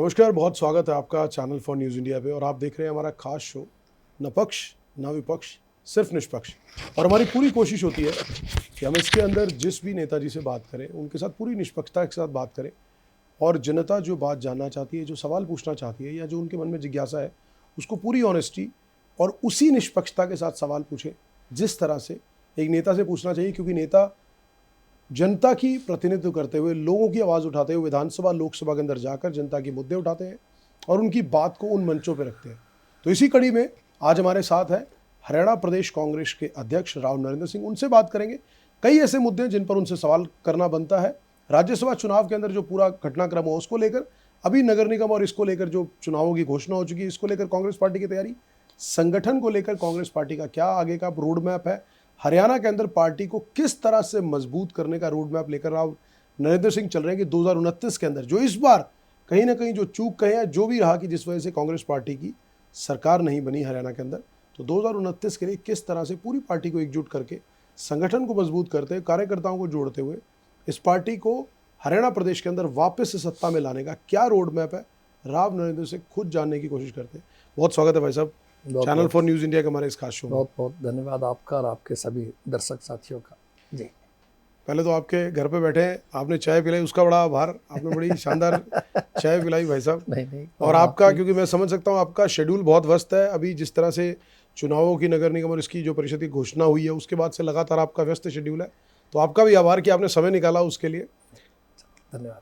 नमस्कार, बहुत स्वागत है आपका चैनल फॉर न्यूज़ इंडिया पे। और आप देख रहे हैं हमारा खास शो न पक्ष न विपक्ष, सिर्फ निष्पक्ष। और हमारी पूरी कोशिश होती है कि हम इसके अंदर जिस भी नेताजी से बात करें उनके साथ पूरी निष्पक्षता के साथ बात करें, और जनता जो बात जानना चाहती है, जो सवाल पूछना चाहती है, या जो उनके मन में जिज्ञासा है, उसको पूरी ऑनेस्टी और उसी निष्पक्षता के साथ सवाल पूछे जिस तरह से एक नेता से पूछना चाहिए। क्योंकि नेता जनता की प्रतिनिधित्व करते हुए, लोगों की आवाज़ उठाते हुए विधानसभा लोकसभा के अंदर जाकर जनता के मुद्दे उठाते हैं और उनकी बात को उन मंचों पर रखते हैं। तो इसी कड़ी में आज हमारे साथ है हरियाणा प्रदेश कांग्रेस के अध्यक्ष राव नरेंद्र सिंह। उनसे बात करेंगे कई ऐसे मुद्दे हैं जिन पर उनसे सवाल करना बनता है। राज्यसभा चुनाव के अंदर जो पूरा घटनाक्रम हो उसको लेकर, अभी नगर निगम और इसको लेकर जो चुनावों की घोषणा हो चुकी है, इसको लेकर कांग्रेस पार्टी की तैयारी, संगठन को लेकर कांग्रेस पार्टी का क्या आगे का रोड मैप है, हरियाणा के अंदर पार्टी को किस तरह से मजबूत करने का रोड मैप लेकर राव नरेंद्र सिंह चल रहे हैं कि 2029 के अंदर जो इस बार कहीं ना कहीं जो चूक कहे हैं, जो भी रहा कि जिस वजह से कांग्रेस पार्टी की सरकार नहीं बनी हरियाणा के अंदर, तो 2029 के लिए किस तरह से पूरी पार्टी को एकजुट करके, संगठन को मजबूत करते हुए, कार्यकर्ताओं को जोड़ते हुए इस पार्टी को हरियाणा प्रदेश के अंदर वापस से सत्ता में लाने का क्या रोड मैप है, राव नरेंद्र से खुद जानने की कोशिश करते हैं। बहुत स्वागत है भाई साहब चैनल फॉर न्यूज़ इंडिया के हमारे इस खास शो में। बहुत बहुत धन्यवाद आपका और आपके सभी दर्शक साथियों का। जी, पहले तो आपके घर पे बैठे हैं, आपने चाय पिलाई, उसका बड़ा आभार। आपने बड़ी शानदार चाय पिलाई भाई साहब। नहीं और आपका, क्योंकि मैं समझ सकता हूँ आपका शेड्यूल बहुत व्यस्त है, अभी जिस तरह से चुनावों की, नगर निगम और इसकी जो परिषद की घोषणा हुई है उसके बाद से लगातार आपका व्यस्त शेड्यूल है, तो आपका भी आभार कि आपने समय निकाला उसके लिए। धन्यवाद।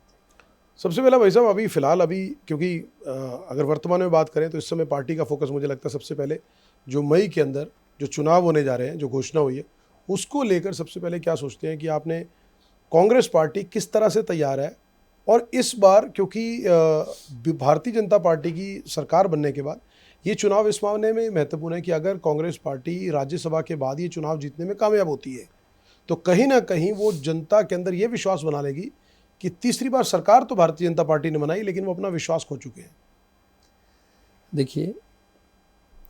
सबसे पहला भाई साहब, अभी फिलहाल क्योंकि अगर वर्तमान में बात करें तो इस समय पार्टी का फोकस मुझे लगता है सबसे पहले जो मई के अंदर जो चुनाव होने जा रहे हैं, जो घोषणा हुई है, उसको लेकर सबसे पहले क्या सोचते हैं कि आपने कांग्रेस पार्टी किस तरह से तैयार है। और इस बार क्योंकि भारतीय जनता पार्टी की सरकार बनने के बाद ये चुनाव इस मामले में महत्वपूर्ण है कि अगर कांग्रेस पार्टी राज्यसभा के बाद ये चुनाव जीतने में कामयाब होती है तो कहीं ना कहीं वो जनता के अंदर ये विश्वास बना लेगी कि तीसरी बार सरकार तो भारतीय जनता पार्टी ने बनाई, लेकिन वो अपना विश्वास खो चुके हैं। देखिए,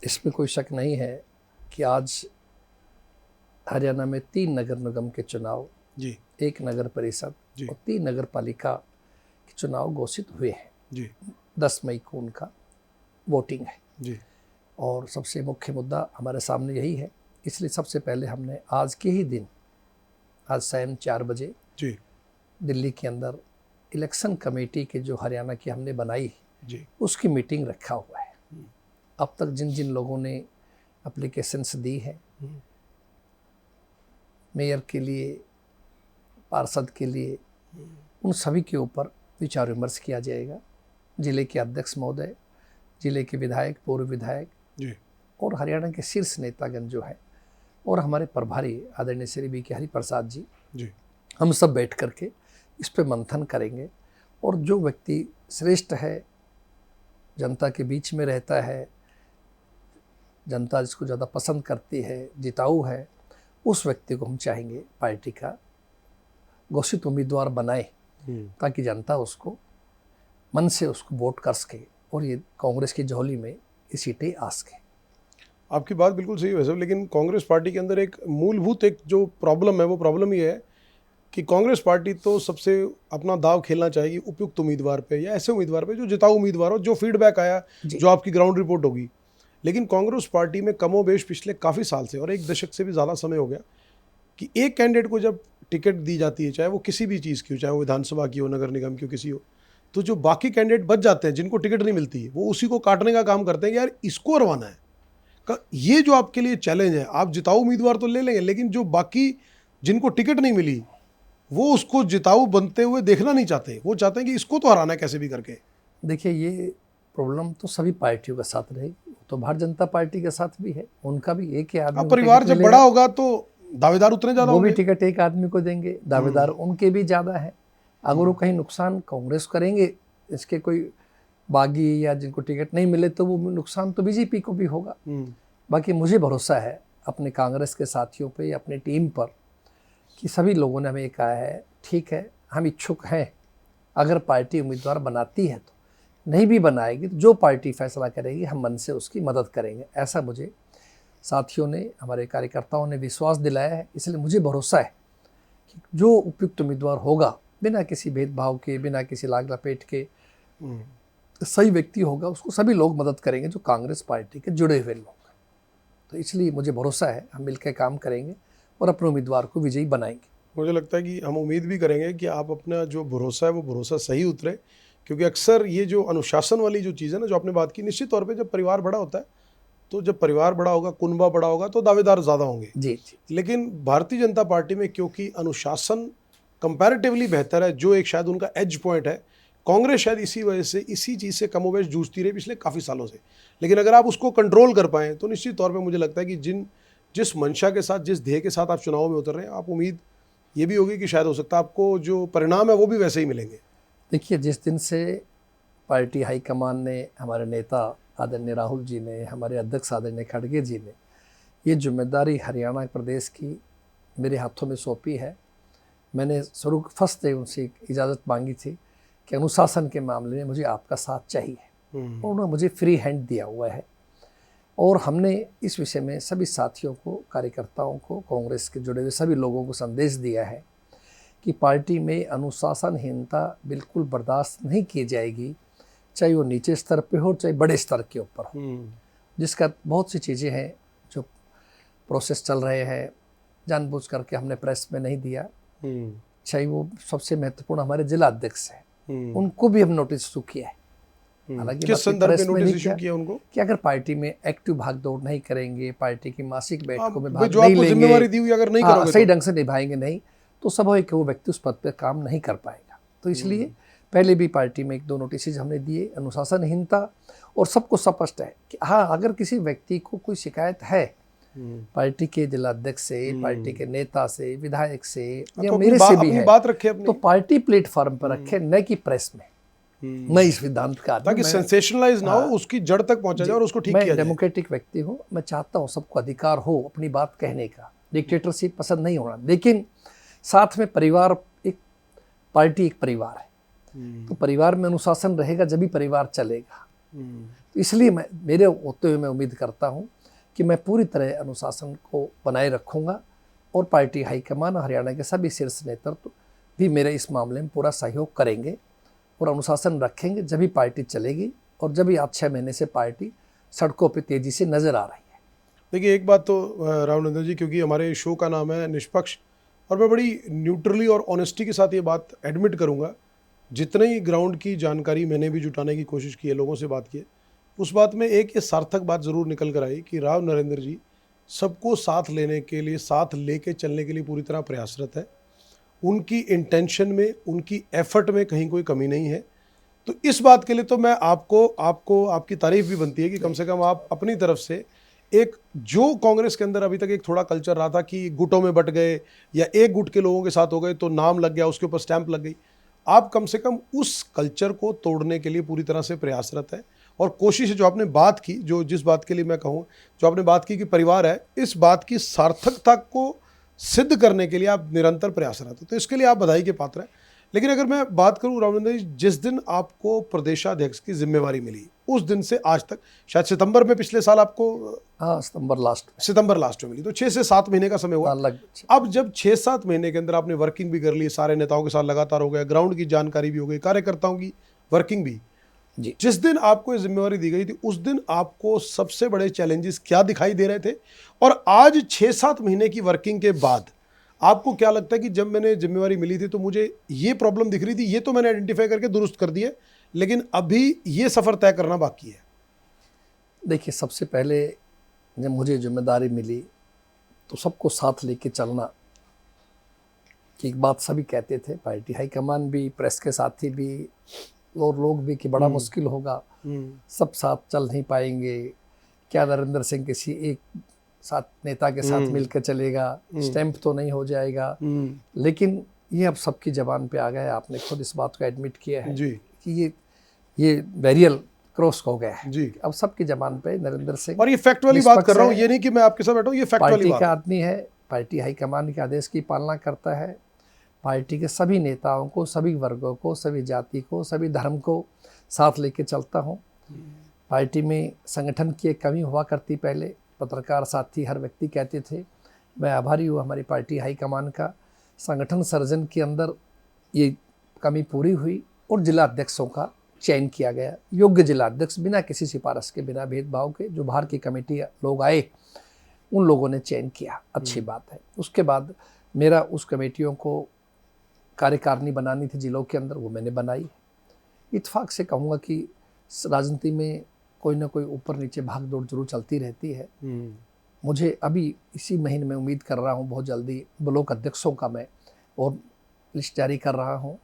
इसमें कोई शक नहीं है कि आज हरियाणा में 3 नगर निगम के चुनाव, जी 1 नगर परिषद जी और 3 नगर पालिका के चुनाव घोषित हुए हैं। जी 10 मई को उनका वोटिंग है जी और सबसे मुख्य मुद्दा हमारे सामने यही है। इसलिए सबसे पहले हमने आज के ही दिन, आज शाम 4 बजे जी दिल्ली के अंदर इलेक्शन कमेटी के जो हरियाणा की हमने बनाई जी उसकी मीटिंग रखा हुआ है। अब तक जिन जिन लोगों ने एप्लीकेशंस दी है, मेयर के लिए, पार्षद के लिए, उन सभी के ऊपर विचार विमर्श किया जाएगा। जिले के अध्यक्ष महोदय, जिले के विधायक, पूर्व विधायक जी और हरियाणा के शीर्ष नेतागण जो है, और हमारे प्रभारी आदरणीय श्री बी के हरिप्रसाद जी, हम सब बैठ करके इस पे मंथन करेंगे। और जो व्यक्ति श्रेष्ठ है, जनता के बीच में रहता है, जनता जिसको ज़्यादा पसंद करती है, जिताऊ है, उस व्यक्ति को हम चाहेंगे पार्टी का घोषित उम्मीदवार बनाए, ताकि जनता उसको मन से उसको वोट कर सके और ये कांग्रेस की झोली में ये सीटें आ सके। आपकी बात बिल्कुल सही है वैसे, लेकिन कांग्रेस पार्टी के अंदर एक मूलभूत एक जो प्रॉब्लम है, वो प्रॉब्लम ये है कि कांग्रेस पार्टी तो सबसे अपना दाव खेलना चाहेगी उपयुक्त उम्मीदवार पे, या ऐसे उम्मीदवार पे जो जिताऊ उम्मीदवार हो, जो फीडबैक आया, जो आपकी ग्राउंड रिपोर्ट होगी। लेकिन कांग्रेस पार्टी में कमोबेश पिछले काफ़ी साल से, और 1 दशक से भी ज़्यादा समय हो गया, कि एक कैंडिडेट को जब टिकट दी जाती है, चाहे वो किसी भी चीज़ की हो, चाहे वो विधानसभा की हो, नगर निगम की हो, किसी हो, तो जो बाकी कैंडिडेट बच जाते हैं जिनको टिकट नहीं मिलती है, वो उसी को काटने का काम करते हैं कि यार इसको हरवाना है। ये जो आपके लिए चैलेंज है, आप जिताऊ उम्मीदवार तो ले लेंगे, लेकिन जो बाकी जिनको टिकट नहीं मिली वो उसको जिताऊ बनते हुए देखना नहीं चाहते, वो चाहते हैं कि इसको तो हराना है कैसे भी करके। देखिए, ये प्रॉब्लम तो सभी पार्टियों के साथ रहेगी, तो भारतीय जनता पार्टी के साथ भी है। उनका भी एक ही आदमी, अब परिवार जब बड़ा होगा तो दावेदार उतने ज़्यादा वो होंगे। भी टिकट एक आदमी को देंगे, दावेदार उनके भी ज़्यादा है। अगर वो कहीं नुकसान कांग्रेस करेंगे, इसके कोई बागी या जिनको टिकट नहीं मिले, तो वो नुकसान तो बीजेपी को भी होगा। बाकी मुझे भरोसा है अपने कांग्रेस के साथियों पे, अपनी टीम पर, कि सभी लोगों ने हमें कहा है ठीक है, हम इच्छुक हैं, अगर पार्टी उम्मीदवार बनाती है तो, नहीं भी बनाएगी तो जो पार्टी फैसला करेगी हम मन से उसकी मदद करेंगे। ऐसा मुझे साथियों ने, हमारे कार्यकर्ताओं ने विश्वास दिलाया है। इसलिए मुझे भरोसा है कि जो उपयुक्त उम्मीदवार होगा, बिना किसी भेदभाव के, बिना किसी लाग लपेट के, सही व्यक्ति होगा उसको सभी लोग मदद करेंगे जो कांग्रेस पार्टी के जुड़े हुए लोग हैं। तो इसलिए मुझे भरोसा है हम मिलकर काम करेंगे और अपने उम्मीदवार को विजयी बनाएंगे। मुझे लगता है कि हम उम्मीद भी करेंगे कि आप अपना जो भरोसा है वो भरोसा सही उतरे, क्योंकि अक्सर ये जो अनुशासन वाली जो चीज़ है ना, जो आपने बात की, निश्चित तौर पे जब परिवार बड़ा होता है, तो जब परिवार बड़ा होगा, कुनबा बड़ा होगा, तो दावेदार ज़्यादा होंगे। जी जी। लेकिन भारतीय जनता पार्टी में क्योंकि अनुशासन कंपैरेटिवली बेहतर है, जो एक शायद उनका एज पॉइंट है, कांग्रेस शायद इसी वजह से, इसी चीज़ से कमोबेश जूझती रही पिछले काफ़ी सालों से। लेकिन अगर आप उसको कंट्रोल कर पाएँ तो निश्चित तौर पे मुझे लगता है कि जिस मंशा के साथ, जिस ध्येय के साथ आप चुनाव में उतर रहे हैं, आप उम्मीद ये भी होगी कि शायद हो सकता है आपको जो परिणाम है वो भी वैसे ही मिलेंगे। देखिए, जिस दिन से पार्टी हाईकमान ने, हमारे नेता आदरणीय राहुल जी ने, हमारे अध्यक्ष आदरणीय खड़गे जी ने ये जिम्मेदारी हरियाणा प्रदेश की मेरे हाथों में सौंपी है, मैंने शुरू फर्स्ट डे उनसे एक इजाज़त मांगी थी कि अनुशासन के मामले में मुझे आपका साथ चाहिए, और उन्होंने मुझे फ्री हैंड दिया हुआ है। और हमने इस विषय में सभी साथियों को, कार्यकर्ताओं को, कांग्रेस के जुड़े हुए सभी लोगों को संदेश दिया है कि पार्टी में अनुशासनहीनता बिल्कुल बर्दाश्त नहीं की जाएगी, चाहे वो नीचे स्तर पे हो चाहे बड़े स्तर के ऊपर हो। जिसका बहुत सी चीज़ें हैं जो प्रोसेस चल रहे हैं, जानबूझ करके हमने प्रेस में नहीं दिया, चाहे वो सबसे महत्वपूर्ण हमारे जिला अध्यक्ष हैं, उनको भी हम नोटिस इशू किया है। हालांकि किस संदर्भ में नोटिस इशू किया उनको? कि अगर पार्टी में एक्टिव भागदौड़ नहीं करेंगे, पार्टी की मासिक बैठकों में भाग नहीं लेंगे, जिम्मेवारी दी हुई अगर नहीं करोगे, सही ढंग से निभाएंगे नहीं, तो स्वाभाविक है वो व्यक्ति उस पद पर काम नहीं कर पाएगा। तो इसलिए पहले भी पार्टी में 1-2 नोटिस हमने दिए, अनुशासनहीनता, और सबको स्पष्ट है कि हाँ, अगर किसी व्यक्ति को कोई शिकायत है पार्टी के जिलाध्यक्ष से, पार्टी के नेता से, विधायक से या मेरे से भी है, बात रखे तो पार्टी प्लेटफॉर्म पर रखे, न कि प्रेस में। मैं इस सिद्धांत का आदमी, ताकि सेंसेशनलाइज ना हो, उसकी जड़ तक पहुंचा जाए और उसको ठीक किया जाए। मैं डेमोक्रेटिक व्यक्ति हूँ, मैं चाहता हूँ सबको अधिकार हो अपनी बात कहने का, डिक्टेटरशिप पसंद नहीं होना, लेकिन साथ में परिवार, एक पार्टी एक परिवार है, तो परिवार में अनुशासन रहेगा जब भी परिवार चलेगा। तो इसलिए मेरे होते हुए मैं उम्मीद करता हूँ कि मैं पूरी तरह अनुशासन को बनाए रखूँगा, और पार्टी हाईकमान हरियाणा के सभी शीर्ष नेतृत्व भी मेरे इस मामले में पूरा सहयोग करेंगे और अनुशासन रखेंगे, जब भी पार्टी चलेगी, और जब भी 6 महीने से पार्टी सड़कों पे तेजी से नजर आ रही है। देखिए, एक बात तो राव नंदन जी, क्योंकि हमारे शो का नाम है निष्पक्ष, और मैं बड़ी न्यूट्रली और ऑनेस्टी के साथ ये बात एडमिट करूंगा, जितने ही ग्राउंड की जानकारी मैंने भी जुटाने की कोशिश की है, लोगों से बात की है, उस बात में एक ये सार्थक बात ज़रूर निकल कर आई कि राव नरेंद्र जी सबको साथ लेने के लिए, साथ लेके चलने के लिए पूरी तरह प्रयासरत है। उनकी इंटेंशन में, उनकी एफर्ट में कहीं कोई कमी नहीं है। तो इस बात के लिए तो मैं आपको आपकी तारीफ भी बनती है कि कम से कम आप अपनी तरफ से एक, जो कांग्रेस के अंदर अभी तक एक थोड़ा कल्चर रहा था कि गुटों में बट गए या एक गुट के लोगों के साथ हो गए तो नाम लग गया, उसके ऊपर स्टैंप लग गई, आप कम से कम उस कल्चर को तोड़ने के लिए पूरी तरह से प्रयासरत है। और कोशिश जो आपने बात की, जिस बात के लिए मैं कहूँ, जो आपने बात की कि परिवार है, इस बात की सार्थकता को सिद्ध करने के लिए आप निरंतर प्रयासरत हैं, तो इसके लिए आप बधाई के पात्र हैं। लेकिन अगर मैं बात करूं रामनंदन जी, जिस दिन आपको प्रदेशाध्यक्ष की जिम्मेवारी मिली, उस दिन से आज तक, शायद सितंबर में पिछले साल आपको, सितंबर लास्ट में मिली, तो 6 से 7 महीने का समय हुआ। अब जब 6-7 महीने के अंदर आपने वर्किंग भी कर ली, सारे नेताओं के साथ लगातार हो गया, ग्राउंड की जानकारी भी हो गई, कार्यकर्ताओं की वर्किंग भी जी, जिस दिन आपको ये जिम्मेवारी दी गई थी, उस दिन आपको सबसे बड़े चैलेंजेस क्या दिखाई दे रहे थे? और आज 6-7 महीने की वर्किंग के बाद आपको क्या लगता है कि जब मैंने जिम्मेवारी मिली थी तो मुझे ये प्रॉब्लम दिख रही थी, ये तो मैंने आइडेंटिफाई करके दुरुस्त कर दिया, लेकिन अभी ये सफ़र तय करना बाकी है? देखिए, सबसे पहले जब मुझे जिम्मेदारी मिली तो सबको साथ लेके चलना की एक बात सभी कहते थे, पार्टी हाईकमान भी, प्रेस के साथी भी और लोग भी, कि बड़ा मुश्किल होगा, सब साथ चल नहीं पाएंगे, क्या नरेंद्र सिंह किसी एक साथ नेता के साथ मिलकर चलेगा, स्टैंप तो नहीं हो जाएगा। लेकिन ये अब सबकी जबान पे आ गया है, आपने खुद इस बात को एडमिट किया है जी, कि ये बैरियर क्रॉस हो गया है जी। अब सबकी जबान पे नरेंद्र सिंह, और ये फैक्ट वाली बात कर रहा हूँ, ये नहीं कि मैं आपके साथ बैठा हूँ, ये फैक्ट वाली बात, पार्टी का आदमी है, पार्टी हाईकमान के आदेश की पालना करता है, पार्टी के सभी नेताओं को, सभी वर्गों को, सभी जाति को, सभी धर्म को साथ लेके चलता हूँ। पार्टी में संगठन की एक कमी हुआ करती, पहले पत्रकार साथी हर व्यक्ति कहते थे, मैं आभारी हूँ हमारी पार्टी हाईकमान का, संगठन सर्जन के अंदर ये कमी पूरी हुई और जिला अध्यक्षों का चयन किया गया, योग्य जिलाध्यक्ष बिना किसी सिफारिश के, बिना भेदभाव के, जो बाहर की कमेटी लोग आए उन लोगों ने चयन किया, अच्छी बात है। उसके बाद मेरा उस कमेटियों को कार्यकारिणी बनानी थी जिलों के अंदर, वो मैंने बनाई। इत्फाक से कहूँगा कि राजनीति में कोई ना कोई ऊपर नीचे भाग दौड़ जरूर चलती रहती है। मुझे अभी इसी महीने में उम्मीद कर रहा हूँ बहुत जल्दी ब्लॉक अध्यक्षों का मैं और लिस्ट जारी कर रहा हूँ,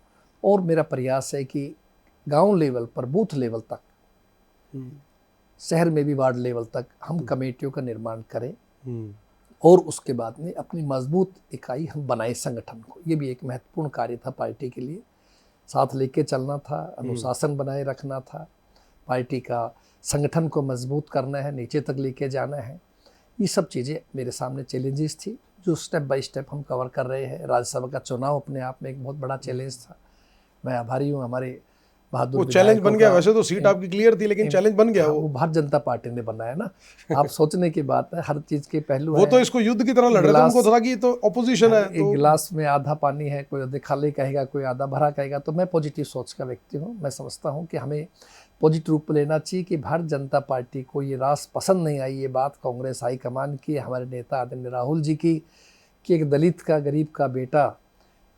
और मेरा प्रयास है कि गांव लेवल पर, बूथ लेवल तक, शहर में भी वार्ड लेवल तक हम कमेटियों का निर्माण करें, और उसके बाद में अपनी मजबूत इकाई हम बनाए संगठन को। ये भी एक महत्वपूर्ण कार्य था पार्टी के लिए, साथ लेके चलना था, अनुशासन बनाए रखना था, पार्टी का संगठन को मजबूत करना है, नीचे तक लेके जाना है। ये सब चीज़ें मेरे सामने चैलेंजेस थी जो स्टेप बाय स्टेप हम कवर कर रहे हैं। राज्यसभा का चुनाव अपने आप में एक बहुत बड़ा चैलेंज था। मैं आभारी हूँ हमारे बहादुर, वो चैलेंज बन गया। वैसे तो सीट आपकी क्लियर थी, लेकिन चैलेंज बन गया। वो भारतीय जनता पार्टी ने बनाया ना। आप सोचने की बात है, हर चीज के पहलू वो तो इसको युद्ध की तरह लड़ रहे थे, उनको था कि तो ऑपोजिशन है। एक गिलास में आधा पानी है, कोई आधे खाली कहेगा, कोई आधा भरा कहेगा। तो मैं पॉजिटिव सोच का व्यक्ति हूँ। मैं समझता हूँ कि हमें पॉजिटिव रूप लेना चाहिए कि भारतीय जनता पार्टी को ये रास पसंद नहीं आई, ये बात कांग्रेस हाईकमान की, हमारे नेता आदरणीय राहुल जी की, कि एक दलित का, गरीब का बेटा,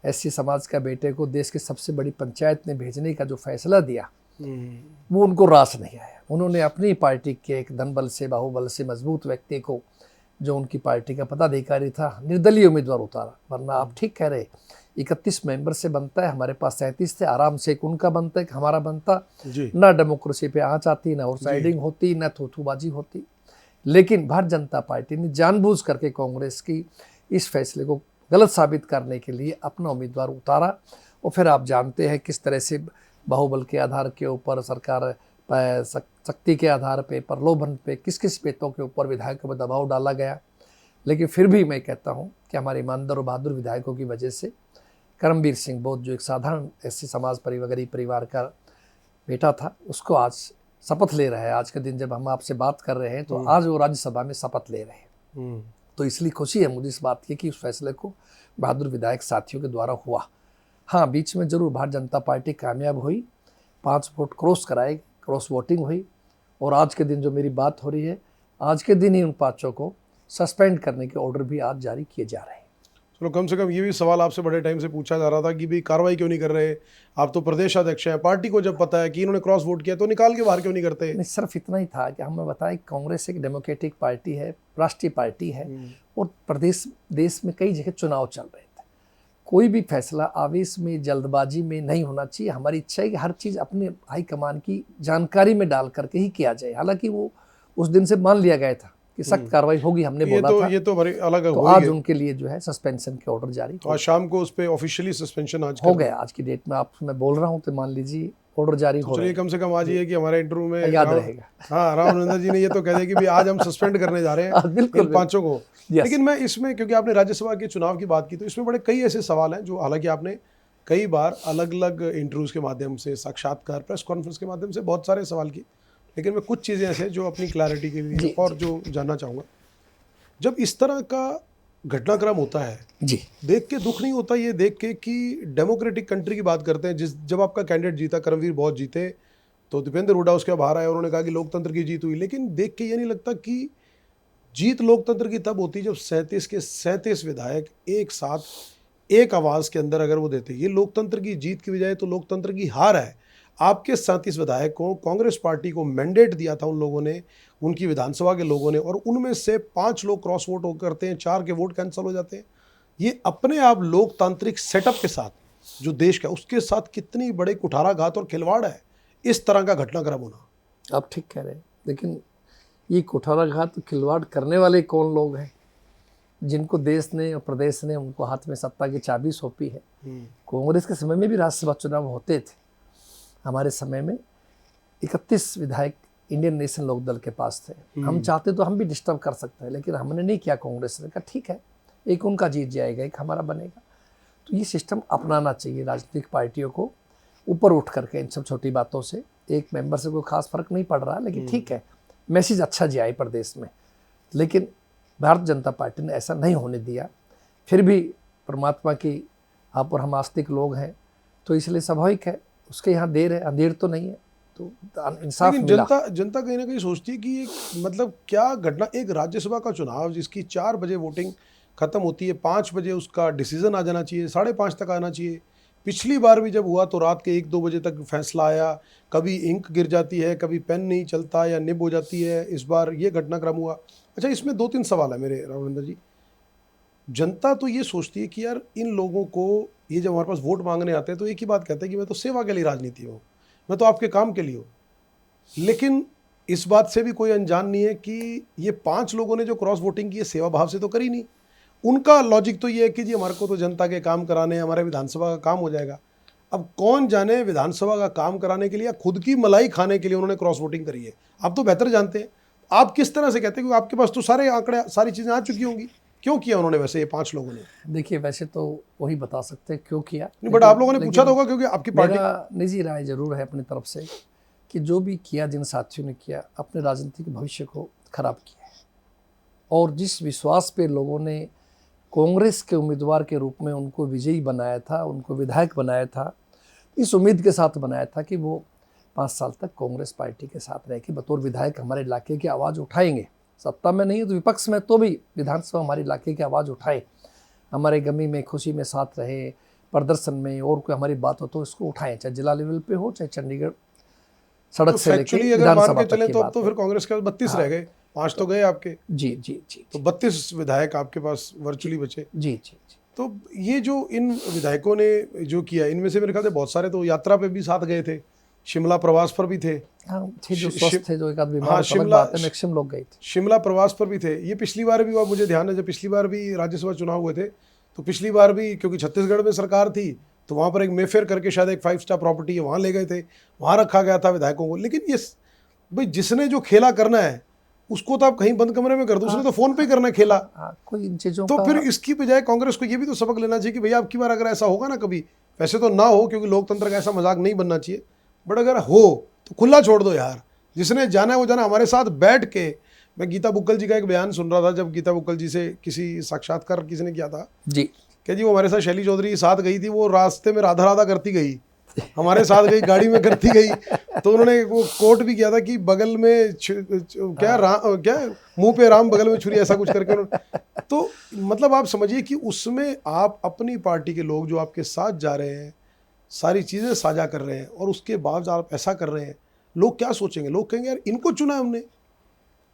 एससी समाज का बेटे को देश की सबसे बड़ी पंचायत में भेजने का जो फैसला दिया, वो उनको रास नहीं आया। उन्होंने अपनी पार्टी के एक धनबल से, बाहुबल से मजबूत व्यक्ति को, जो उनकी पार्टी का पदाधिकारी था, निर्दलीय उम्मीदवार उतारा। वरना आप ठीक कह रहे, 31 मेंबर से बनता है, हमारे पास 37 थे, आराम से एक उनका बनता, एक हमारा बनता, ना डेमोक्रेसी पे आँच आती, ना आउटसाइडिंग होती, ना थोथूबाजी होती। लेकिन भारतीय जनता पार्टी ने जानबूझ करके कांग्रेस की इस फैसले को गलत साबित करने के लिए अपना उम्मीदवार उतारा। और फिर आप जानते हैं किस तरह से बाहुबल के आधार के ऊपर, सरकार शक्ति के आधार पे, प्रलोभन पे, किस किस पेतों के ऊपर विधायकों पर दबाव डाला गया। लेकिन फिर भी मैं कहता हूँ कि हमारे ईमानदार और बहादुर विधायकों की वजह से करमबीर सिंह बोध, जो एक साधारण एससी समाज गरीब परिवार का बेटा था, उसको आज शपथ ले रहा है। आज के दिन जब हम आपसे बात कर रहे हैं तो आज वो राज्यसभा में शपथ ले रहे हैं। तो इसलिए खुशी है मुझे इस बात की कि उस फैसले को बहादुर विधायक साथियों के द्वारा हुआ। हाँ, बीच में जरूर भारतीय जनता पार्टी कामयाब हुई, 5 वोट क्रॉस कराए, क्रॉस वोटिंग हुई, और आज के दिन जो मेरी बात हो रही है, आज के दिन ही उन 5 को सस्पेंड करने के ऑर्डर भी आज जारी किए जा रहे हैं। चलो, कम से कम ये भी सवाल आपसे बड़े टाइम से पूछा जा रहा था कि भाई कार्रवाई क्यों नहीं कर रहे, आप तो प्रदेश अध्यक्ष हैं, पार्टी को जब पता है कि इन्होंने क्रॉस वोट किया तो निकाल के बाहर क्यों नहीं करते? नहीं, सिर्फ इतना ही था कि हमें बताया कांग्रेस एक डेमोक्रेटिक पार्टी है, राष्ट्रीय पार्टी है, और प्रदेश देश में कई जगह चुनाव चल रहे थे। कोई भी फैसला आवेश में, जल्दबाजी में नहीं होना चाहिए। हमारी इच्छा है कि हर चीज़ अपने हाईकमान की जानकारी में डाल करके ही किया जाए। हालांकि वो उस दिन से मान लिया गया था कि सख्त कार्रवाई होगी, हमने बोला था। ये तो बड़ी अलग तो आज उनके लिए जो है सस्पेंशन के ऑर्डर जारी, आज शाम को उस पे ऑफिशियली सस्पेंशन आज हो गया। आज की डेट में आप मैं बोल रहा हूँ तो मान लीजिए ऑर्डर जारी हो रहा है। कम से कम आज ये कि हमारे इंटरव्यू में याद रहेगा। हाँ, रामनंदन जी ने ये तो कह दिया कि भाई आज हम सस्पेंड करने जा रहे हैं इन 5 को। लेकिन मैं इसमें, क्योंकि आपने राज्यसभा के चुनाव की बात की, तो इसमें बड़े कई ऐसे सवाल हैं जो हालांकि आपने कई बार अलग अलग इंटरव्यूज के माध्यम से, साक्षात्कार, प्रेस कॉन्फ्रेंस के माध्यम से बहुत सारे सवाल किए, लेकिन मैं कुछ चीज़ें ऐसे जो अपनी क्लैरिटी के लिए और जो जानना चाहूँगा, जब इस तरह का घटनाक्रम होता है जी, देख के दुख नहीं होता ये देख के कि डेमोक्रेटिक कंट्री की बात करते हैं, जब आपका कैंडिडेट जीता, करमवीर बहुत जीते, तो दीपेंद्र हुड्डा उसके बाहर आए, उन्होंने कहा कि लोकतंत्र की जीत हुई। लेकिन देख के ये नहीं लगता कि जीत लोकतंत्र की तब होती जब 37 के 37 विधायक एक साथ एक आवाज़ के अंदर अगर वो देते। ये लोकतंत्र की जीत की बजाय तो लोकतंत्र की हार है। आपके 37 विधायक को कांग्रेस पार्टी को मैंडेट दिया था उन लोगों ने, उनकी विधानसभा के लोगों ने, और उनमें से 5 लोग क्रॉस वोट करते हैं, 4 के वोट कैंसिल हो जाते हैं। ये अपने आप लोकतांत्रिक सेटअप के साथ जो देश का, उसके साथ कितनी बड़े कुठाराघात और खिलवाड़ है इस तरह का घटनाक्रम होना। आप ठीक कह रहे हैं, लेकिन ये कुठाराघात खिलवाड़ करने वाले कौन लोग हैं जिनको देश ने और प्रदेश ने उनको हाथ में सत्ता की चाबी सौंपी है? कांग्रेस के समय में भी राज्यसभा चुनाव होते थे। हमारे समय में 31 विधायक इंडियन नेशनल लोकदल के पास थे। हम चाहते तो हम भी डिस्टर्ब कर सकते हैं, लेकिन हमने नहीं किया। कांग्रेस ने कहा ठीक है, एक उनका जीत जाएगा, एक हमारा बनेगा। तो ये सिस्टम अपनाना चाहिए राजनीतिक पार्टियों को, ऊपर उठ करके इन सब छोटी बातों से। एक मेंबर से कोई खास फर्क नहीं पड़ रहा, लेकिन ठीक है, मैसेज अच्छा जाए प्रदेश में। लेकिन भारतीय जनता पार्टी ने ऐसा नहीं होने दिया। फिर भी परमात्मा की आप और हम आस्तिक लोग हैं, तो इसलिए स्वाभाविक है उसके यहाँ देर है, अंधेर तो नहीं है। तो इंसाफ लेकिन मिला। जनता जनता कहीं ना कहीं सोचती है कि एक मतलब क्या घटना, एक राज्यसभा का चुनाव जिसकी 4 बजे वोटिंग खत्म होती है, 5 बजे उसका डिसीजन आ जाना चाहिए, 5:30 तक आना चाहिए। पिछली बार भी जब हुआ तो रात के 1-2 बजे तक फैसला आया, कभी इंक गिर जाती है, कभी पेन नहीं चलता या निब हो जाती है। इस बार ये घटनाक्रम हुआ। अच्छा, इसमें 2-3 सवाल है मेरे राघवेंद्र जी। जनता तो ये सोचती है कि यार इन लोगों को, ये जब हमारे पास वोट मांगने आते हैं तो एक ही बात कहते हैं कि मैं तो सेवा के लिए राजनीति हूँ, मैं तो आपके काम के लिए हूँ। लेकिन इस बात से भी कोई अनजान नहीं है कि ये 5 लोगों ने जो क्रॉस वोटिंग की है सेवा भाव से तो करी नहीं। उनका लॉजिक तो ये है कि जी हमारे को तो जनता के काम कराने, हमारे विधानसभा का काम हो जाएगा। अब कौन जाने विधानसभा का काम कराने के लिए या खुद की मलाई खाने के लिए उन्होंने क्रॉस वोटिंग करी है। आप तो बेहतर जानते हैं, आप किस तरह से कहते हैं, क्योंकि आपके पास तो सारे आंकड़े, सारी चीज़ें आ चुकी होंगी। क्यों किया उन्होंने वैसे ये 5 लोगों ने? देखिए, वैसे तो वही बता सकते हैं क्यों किया, नहीं, बट आप लोगों ने पूछा तो होगा, क्योंकि आपकी पार्टी। मेरा निजी राय जरूर है अपनी तरफ से कि जो भी किया, जिन साथियों ने किया, अपने राजनीतिक भविष्य को खराब किया है। और जिस विश्वास पे लोगों ने कांग्रेस के उम्मीदवार के रूप में उनको विजयी बनाया था, उनको विधायक बनाया था, इस उम्मीद के साथ बनाया था कि वो 5 साल तक कांग्रेस पार्टी के साथ रह के बतौर विधायक हमारे इलाके की आवाज़ उठाएंगे। सत्ता में नहीं तो विपक्ष में तो भी विधानसभा हमारे इलाके की आवाज़ उठाए, हमारे गमी में खुशी में साथ रहे, प्रदर्शन में और कोई हमारी बात हो तो इसको उठाएं, चाहे जिला लेवल पे हो, चाहे चंडीगढ़ सड़क तो से लेके फैक्चुअली अगर मान विधानसभा के तक चले की तो अब बात तो है। फिर कांग्रेस के 32 रह गए, 5 तो गए आपके, जी जी जी तो 32 विधायक आपके पास वर्चुअली बचे। जी जी जी। तो ये जो इन विधायकों ने जो किया, इनमें से मेरे ख्याल से बहुत सारे तो यात्रा पे भी साथ गए थे, शिमला प्रवास पर भी थे। हाँ थे, जो स्वस्थ थे, जो एक आध बीमार हाँ, थे, अलग बात है, मैक्सिमम लोग गए थे। शिमला प्रवास पर भी थे। ये पिछली बार भी हुआ, मुझे ध्यान है, जब पिछली बार भी राज्यसभा चुनाव हुए थे तो पिछली बार भी क्योंकि छत्तीसगढ़ में सरकार थी तो वहाँ पर एक मेफेयर करके शायद एक 5 स्टार प्रॉपर्टी है, वहाँ ले गए थे, वहाँ रखा गया था विधायकों को। लेकिन ये भाई जिसने जो खेला करना है उसको तो आप कहीं बंद कमरे में कर दो, उसने तो फोन पे करना है खेला। कोई इन चीज़ों तो का फिर इसकी बजाय कांग्रेस को ये भी तो सबक लेना चाहिए कि भैया आपकी बार अगर ऐसा होगा ना कभी, वैसे तो ना हो क्योंकि लोकतंत्र का ऐसा मजाक नहीं बनना चाहिए, बट अगर हो तो खुला छोड़ दो यार, जिसने जाना है वो जाना। हमारे साथ बैठ के, मैं गीता बुक्कल जी का एक बयान सुन रहा था, जब गीता बुक्कल जी से किसी साक्षात्कार किसी ने किया था जी कि जी वो हमारे साथ शैली चौधरी साथ गई थी, वो रास्ते में राधा राधा करती गई, हमारे साथ गई, गाड़ी में करती गई। तो उन्होंने वो कोट भी किया था कि बगल में क्या मुंह पे राम बगल में छुरी, ऐसा कुछ करके उन्होंने। तो मतलब आप समझिए कि उसमें आप अपनी पार्टी के लोग जो आपके साथ जा रहे हैं, सारी चीज़ें साझा कर रहे हैं, और उसके बाद आप ऐसा कर रहे हैं, लोग क्या सोचेंगे? लोग कहेंगे यार इनको चुना है हमने,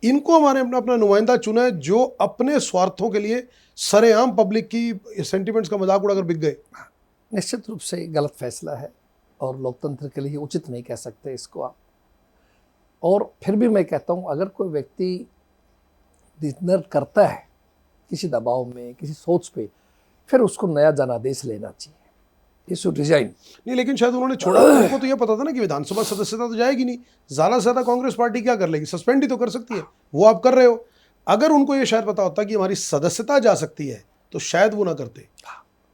इनको हमारे अपना अपना नुमाइंदा चुना है, जो अपने स्वार्थों के लिए सरेआम पब्लिक की सेंटिमेंट्स का मजाक उड़ाकर बिक गए। निश्चित रूप से गलत फैसला है और लोकतंत्र के लिए उचित नहीं कह सकते इसको आप। और फिर भी मैं कहता हूँ, अगर कोई व्यक्ति डिनर करता है किसी दबाव में, किसी सोच पे, फिर उसको नया जनादेश लेना चाहिए, ये शुड रिजाइन। नहीं, लेकिन शायद उन्होंने छोड़ा, उनको तो ये पता था ना कि विधानसभा सदस्यता तो जाएगी नहीं, ज़्यादा से ज़्यादा कांग्रेस पार्टी क्या कर लेगी, सस्पेंड ही तो कर सकती है, वो आप कर रहे हो। अगर उनको ये शायद पता होता कि हमारी सदस्यता जा सकती है तो शायद वो ना करते।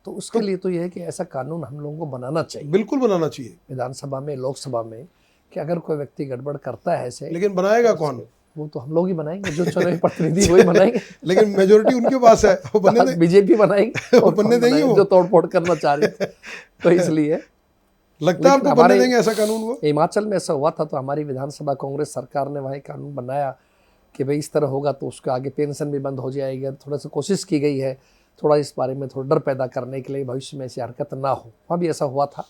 तो उसके लिए तो यह है कि ऐसा कानून हम लोगों को बनाना चाहिए, बिल्कुल बनाना चाहिए विधानसभा में, लोकसभा में, कि अगर कोई व्यक्ति गड़बड़ करता है ऐसे, लेकिन बनाएगा कौन? वो तो हम लोग ही बनाएंगे, जो चुनावी प्रतिनिधि वही बनाएंगे। लेकिन मेजोरिटी उनके पास है, वो बनने दें। बीजेपी बनाएगी, वो बनने देंगे वो। जो तोड़फोड़ करना चाह रही थी। तो इसलिए लगता है आपको बनने देंगे ऐसा कानून? वो हिमाचल में ऐसा हुआ था, तो हमारी विधानसभा कांग्रेस सरकार ने वहाँ कानून बनाया कि भाई इस तरह होगा तो उसके आगे पेंशन भी बंद हो जाएगी। थोड़ा सा कोशिश की गई है, थोड़ा इस बारे में थोड़ा डर पैदा करने के लिए, भविष्य में ऐसी हरकत ना हो, वहाँ भी ऐसा हुआ था।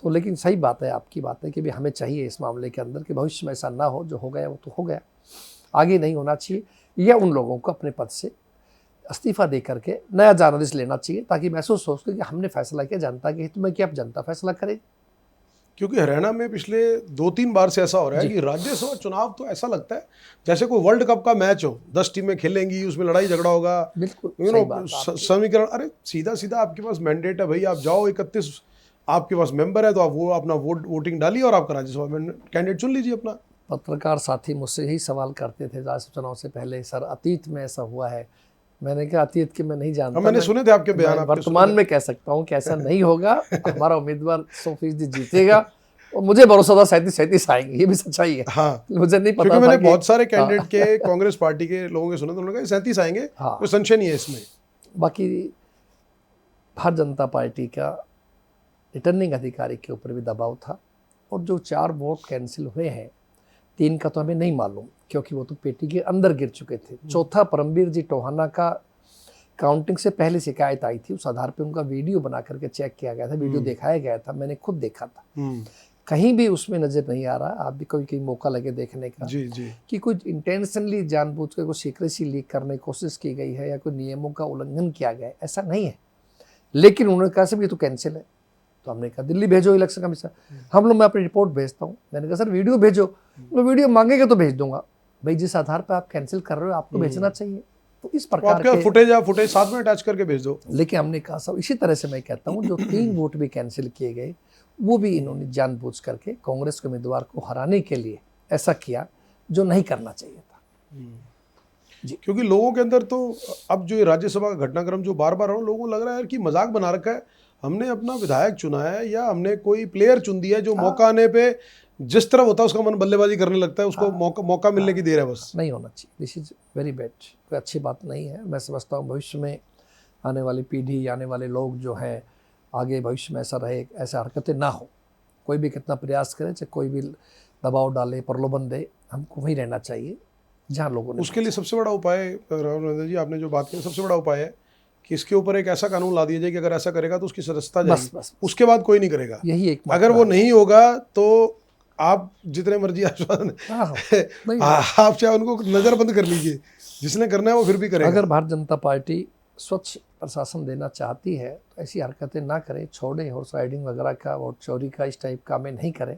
तो लेकिन सही बात है, आपकी बात है कि भी हमें चाहिए इस मामले के अंदर कि भविष्य में ऐसा ना हो, जो हो गया वो तो हो गया, आगे नहीं होना चाहिए, या उन लोगों को अपने पद से इस्तीफा दे करके नया जनादेश लेना चाहिए, ताकि महसूस हो सके कि हमने फैसला किया जनता के हित में, कि अब जनता फैसला करे। क्योंकि हरियाणा में पिछले 2-3 बार से ऐसा हो रहा है कि राज्यसभा चुनाव तो ऐसा लगता है जैसे कोई वर्ल्ड कप का मैच हो, 10 टीमें खेलेंगी, उसमें लड़ाई झगड़ा होगा, बिल्कुल यू नो समीकरण। अरे सीधा सीधा आपके पास मैंडेट है भाई, आप जाओ 31 आपके पास मेंबर है, तो आप वो अपना वोटिंग डालिए और आपका राज्यसभा में कैंडिडेट चुन लीजिए अपना। पत्रकार साथी मुझसे यही सवाल करते थे राज्यसभा चुनाव से पहले, सर अतीत में ऐसा हुआ है? मैंने कहा अतीत के मैं नहीं जानता, मैंने सुने थे आपके बयान, वर्तमान में कह सकता हूँ कि ऐसा नहीं होगा। हमारा उम्मीदवार 100% जीतेगा और मुझे भरोसा था 37 आएंगे, ये भी सच्चाई है। हाँ, मुझे नहीं पता क्योंकि था मैंने बहुत सारे कैंडिडेट के कांग्रेस पार्टी के लोगों के सुने, तो उन्होंने कहा 37 आएंगे, कोई संशय नहीं है इसमें। बाकी भारतीय जनता पार्टी का रिटर्निंग अधिकारी के ऊपर भी दबाव था, और जो 4 वोट कैंसिल हुए हैं, 3 का तो हमें नहीं मालूम क्योंकि वो तो पेटी के अंदर गिर चुके थे। चौथा परमवीर जी टोहाना का काउंटिंग से पहले शिकायत आई थी, उस आधार पे उनका वीडियो बना करके चेक किया गया था, वीडियो दिखाया गया था, मैंने खुद देखा था। कहीं भी उसमें नजर नहीं आ रहा, आप भी कभी कहीं मौका लगे देखने का जी जी कि कुछ इंटेंशनली जानबूझ कर कोई सीक्रेसी लीक करने की कोशिश की गई है या कोई नियमों का उल्लंघन किया गया है, ऐसा नहीं है। लेकिन उन्होंने कहा सर ये तो कैंसिल है, तो हमने कहा दिल्ली भेजो इलेक्शन कमीशन। हम लोग, मैं अपनी रिपोर्ट भेजता हूँ, मैंने कहा सर वीडियो भेजो, वो वीडियो मांगेगा तो भेज दूंगा। भाई जिस आधार पर आप कैंसिल कर रहे हो आपको भेजना चाहिए। तो इस प्रकार के फुटेज साथ में अटैच करके भेज दो। लेकिन हमने कहा सब इसी तरह से मैं कहता हूँ जो 3 वोट भी कैंसिल किए गए वो भी इन्होंने जानबूझ करके कांग्रेस के उम्मीदवार को हराने के लिए ऐसा किया जो नहीं करना चाहिए था। जी, क्योंकि लोगों के अंदर तो अब जो ये राज्यसभा का घटनाक्रम जो बार बार हो, लोगों को लग रहा है कि मजाक बना रखा है। हमने अपना विधायक चुना है या हमने कोई प्लेयर चुन दिया है जो मौका आने पे जिस तरह होता है उसका मन बल्लेबाजी करने लगता है, उसको मौका मिलने की देर है बस। नहीं होना चाहिए, दिस इज वेरी बैड, कोई अच्छी बात नहीं है। मैं समझता हूँ भविष्य में आने वाली पीढ़ी, आने वाले लोग जो हैं, आगे भविष्य में ऐसा रहे, ऐसा हरकतें ना हो। कोई भी कितना प्रयास करे, चाहे कोई भी दबाव डाले, प्रलोभन दे, हमको वहीं रहना चाहिए जहाँ लोगों ने। उसके लिए सबसे बड़ा उपाय, राहुल गांधी जी आपने जो बात की, सबसे बड़ा उपाय है कि इसके ऊपर एक ऐसा कानून ला दिया जाए कि अगर ऐसा करेगा तो उसकी सदस्यता जाएगी, बस उसके बाद कोई नहीं करेगा। यही एक अगर वो नहीं होगा तो आप जितने मर्जी आश्वासन आप चाहे उनको नजरबंद कर लीजिए, जिसने करना है वो फिर भी करेगा। अगर भारतीय जनता पार्टी स्वच्छ प्रशासन देना चाहती है तो ऐसी हरकतें ना करे, छोड़े हॉर्स राइडिंग वगैरह का, वोट चोरी का, इस टाइप का में नहीं करे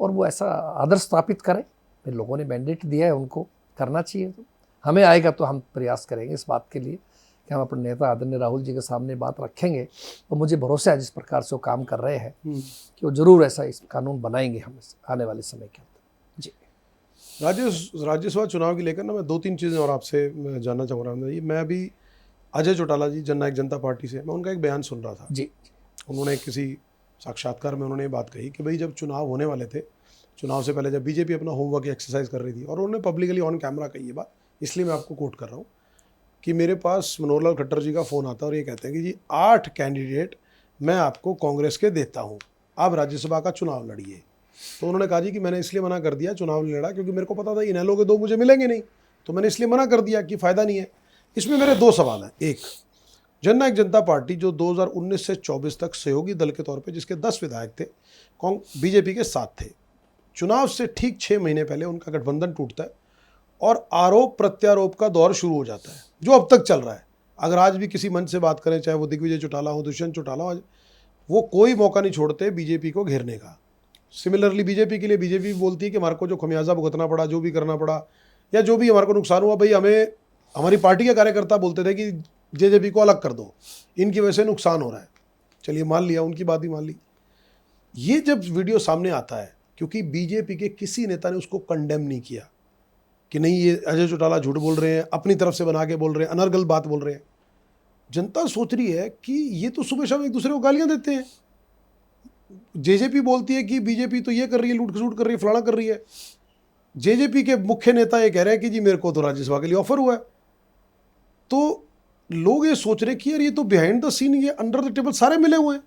और वो ऐसा आदर्श स्थापित करें। फिर लोगों ने मैंडेट दिया है, उनको करना चाहिए। तो हमें आएगा तो हम प्रयास करेंगे इस बात के लिए कि हम अपने नेता आदरणीय राहुल जी के सामने बात रखेंगे। तो मुझे भरोसा है जिस प्रकार से वो काम कर रहे हैं कि वो जरूर ऐसा इस कानून बनाएंगे हम आने वाले समय के अंदर। जी, राज्यसभा चुनाव की लेकर ना मैं 2-3 चीज़ें और आपसे जानना चाहूँ रहा हूँ। मैं अभी अजय चौटाला जी जननायक जनता पार्टी से, मैं उनका एक बयान सुन रहा था। जी, उन्होंने किसी साक्षात्कार में उन्होंने ये बात कही कि भाई जब चुनाव होने वाले थे, चुनाव से पहले जब बीजेपी अपना होमवर्क एक्सरसाइज कर रही थी, और उन्होंने पब्लिकली ऑन कैमरा कही ये बात, इसलिए मैं आपको कोट कर रहा हूँ कि मेरे पास मनोहर लाल खट्टर जी का फ़ोन आता है और ये कहते हैं कि जी 8 कैंडिडेट मैं आपको कांग्रेस के देता हूँ, आप राज्यसभा का चुनाव लड़िए। तो उन्होंने कहा जी कि मैंने इसलिए मना कर दिया, चुनाव नहीं लड़ा, क्योंकि मेरे को पता था इनेलो के 2 मुझे मिलेंगे नहीं, तो मैंने इसलिए मना कर दिया कि फ़ायदा नहीं है। इसमें मेरे 2 सवाल हैं। एक, जननायक जनता पार्टी जो 2019 से 24 तक सहयोगी दल के तौर पे जिसके 10 विधायक थे, बीजेपी के साथ थे, चुनाव से ठीक 6 महीने पहले उनका गठबंधन टूटता है और आरोप प्रत्यारोप का दौर शुरू हो जाता है जो अब तक चल रहा है। अगर आज भी किसी मंच से बात करें, चाहे वो दिग्विजय चौटाला हो, दुष्यंत चौटाला हो, वो कोई मौका नहीं छोड़ते बीजेपी को घेरने का। सिमिलरली बीजेपी के लिए बीजेपी बोलती है कि हमारे को जो खमियाजा भुगतना पड़ा, जो भी करना पड़ा या जो भी हमारे को नुकसान हुआ, भाई हमें, हमारी पार्टी के कार्यकर्ता बोलते थे कि जेजेपी को अलग कर दो, इनकी वजह से नुकसान हो रहा है। चलिए मान लिया, उनकी बात ही मान ली। ये जब वीडियो सामने आता है, क्योंकि बीजेपी के किसी नेता ने उसको कंडेम नहीं किया कि नहीं ये अजय चौटाला झूठ बोल रहे हैं, अपनी तरफ से बना के बोल रहे हैं, अनर्गल बात बोल रहे हैं। जनता सोच रही है कि ये तो सुबह शाम एक दूसरे को गालियां देते हैं। जेजेपी बोलती है कि बीजेपी तो ये कर रही है, लूट खसूट कर रही है, फलाना कर रही है। जेजेपी के मुख्य नेता ये कह रहे हैं कि जी मेरे को तो राज्यसभा के लिए ऑफर हुआ है। तो लोग ये सोच रहे हैं कि यार ये तो बिहाइंड द सीन, ये अंडर द टेबल सारे मिले हुए हैं,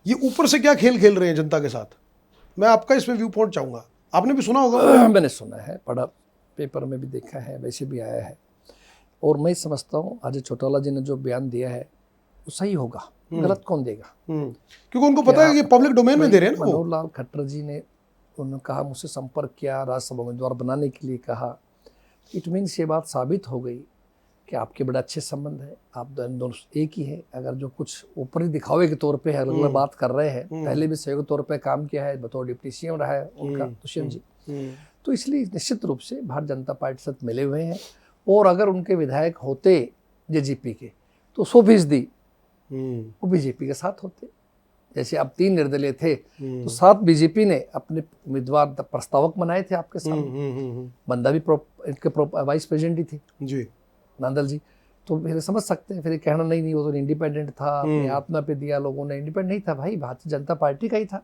ये ऊपर से क्या खेल खेल रहे हैं जनता के साथ। मैं आपका इसमें व्यू पॉइंट चाहूँगा, आपने भी सुना होगा। मैंने सुना है, पढ़ा, पेपर में भी देखा है, वैसे भी आया है। और मैं समझता हूँ अजय चौटाला जी ने जो बयान दिया है वो सही होगा, गलत कौन देगा, क्योंकि उनको पता है कि पब्लिक डोमेन में दे रहे हैं ना। मनोहर लाल खट्टर जी ने, उन्होंने कहा मुझसे संपर्क किया, राज्यसभा उम्मीदवार बनाने के लिए कहा। इट मीन्स ये बात साबित हो गई कि आपके बड़े अच्छे संबंध है, आप दोनों एक ही है। अगर जो कुछ ऊपरी दिखावे के तौर पे है, अलग अलग बात कर रहे हैं, पहले भी सहयोग तौर पे काम किया है, बतौर डिप्टी सीएम रहा है उनका दुष्यंत जी, तो इसलिए निश्चित रूप से भारतीय जनता पार्टी से मिले हुए हैं। और अगर उनके विधायक होते जेजेपी के तो 100% वो बीजेपी के साथ होते। जैसे अब 3 निर्दलीय थे तो 7 बीजेपी ने अपने उम्मीदवार प्रस्तावक बनाए थे आपके सामने। बंदा भी इनके वाइस प्रेसिडेंट ही थे जी, नांदल जी। तो फिर समझ सकते हैं, फिर कहना नहीं वो तो इंडिपेंडेंट था, अपनी आत्मा पे दिया लोगों ने, इंडिपेंडेंट नहीं था भाई, भारतीय जनता पार्टी का ही था।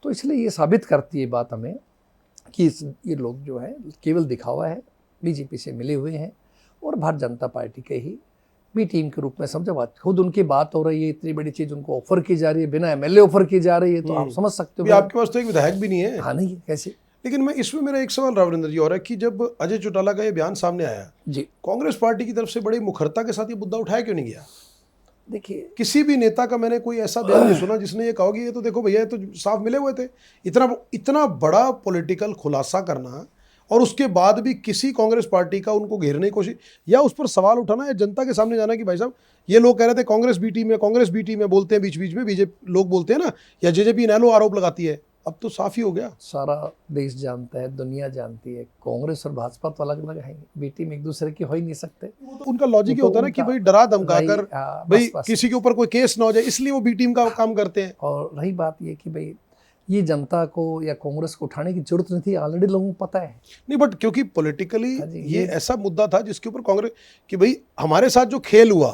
तो इसलिए ये साबित करती है बात हमें कि ये लोग जो है केवल दिखावा है, बीजेपी से मिले हुए हैं और भारतीय जनता पार्टी के ही बी टीम के रूप में समझा बात, खुद उनकी बात हो रही है, इतनी बड़ी चीज उनको ऑफर की जा रही है, बिना एमएलए ऑफर की जा रही है, तो आप समझ सकते हो। आपके पास तो एक विधायक भी नहीं है। हाँ नहीं, कैसे। लेकिन मैं इसमें मेरा एक सवाल रावरिंदर जी और है कि जब अजय चौटाला का ये बयान सामने आया जी, कांग्रेस पार्टी की तरफ से बड़ी मुखरता के साथ ये मुद्दा उठाया क्यों नहीं गया? देखिए किसी भी नेता का मैंने कोई ऐसा बयान नहीं सुना जिसने ये कहा कि ये तो देखो भैया ये तो साफ मिले हुए थे। इतना बड़ा पॉलिटिकल खुलासा करना और उसके बाद भी किसी कांग्रेस पार्टी का उनको घेरने की कोशिश या उस पर सवाल उठाना या जनता के सामने जाना कि भाई साहब ये लोग कह रहे थे कांग्रेस बी टीम है, कांग्रेस बी टीम है, बोलते हैं बीच बीच में बीजेपी लोग बोलते हैं ना, या जेजेपी नैलो आरोप लगाती है। अब तो साफ ही हो गया, सारा देश जानता है, दुनिया जानती है, कांग्रेस और भाजपा तो अलग अलग है, बी टीम एक दूसरे की हो ही नहीं सकते। तो उनका लॉजिक ये होता है ना कि भाई डरा धमका कर भाई किसी के ऊपर कोई केस ना हो जाए, इसलिए वो बी टीम का काम करते हैं। और रही बात ये कि भाई ये जनता को या कांग्रेस को उठाने की जरूरत नहीं थी, ऑलरेडी लोगों को पता है। नहीं बट क्योंकि पॉलिटिकली ये ऐसा मुद्दा था जिसके ऊपर कांग्रेस कि भाई हमारे साथ जो खेल हुआ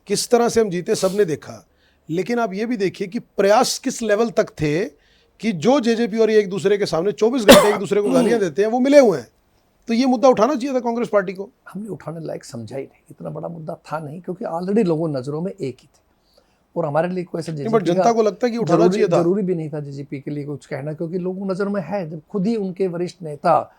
किस तरह से हम जीते सबने देखा, लेकिन आप ये भी देखिए कि प्रयास किस लेवल तक थे कि जो जेजेपी और ये एक दूसरे के सामने 24 घंटे एक दूसरे को गालियां देते हैं वो मिले हुए हैं। तो ये मुद्दा उठाना चाहिए था कांग्रेस पार्टी को। हमने उठाने लायक समझा ही नहीं, इतना बड़ा मुद्दा था नहीं, क्योंकि ऑलरेडी लोगों नजरों में एक ही थे और हमारे लिए कोई ऐसा बट जनता को लगता है कि उठाना चाहिए था। जरूरी भी नहीं था जेजेपी के लिए कुछ कहना, क्योंकि लोगों नजर में है। जब खुद ही उनके वरिष्ठ नेता,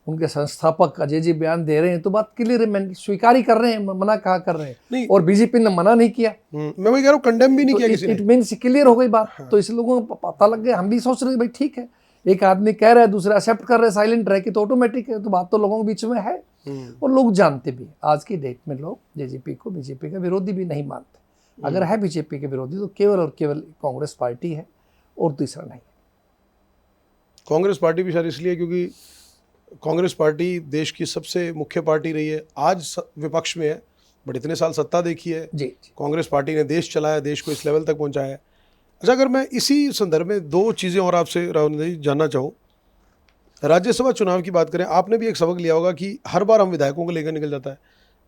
उनके संस्थापक अजय जी बयान दे रहे हैं तो बात क्लियर है, स्वीकार ही कर रहे हैं, मना कहा कर रहे हैं, और बीजेपी ने मना नहीं किया। मैं वही कह रहा हूँ, कंडेम भी नहीं किया किसी ने। इट मींस क्लियर हो गई बात। तो इस लोगों को पता लग गया। हम भी सोच रहे भाई ठीक है, एक आदमी कह रहा है, दूसरा एक्सेप्ट कर रहे हैं, साइलेंट रह के तो ऑटोमेटिक है, तो बात तो लोगों के बीच में है और लोग जानते भी। आज की डेट में लोग जेजेपी को बीजेपी का विरोधी भी नहीं मानते। अगर है बीजेपी के विरोधी तो केवल और केवल कांग्रेस पार्टी है और दूसरा नहीं। कांग्रेस पार्टी भी शायद इसलिए क्योंकि कांग्रेस पार्टी देश की सबसे मुख्य पार्टी रही है, आज विपक्ष में है बट इतने साल सत्ता देखी है जी। कांग्रेस पार्टी ने, देश चलाया, देश को इस लेवल तक पहुंचाया है। अच्छा, अगर मैं इसी संदर्भ में दो चीज़ें और आपसे राहुल जी जानना चाहूँ, राज्यसभा चुनाव की बात करें, आपने भी एक सबक लिया होगा कि हर बार हम विधायकों को लेकर निकल जाता है।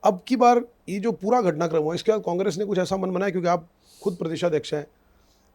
अब की बार ये जो पूरा घटनाक्रम हुआ इसके बाद कांग्रेस ने कुछ ऐसा मन बनाया, क्योंकि आप खुद प्रदेशाध्यक्ष हैं,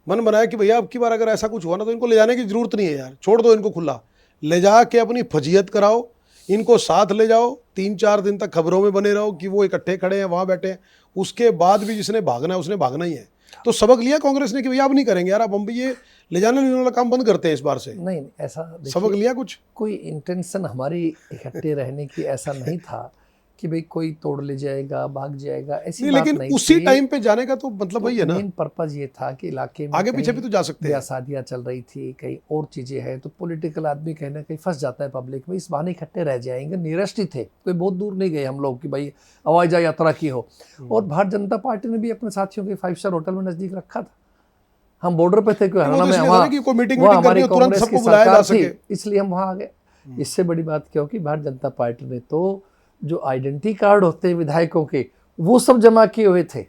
मन बनाया कि भैया अब की बार अगर ऐसा कुछ हुआ ना तो इनको ले जाने की जरूरत नहीं है यार, छोड़ दो इनको खुला, ले जा के अपनी फजीयत कराओ, इनको साथ ले जाओ, 3-4 दिन तक खबरों में बने रहो कि वो इकट्ठे खड़े हैं, वहाँ बैठे हैं, उसके बाद भी जिसने भागना है उसने भागना ही है। तो सबक लिया कांग्रेस ने कि भैया अब नहीं करेंगे यार, अब हम भी ये ले जाने लेने वाला काम बंद करते हैं इस बार से। नहीं ऐसा सबक लिया कुछ? कोई इंटेंशन हमारी इकट्ठे रहने की ऐसा नहीं था कि भाई कोई तोड़ ले जाएगा, भाग जाएगा, ऐसी नहीं, बात लेकिन नहीं उसी थी। टाइम पे जाने का तो मतलब वही है ना, मेन पर्पज ये था कि इलाके में आगे पीछे भी तो जा सकते हैं, शादियां चल रही थी, कई और चीजें हैं, तो पॉलिटिकल आदमी कहीं ना कहीं फंस जाता है पब्लिक में, इस बहाने इकट्ठे रह जाएंगे। नियरेस्ट ही थे, कोई बहुत दूर नहीं गए हम लोग कि भाई हवाई जहाज यात्रा की हो। और भारतीय जनता पार्टी ने भी अपने साथियों के 5 स्टार होटल में नजदीक रखा था। हम बॉर्डर पे थे, हरियाणा में, हमारी कांग्रेस की सरकार थी, इसलिए हम वहाँ आ गए। इससे बड़ी बात क्या हो कि भारतीय जनता पार्टी ने तो जो आइडेंटिटी कार्ड होते हैं विधायकों के वो सब जमा किए हुए थे।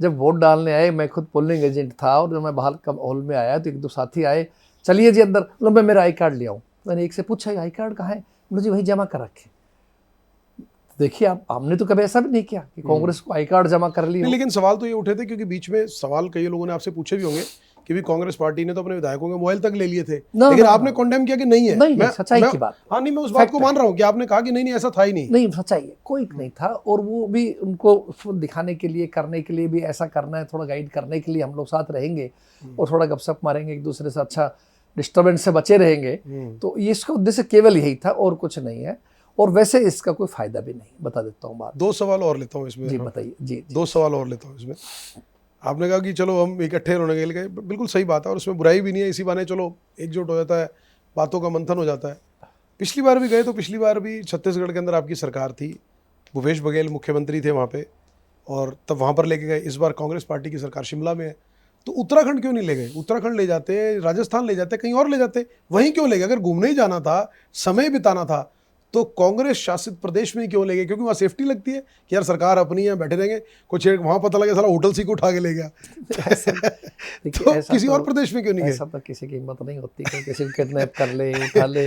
जब वोट डालने आए, मैं खुद पोलिंग एजेंट था और जब मैं बाहर हॉल में आया तो 1-2 साथी आए, चलिए जी अंदर, बोला मैं मेरा आई कार्ड ले आऊँ। मैंने एक से पूछा आई कार्ड कहाँ है, बोले जी वही जमा कर रखे। देखिए आप, हमने तो कभी ऐसा भी नहीं किया कि कांग्रेस को आई कार्ड जमा कर लिया। लेकिन सवाल तो ये उठे थे क्योंकि बीच में सवाल कई लोगों ने आपसे पूछे भी होंगे कि भी कांग्रेस पार्टी ने तो अपने विधायकों के मोबाइल तक ले लिए थे, लेकिन आपने कंडेम किया कि नहीं है। नहीं, सच्चाई की बात। हाँ नहीं, मैं उस बात को मान रहा हूँ कि आपने कहा कि नहीं ऐसा था ही नहीं। नहीं, सच्चाई है, कोई नहीं था। और वो भी उनको दिखाने के लिए, करने के लिए भी ऐसा करना है, थोड़ा गाइड करने के लिए हम लोग साथ रहेंगे और थोड़ा गपशप मारेंगे एक दूसरे से, अच्छा डिस्टर्बेंस से बचे रहेंगे। तो ये इसका उद्देश्य केवल यही था और कुछ नहीं है। और वैसे इसका कोई फायदा भी नहीं, बता देता हूँ बात। 2 सवाल और लेता हूँ इसमें। जी बताइए। जी 2 सवाल और लेता हूँ इसमें। आपने कहा कि चलो हम इकट्ठे रहने के लिए, बिल्कुल सही बात है और उसमें बुराई भी नहीं है, इसी बहाने चलो एकजुट हो जाता है, बातों का मंथन हो जाता है। पिछली बार भी गए तो पिछली बार भी छत्तीसगढ़ के अंदर आपकी सरकार थी, भूपेश बघेल मुख्यमंत्री थे वहाँ पे, और तब वहाँ पर लेके गए। इस बार कांग्रेस पार्टी की सरकार शिमला में है, तो उत्तराखंड क्यों नहीं ले गए? उत्तराखंड ले जाते, राजस्थान ले जाते, कहीं और ले जाते, वहीं क्यों ले गए? अगर घूमने ही जाना था, समय बिताना था, तो कांग्रेस शासित प्रदेश में ही क्यों ले गए? क्योंकि वहाँ सेफ्टी लगती है कि यार सरकार अपनी है, बैठे रहेंगे, कुछ वहाँ पता लगे साला होटल सी को उठा के ले गया। तो किसी और प्रदेश में क्यों नहीं गए? ऐसा तो किसी की हिम्मत नहीं होती कि किसी को किडनैप कर ले, उठा ले।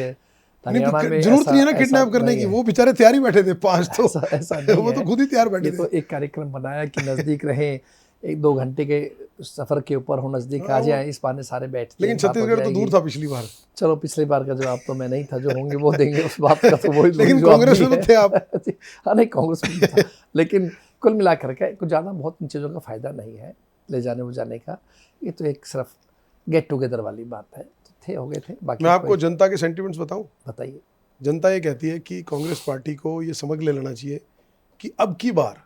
जरूरत नहीं है ना किडनैप करने की, वो बेचारे तैयार ही बैठे थे 5 तो ऐसा नहीं, वो तो खुद ही तैयार बैठे थे। तो एक कार्यक्रम बनाया कि नजदीक रहे, 1-2 घंटे के सफर के ऊपर हो, नजदीक आ जाए, इस बहाने सारे बैठते। लेकिन छत्तीसगढ़ तो दूर था पिछली बार। चलो पिछली बार का जवाब तो मैं नहीं था, जो होंगे वो देंगे, उस बात का तो वही। लेकिन कांग्रेस में तो थे आप। हाँ नहीं, कांग्रेस में था, लेकिन कुल मिलाकर के कुछ ज़्यादा बहुत इन चीज़ों का फ़ायदा नहीं है ले जाने वो जाने का। ये तो एक सिर्फ गेट टुगेदर वाली बात है। तो थे हो गए थे, बाकी मैं आपको जनता के सेंटिमेंट्स बताऊं। बताइए। जनता ये कहती है कि कांग्रेस पार्टी को ये समझ ले लेना चाहिए कि अब की बार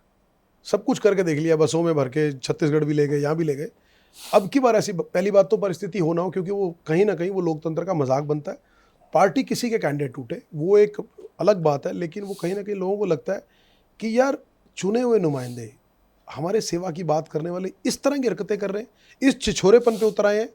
सब कुछ करके देख लिया, बसों में भर के छत्तीसगढ़ भी ले गए, यहाँ भी ले गए, अब की बार ऐसी पहली बात तो परिस्थिति हो ना हो, क्योंकि वो कहीं ना कहीं वो लोकतंत्र का मजाक बनता है। पार्टी किसी के कैंडिडेट टूटे वो एक अलग बात है, लेकिन वो कहीं ना कहीं लोगों को लगता है कि यार चुने हुए नुमाइंदे हमारे सेवा की बात करने वाले इस तरह की हरकतें कर रहे हैं, इस छिछोरेपन पे उतर आए हैं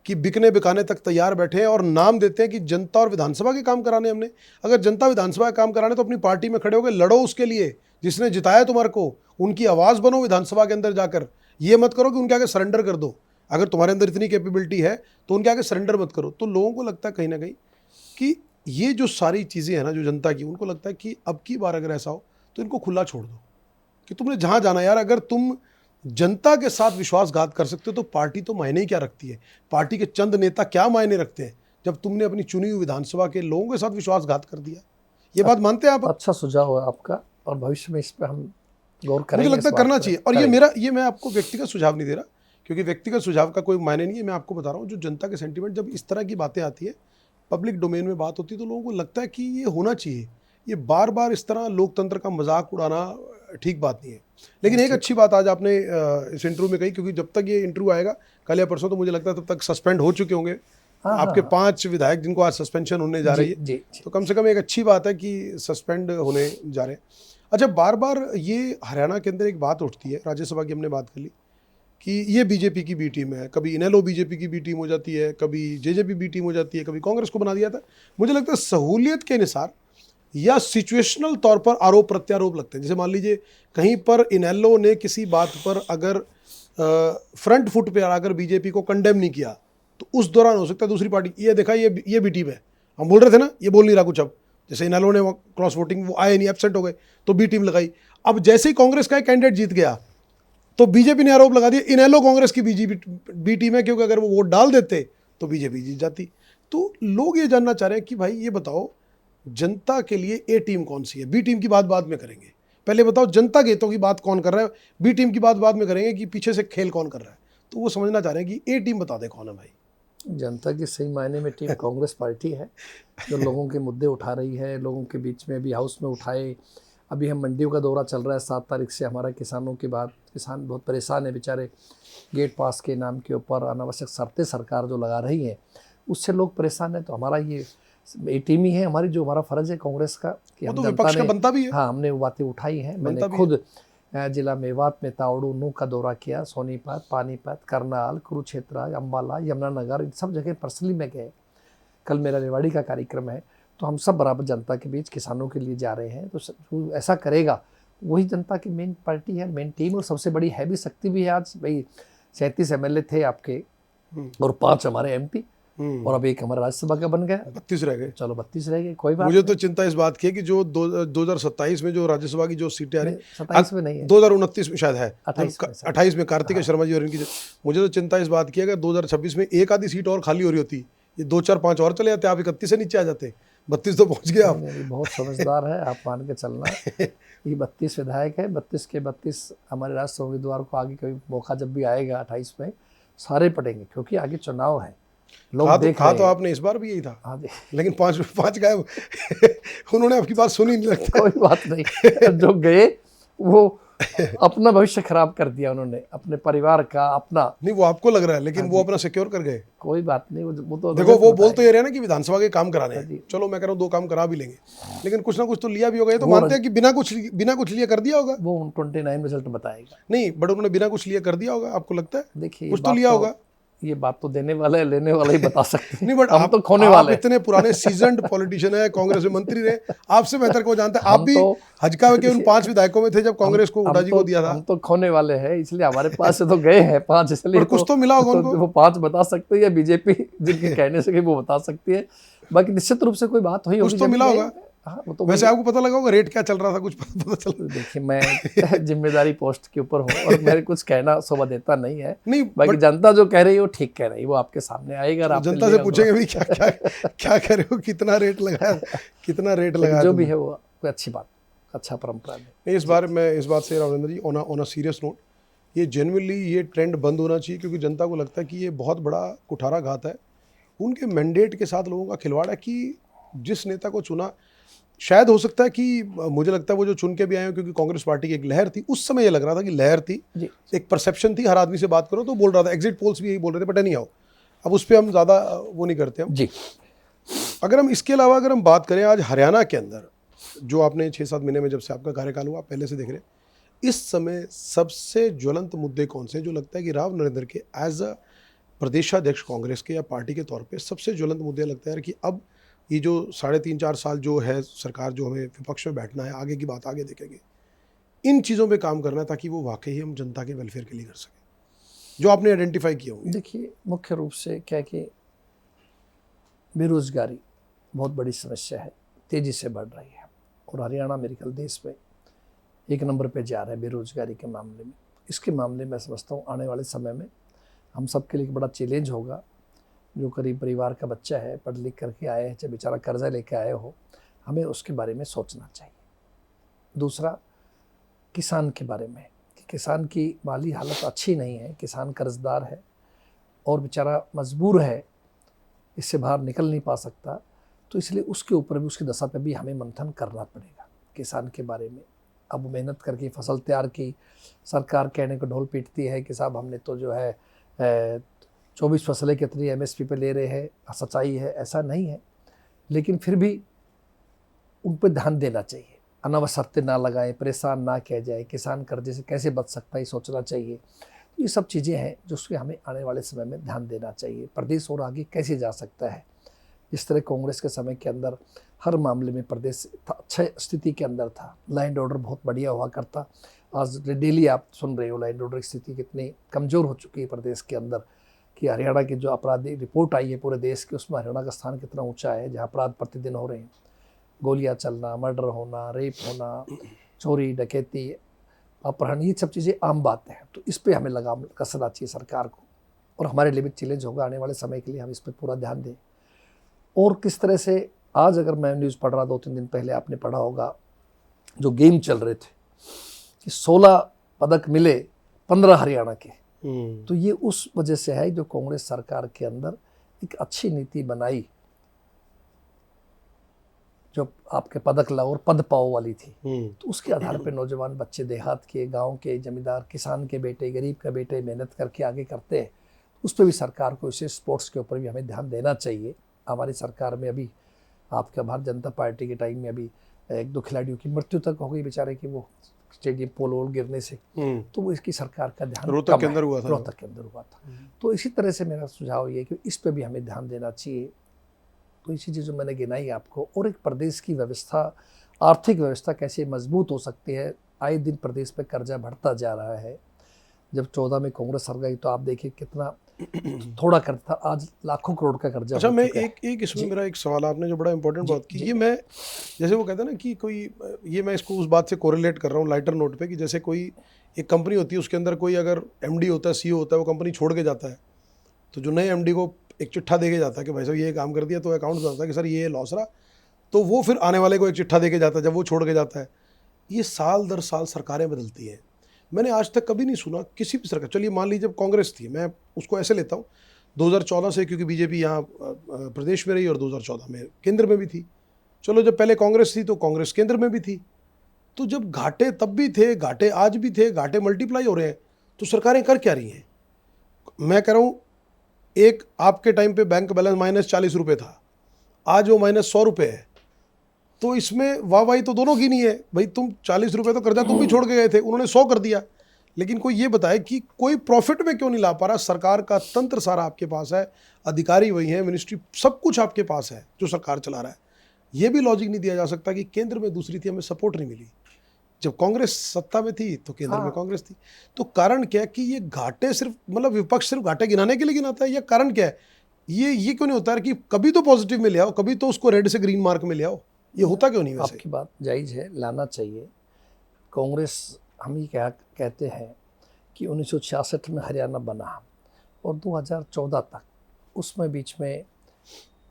कि बिकने बिकाने तक तैयार बैठे हैं और नाम देते हैं कि जनता और विधानसभा के काम कराने हमने। अगर जनता विधानसभा के काम कराने तो अपनी पार्टी में खड़े होकर लड़ो उसके लिए, जिसने जिताया तुम्हारे को, उनकी आवाज़ बनो विधानसभा के अंदर जाकर। ये मत करो कि उनके आगे सरेंडर कर दो। अगर तुम्हारे अंदर इतनी कैपेबिलिटी है तो उनके आगे सरेंडर मत करो। तो लोगों को लगता है कहीं ना कहीं कि ये जो सारी चीज़ें हैं ना जो जनता की, उनको लगता है कि अब की बार अगर ऐसा हो तो इनको खुला छोड़ दो कि तुमने जहाँ जाना। यार अगर तुम जनता के साथ विश्वासघात कर सकते हो तो पार्टी तो मायने ही क्या रखती है? पार्टी के चंद नेता क्या मायने रखते हैं जब तुमने अपनी चुनी हुई विधानसभा के लोगों के साथ विश्वासघात कर दिया? ये बात मानते हैं आप? अच्छा सुझाव है आपका और भविष्य में इस पर हम गौर करेंगे। मुझे लगता है करना चाहिए। और ये मैं आपको व्यक्तिगत सुझाव नहीं दे रहा, क्योंकि व्यक्तिगत सुझाव का कोई मायने नहीं है। मैं आपको बता रहा हूँ जो जनता के सेंटीमेंट, जब इस तरह की बातें आती है, पब्लिक डोमेन में बात होती है, तो लोगों को लगता है कि ये होना चाहिए। ये बार बार इस तरह लोकतंत्र का मजाक उड़ाना ठीक बात नहीं है। लेकिन एक अच्छी बात आज आपने इस इंटरव्यू में कही, क्योंकि जब तक ये इंटरव्यू आएगा कल या परसों, तो मुझे लगता है तब तक सस्पेंड हो चुके होंगे आपके 5 विधायक जिनको आज सस्पेंशन होने जा रही है। तो कम से कम एक अच्छी बात है कि सस्पेंड होने जा रहे हैं। अच्छा, बार बार ये हरियाणा के अंदर एक बात उठती है, राज्यसभा की हमने बात कर ली कि ये बीजेपी की बी टीम है, कभी इनेलो बीजेपी की बी टीम हो जाती है, कभी जेजेपी बी टीम हो जाती है, कभी कांग्रेस को बना दिया था। मुझे लगता है सहूलियत के अनुसार या सिचुएशनल तौर पर आरोप प्रत्यारोप लगते हैं। जैसे मान लीजिए कहीं पर इनेलो ने किसी बात पर अगर फ्रंट फुट पे अगर बीजेपी को कंडेम नहीं किया तो उस दौरान हो सकता है दूसरी पार्टी ये देखा ये बी टीम है, हम बोल रहे थे ना, ये बोल नहीं रहा कुछ। अब जैसे इनेलो ने क्रॉस वोटिंग, वो आए नहीं, एब्सेंट हो गए, तो बी टीम लगाई। अब जैसे ही कांग्रेस का एक कैंडिडेट जीत गया तो बीजेपी ने आरोप लगा दिया इनेलो कांग्रेस की बी टीम है, क्योंकि अगर वो वोट डाल देते तो बीजेपी जीत जाती। तो लोग ये जानना चाह रहे हैं कि भाई ये बताओ जनता के लिए ए टीम कौन सी है? बी टीम की बात बाद में करेंगे, पहले बताओ जनता के हितों की बात कौन कर रहा है, बी टीम की बात बाद में करेंगे कि पीछे से खेल कौन कर रहा है। तो वो समझना चाह रहे हैं कि ए टीम बता दे कौन है भाई। जनता की सही मायने में टीम कांग्रेस पार्टी है, जो लोगों के मुद्दे उठा रही है, लोगों के बीच में अभी हाउस में उठाए। अभी हम मंडियों का दौरा चल रहा है 7 तारीख से हमारा किसानों की बात। किसान बहुत परेशान है बेचारे, गेट पास के नाम के ऊपर अनावश्यक शर्तें सरकार जो लगा रही है उससे लोग परेशान है। तो हमारा ये टीम ही है हमारी, जो हमारा फ़र्ज़ है कांग्रेस का कि हम तो विपक्ष का बनता भी है। हाँ, हमने वो बातें उठाई हैं। मैंने खुद जिला मेवात में तावड़ू नू का दौरा किया, सोनीपत, पानीपत, करनाल, कुरुक्षेत्र, अम्बाला, यमुनानगर, इन सब जगह पर्सनली में गए। कल मेरा रेवाड़ी का कार्यक्रम है, तो हम सब बराबर जनता के बीच किसानों के लिए जा रहे हैं। तो जो ऐसा करेगा वही जनता की मेन पार्टी है, मेन टीम, और सबसे बड़ी है भी, शक्ति भी है। आज भाई 37 MLA थे आपके और 5 हमारे MP, और अब 1 हमारा राज्यसभा का बन गया, 32 रह गए। चलो 32 रह गए, कोई बात। मुझे तो चिंता इस बात की है कि जो 2027 में जो राज्यसभा की जो सीटें आ रही, 27 में नहीं है, 2029 में शायद है, 28 में कार्तिक शर्मा जी और इनकी। मुझे तो चिंता इस बात की है कि 2026 में एक आधी सीट और खाली हो रही होती, ये 2 4 5 और चले जाते, आप 31 से नीचे आ जाते, 32 तो पहुंच गए आप। बहुत समझदार है, आप मान के चलना। ये 32 विधायक है, 32 के 32 हमारे राज्यसभा उम्मीदवार को आगे कभी मौका जब भी आएगा 28 में सारे पड़ेंगे, क्योंकि आगे चुनाव है। लोग देख रहे हैं। तो आपने इस बार भी यही था। हाँ, लेकिन 5 गायब उन्होंने आपकी बात सुनी नहीं लगता। कोई बात नहीं, जो गए वो अपना भविष्य खराब कर दिया उन्होंने, अपने परिवार का, अपना नहीं, वो आपको लग रहा है, लेकिन वो अपना सिक्योर कर गए। कोई बात नहीं, वो तो देखो, वो बोल तो ये रहे ना कि विधानसभा के काम कराने हैं। चलो मैं कह रहा हूँ 2 काम करा भी लेंगे, लेकिन कुछ ना कुछ तो लिया भी होगा। ये तो मानते हैं कि बिना कुछ लिए कर दिया होगा। वो 29 रिजल्ट बताएगा। नहीं, बट उन्होंने बिना कुछ लिए कर दिया होगा, आपको लगता है? देखिए, कुछ तो लिया होगा। ये बात तो देने वाला है, लेने वाला ही बता सकते हैं। नहीं, बट हम तो खोने वाले हैं। इतने पुराने सीजन्ड पॉलिटिशियन है, कांग्रेस में मंत्री रहे, आपसे बेहतर को जानते हैं। आप भी हजका के उन 5 विधायकों में थे जब कांग्रेस को उड़ा जी को दिया था। हम तो खोने वाले हैं, इसलिए हमारे पास से तो गए हैं 5, इसलिए कुछ तो मिला होगा उनको। वो 5 बता सकते हैं, या बीजेपी जिनके कहने से वो बता सकती है। बाकी निश्चित रूप से कोई बात हुई होगी, कुछ तो मिला होगा। हाँ, वो तो वैसे आपको पता लगा होगा रेट क्या चल रहा था, कुछ पता चला? देखिए, मैं जिम्मेदारी पोस्ट के ऊपर हूँ और मेरे कुछ कहना शोभा देता नहीं है। नहीं, बाकी जनता जो कह रही है वो ठीक कह रही है, वो आपके सामने आएगा। जनता से पूछेंगे भी क्या कह रहे हो, कितना रेट लगाया, कितना रेट लगाया, जो भी है वो कोई अच्छी बात अच्छा परंपरा में। नहीं, इस बार मैं इस बात से राघवेंद्र जी ऑन अ सीरियस नोट, ये जेन्युइनली ये ट्रेंड बंद होना चाहिए, क्योंकि जनता को लगता है कि ये बहुत बड़ा कुठाराघात है, उनके मैंडेट के साथ लोगों का खिलवाड़ है कि जिस नेता को चुना, शायद हो सकता है कि मुझे लगता है वो जो चुन के भी आए हो, क्योंकि कांग्रेस पार्टी की एक लहर थी उस समय, ये लग रहा था कि लहर थी, जी एक परसेप्शन थी, हर आदमी से बात करो तो बोल रहा था, एग्जिट पोल्स भी यही बोल रहे थे, बट नहीं आओ, अब उस पर हम ज़्यादा वो नहीं करते हम। जी अगर हम इसके अलावा अगर हम बात करें, आज हरियाणा के अंदर जो आपने 6-7 महीने में जब से आपका कार्यकाल हुआ, आप पहले से देख रहे हैं, इस समय सबसे ज्वलंत मुद्दे कौन से हैं जो लगता है कि राव नरेंद्र के एज अ प्रदेशाध्यक्ष कांग्रेस के या पार्टी के तौर पे सबसे ज्वलंत मुद्दे लगता है कि अब ये जो 3.5-4 साल जो है सरकार, जो हमें विपक्ष में बैठना है, आगे की बात आगे देखेंगे, इन चीज़ों पे काम करना है ताकि वो वाकई हम जनता के वेलफेयर के लिए कर सकें, जो आपने आइडेंटिफाई किया होंगे। देखिए, मुख्य रूप से क्या है कि बेरोजगारी बहुत बड़ी समस्या है, तेज़ी से बढ़ रही है, और हरियाणा मेरे ख्याल देश में 1 नंबर पे जा रहा है बेरोजगारी के मामले में। इसके मामले में समझता हूँ आने वाले समय में हम सब के लिए एक बड़ा चैलेंज होगा। जो गरीब परिवार का बच्चा है, पढ़ लिख करके आए हैं, चाहे बेचारा कर्जा लेके आए हो, हमें उसके बारे में सोचना चाहिए। दूसरा, किसान के बारे में कि किसान की माली हालत अच्छी नहीं है, किसान कर्जदार है और बेचारा मजबूर है, इससे बाहर निकल नहीं पा सकता, तो इसलिए उसके ऊपर भी, उसकी दशा पे भी हमें मंथन करना पड़ेगा किसान के बारे में। अब मेहनत करके फसल तैयार की, सरकार कहने को ढोल पीटती है कि साहब हमने तो जो है 24 फसलें कितनी MSP पे ले रहे हैं, सच्चाई है, ऐसा नहीं है, लेकिन फिर भी उन पर ध्यान देना चाहिए, अनावश्यक शर्तें ना लगाएं, परेशान ना किया जाए, किसान कर्जे से कैसे बच सकता है ये सोचना चाहिए। ये सब चीज़ें हैं जो उसके हमें आने वाले समय में ध्यान देना चाहिए। प्रदेश और आगे कैसे जा सकता है, जिस तरह कांग्रेस के समय के अंदर हर मामले में प्रदेश अच्छे स्थिति के अंदर था, लैंड ऑर्डर बहुत बढ़िया हुआ करता। आज डेली आप सुन रहे हो लैंड ऑर्डर की स्थिति कितनी कमज़ोर हो चुकी है प्रदेश के अंदर, कि हरियाणा की जो अपराधी रिपोर्ट आई है पूरे देश की, उसमें हरियाणा का स्थान कितना ऊंचा है, जहां अपराध प्रतिदिन हो रहे हैं, गोलियां चलना, मर्डर होना, रेप होना, चोरी डकैती, अपहरण, ये सब चीज़ें आम बातें हैं। तो इस पर हमें लगाम कसना चाहिए सरकार को, और हमारे लिए भी चैलेंज होगा आने वाले समय के लिए, हम इस पर पूरा ध्यान दें। और किस तरह से आज अगर मैं न्यूज़ पढ़ रहा, 2-3 दिन पहले आपने पढ़ा होगा, जो गेम चल रहे थे कि 16 पदक मिले, 15 हरियाणा के, तो ये उस वजह से है जो कांग्रेस सरकार के अंदर एक अच्छी नीति बनाई, जो आपके पदक लाओ और पद पाओ वाली थी। तो उसके आधार पर नौजवान बच्चे, देहात के, गांव के, जमींदार किसान के बेटे, गरीब का बेटे मेहनत करके आगे करते हैं। उस पर भी सरकार को, इसे स्पोर्ट्स के ऊपर भी हमें ध्यान देना चाहिए। हमारी सरकार में अभी आपका भारतीय जनता पार्टी के टाइम में अभी 1-2 खिलाड़ियों की मृत्यु तक हो गई बेचारे की, वो स्टेडियम पोल वोल गिरने से। तो वो इसकी सरकार का ध्यान रोहतक के अंदर हुआ था, रोहतक के अंदर हुआ था। तो इसी तरह से मेरा सुझाव ये है कि इस पर भी हमें ध्यान देना चाहिए। तो इसी चीज़ जो मैंने गिनाई आपको, और एक प्रदेश की व्यवस्था, आर्थिक व्यवस्था कैसे मजबूत हो सकती है। आए दिन प्रदेश पे कर्जा बढ़ता जा रहा है। जब 14 में कांग्रेस सर गई तो आप देखिए कितना थोड़ा कर्ज था, आज लाखों करोड़ का कर्जा। अच्छा, मैं एक इसमें मेरा एक सवाल, आपने जो बड़ा इंपॉर्टेंट बात की, ये मैं जैसे वो कहते हैं ना कि कोई, ये मैं इसको उस बात से कोरिलेट कर रहा हूँ लाइटर नोट पे, कि जैसे कोई एक कंपनी होती है, उसके अंदर कोई अगर MD होता है, CEO होता है, वो कंपनी छोड़ के जाता है, तो जो नए MD को एक चिट्ठा दे के जाता है कि भाई साहब ये काम कर दिया, तो अकाउंट में आता है कि सर ये लॉस रहा, तो वो फिर आने वाले को एक चिट्ठा दे के जाता है जब वो छोड़ के जाता है। ये साल दर साल सरकारें बदलती हैं। मैंने आज तक कभी नहीं सुना किसी भी सरकार, चलिए मान लीजिए जब कांग्रेस थी, मैं उसको ऐसे लेता हूँ 2014 से, क्योंकि बीजेपी यहाँ प्रदेश में रही और 2014 में केंद्र में भी थी। चलो, जब पहले कांग्रेस थी तो कांग्रेस केंद्र में भी थी, तो जब घाटे तब भी थे, घाटे आज भी थे, घाटे मल्टीप्लाई हो रहे हैं, तो सरकारें कर क्या रही हैं? मैं कह रहा हूँ, एक आपके टाइम पे बैंक बैलेंस -40 रुपये था, आज वो -100 रुपये है, तो इसमें वाहवाही तो दोनों की नहीं है। भाई तुम 40 रुपये तो कर्जा तुम भी छोड़ के गए थे, उन्होंने 100 कर दिया, लेकिन कोई ये बताए कि कोई प्रॉफिट में क्यों नहीं ला पा रहा? सरकार का तंत्र सारा आपके पास है, अधिकारी वही है, मिनिस्ट्री सब कुछ आपके पास है जो सरकार चला रहा है। ये भी लॉजिक नहीं दिया जा सकता कि केंद्र में दूसरी थी, हमें सपोर्ट नहीं मिली। जब कांग्रेस सत्ता में थी तो केंद्र में कांग्रेस थी, तो कारण क्या है कि ये घाटे सिर्फ, मतलब विपक्ष सिर्फ घाटे गिनाने के लिए गिनाता है, या कारण क्या है? ये क्यों नहीं होता है कि कभी तो पॉजिटिव में ले आओ, कभी तो उसको रेड से ग्रीन मार्क में ले आओ? ये होता क्यों नहीं? वैसे आपकी बात जायज़ है, लाना चाहिए। कांग्रेस, हम ये क्या कहते हैं कि 1966 में हरियाणा बना और 2014 तक, उसमें बीच में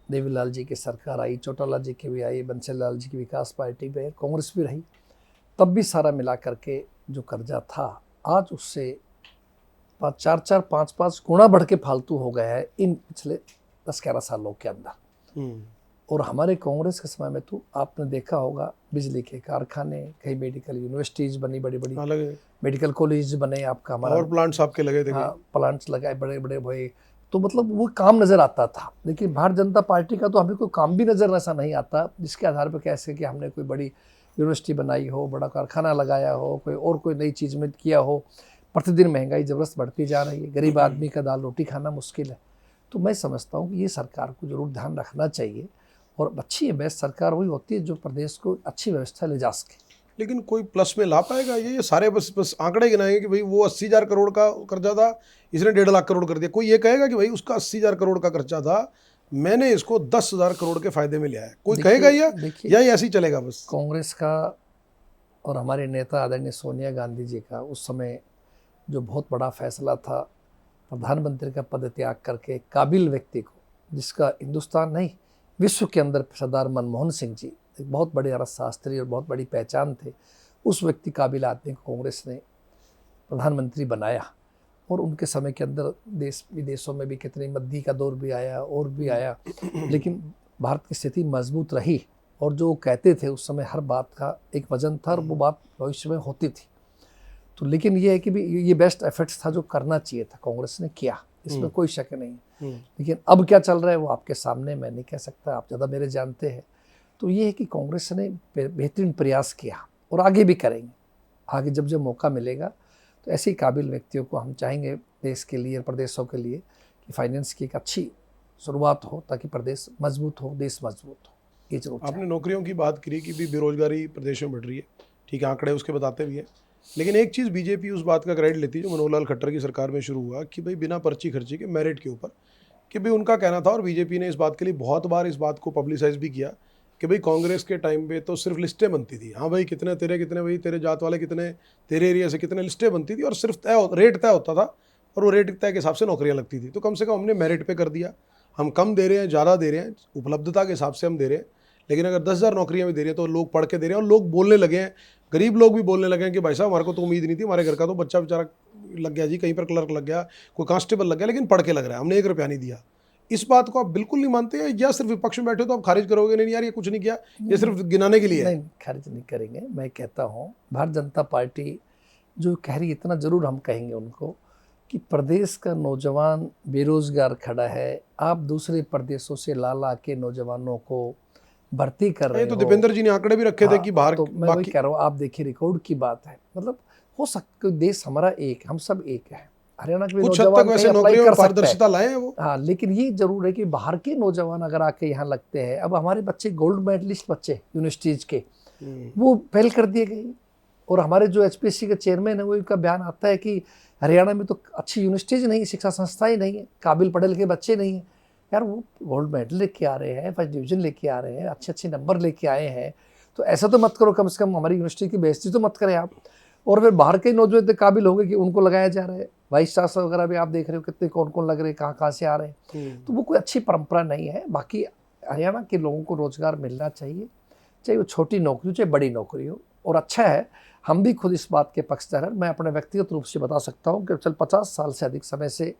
देवीलाल जी की सरकार आई, चौटाला जी की भी आई, बंसीलाल जी की विकास पार्टी में कांग्रेस भी रही। तब भी सारा मिला करके जो कर्जा था आज उससे 4-4, 5-5 गुना बढ़ के फालतू हो गया है इन पिछले 10-11 सालों के अंदर। और हमारे कांग्रेस के समय में तो आपने देखा होगा बिजली के कारखाने, कई मेडिकल यूनिवर्सिटीज बनी, बड़ी बड़ी मेडिकल कॉलेज बने, आपका हमारा और प्लांट्स आपके लगे थे। हाँ, प्लांट्स लगाए बड़े बड़े भाई, तो मतलब वो काम नज़र आता था। लेकिन भारतीय जनता पार्टी का तो हमें कोई काम भी नज़र ऐसा नहीं आता जिसके आधार पर कैसे कि हमने कोई बड़ी यूनिवर्सिटी बनाई हो, बड़ा कारखाना लगाया हो, कोई नई चीज़ में किया हो। प्रतिदिन महंगाई ज़बरदस्त बढ़ती जा रही है, गरीब आदमी का दाल रोटी खाना मुश्किल है। तो मैं समझता हूँ कि ये सरकार को जरूर ध्यान रखना चाहिए, और अच्छी है बेस्ट सरकार वही होती है जो प्रदेश को अच्छी व्यवस्था ले जा सके। लेकिन कोई प्लस में ला पाएगा? ये सारे बस आंकड़े गिनाएंगे कि भाई वो 80,000 करोड़ का कर्जा था, इसने 1.5 लाख करोड़ कर दिया। कोई ये कहेगा कि भाई उसका 80,000 करोड़ का कर्जा था, मैंने इसको 10,000 करोड़ के फायदे में लिया है? कोई कहेगा या ये ऐसे ही चलेगा बस? कांग्रेस का और हमारे नेता आदरणीय सोनिया गांधी जी का उस समय जो बहुत बड़ा फैसला था, प्रधानमंत्री का पद त्याग करके काबिल व्यक्ति को, जिसका हिंदुस्तान नहीं विश्व के अंदर सरदार मनमोहन सिंह जी एक बहुत बड़े अर्थशास्त्री और बहुत बड़ी पहचान थे, उस व्यक्ति काबिल आदमी को कांग्रेस ने प्रधानमंत्री बनाया। और उनके समय के अंदर देश विदेशों में भी कितनी मंदी का दौर भी आया और भी आया, लेकिन भारत की स्थिति मजबूत रही। और जो कहते थे उस समय हर बात का एक वजन था और वो बात भविष्य में होती थी। तो लेकिन ये है कि भी ये बेस्ट एफर्ट्स था जो करना चाहिए था, कांग्रेस ने किया, इसमें कोई शक नहीं। लेकिन अब क्या चल रहा है वो आपके सामने, मैं नहीं कह सकता, आप ज़्यादा मेरे जानते हैं। तो ये है कि कांग्रेस ने बेहतरीन प्रयास किया और आगे भी करेंगे। आगे जब जब मौका मिलेगा तो ऐसे ही काबिल व्यक्तियों को हम चाहेंगे देश के लिए, प्रदेशों के लिए, कि फाइनेंस की एक अच्छी शुरुआत हो ताकि प्रदेश मजबूत हो, देश मजबूत हो। ये जरूर। आपने नौकरियों की बात करी कि भी बेरोजगारी प्रदेश में बढ़ रही है, ठीक है, आंकड़े उसके बताते भी हैं। लेकिन एक चीज़ बीजेपी उस बात का क्रेडिट लेती है जो मनोहर लाल खट्टर की सरकार में शुरू हुआ कि भाई बिना पर्ची खर्ची के मेरिट के ऊपर, कि भाई उनका कहना था, और बीजेपी ने इस बात के लिए बहुत बार इस बात को पब्लिसाइज भी किया कि भाई कांग्रेस के टाइम पे तो सिर्फ लिस्टें बनती थी। हाँ भाई कितने भाई तेरे जात वाले कितने, तेरे एरिया से कितने, लिस्टें बनती थी और सिर्फ रेट तय होता था और वो रेट तय के हिसाब से नौकरियाँ लगती थी। तो कम से कम हमने मेरिट पे कर दिया। हम कम दे रहे हैं, ज़्यादा दे रहे हैं, उपलब्धता के हिसाब से हम दे रहे हैं, लेकिन अगर 10,000 नौकरियाँ भी दे रही हैं तो लोग पढ़ के दे रहे हैं और लोग बोलने लगे हैं, गरीब लोग भी बोलने लगे हैं कि भाई साहब हमारे को तो उम्मीद नहीं थी, हमारे घर का तो बच्चा बेचारा लग गया जी, कहीं पर क्लर्क लग गया, कोई कांस्टेबल लग गया, लेकिन पढ़ के लग रहा है, हमने 1 रुपया नहीं दिया। इस बात को आप बिल्कुल नहीं मानते हैं या सिर्फ विपक्ष में बैठे हो तो आप खारिज करोगे नहीं यार ये कुछ नहीं किया, ये सिर्फ गिनाने के लिए है? नहीं, खारिज नहीं करेंगे। मैं कहता हूँ भारतीय जनता पार्टी जो कह रही है, इतना जरूर हम कहेंगे उनको कि प्रदेश का नौजवान बेरोजगार खड़ा है, आप दूसरे प्रदेशों से ला ला के नौजवानों को भर्ती कर रहे हो। तो दीपेंद्र जी ने आंकड़े भी रखे थे कि बाहर, तो मैं वही कह रहा हूँ, आप देखिए रिकॉर्ड की बात है। मतलब हो सकता है देश हमारा एक, हम सब एक है। हरियाणा के कुछ हद तक वैसे नौकरियों में पारदर्शिता लाए हैं वो। हाँ, लेकिन ये जरूर है कि बाहर के नौजवान अगर आके यहाँ लगते हैं, अब हमारे बच्चे गोल्ड मेडलिस्ट बच्चे यूनिवर्सिटीज के, वो फेल कर दिए गए। और हमारे जो HPSC के चेयरमैन है वो इनका बयान आता है कि हरियाणा में तो अच्छी यूनिवर्सिटीज नहीं, शिक्षा संस्थाएं नहीं है, काबिल पढ़े लिखे बच्चे नहीं है। यार वो गोल्ड मेडल लेके आ रहे हैं, फर्स्ट डिवीजन लेके आ रहे हैं, अच्छे अच्छे नंबर लेके आए हैं, तो ऐसा तो मत करो, कम से कम हमारी यूनिवर्सिटी की बेइज्जती तो मत करें आप। और फिर बाहर के नौजवान इतने काबिल हो गए कि उनको लगाया जा रहा है। वाइस चांसलर वगैरह भी आप देख रहे हो कितने कौन कौन लग रहे हैं, कहाँ से आ रहे हैं। तो वो कोई अच्छी परंपरा नहीं है। बाकी हरियाणा के लोगों को रोजगार मिलना चाहिए, चाहे वो छोटी नौकरी हो चाहे बड़ी नौकरी हो। और अच्छा है, हम भी खुद इस बात के पक्षधर हैं। मैं अपने व्यक्तिगत रूप से बता सकता हूँ कि चल 50 साल से अधिक समय से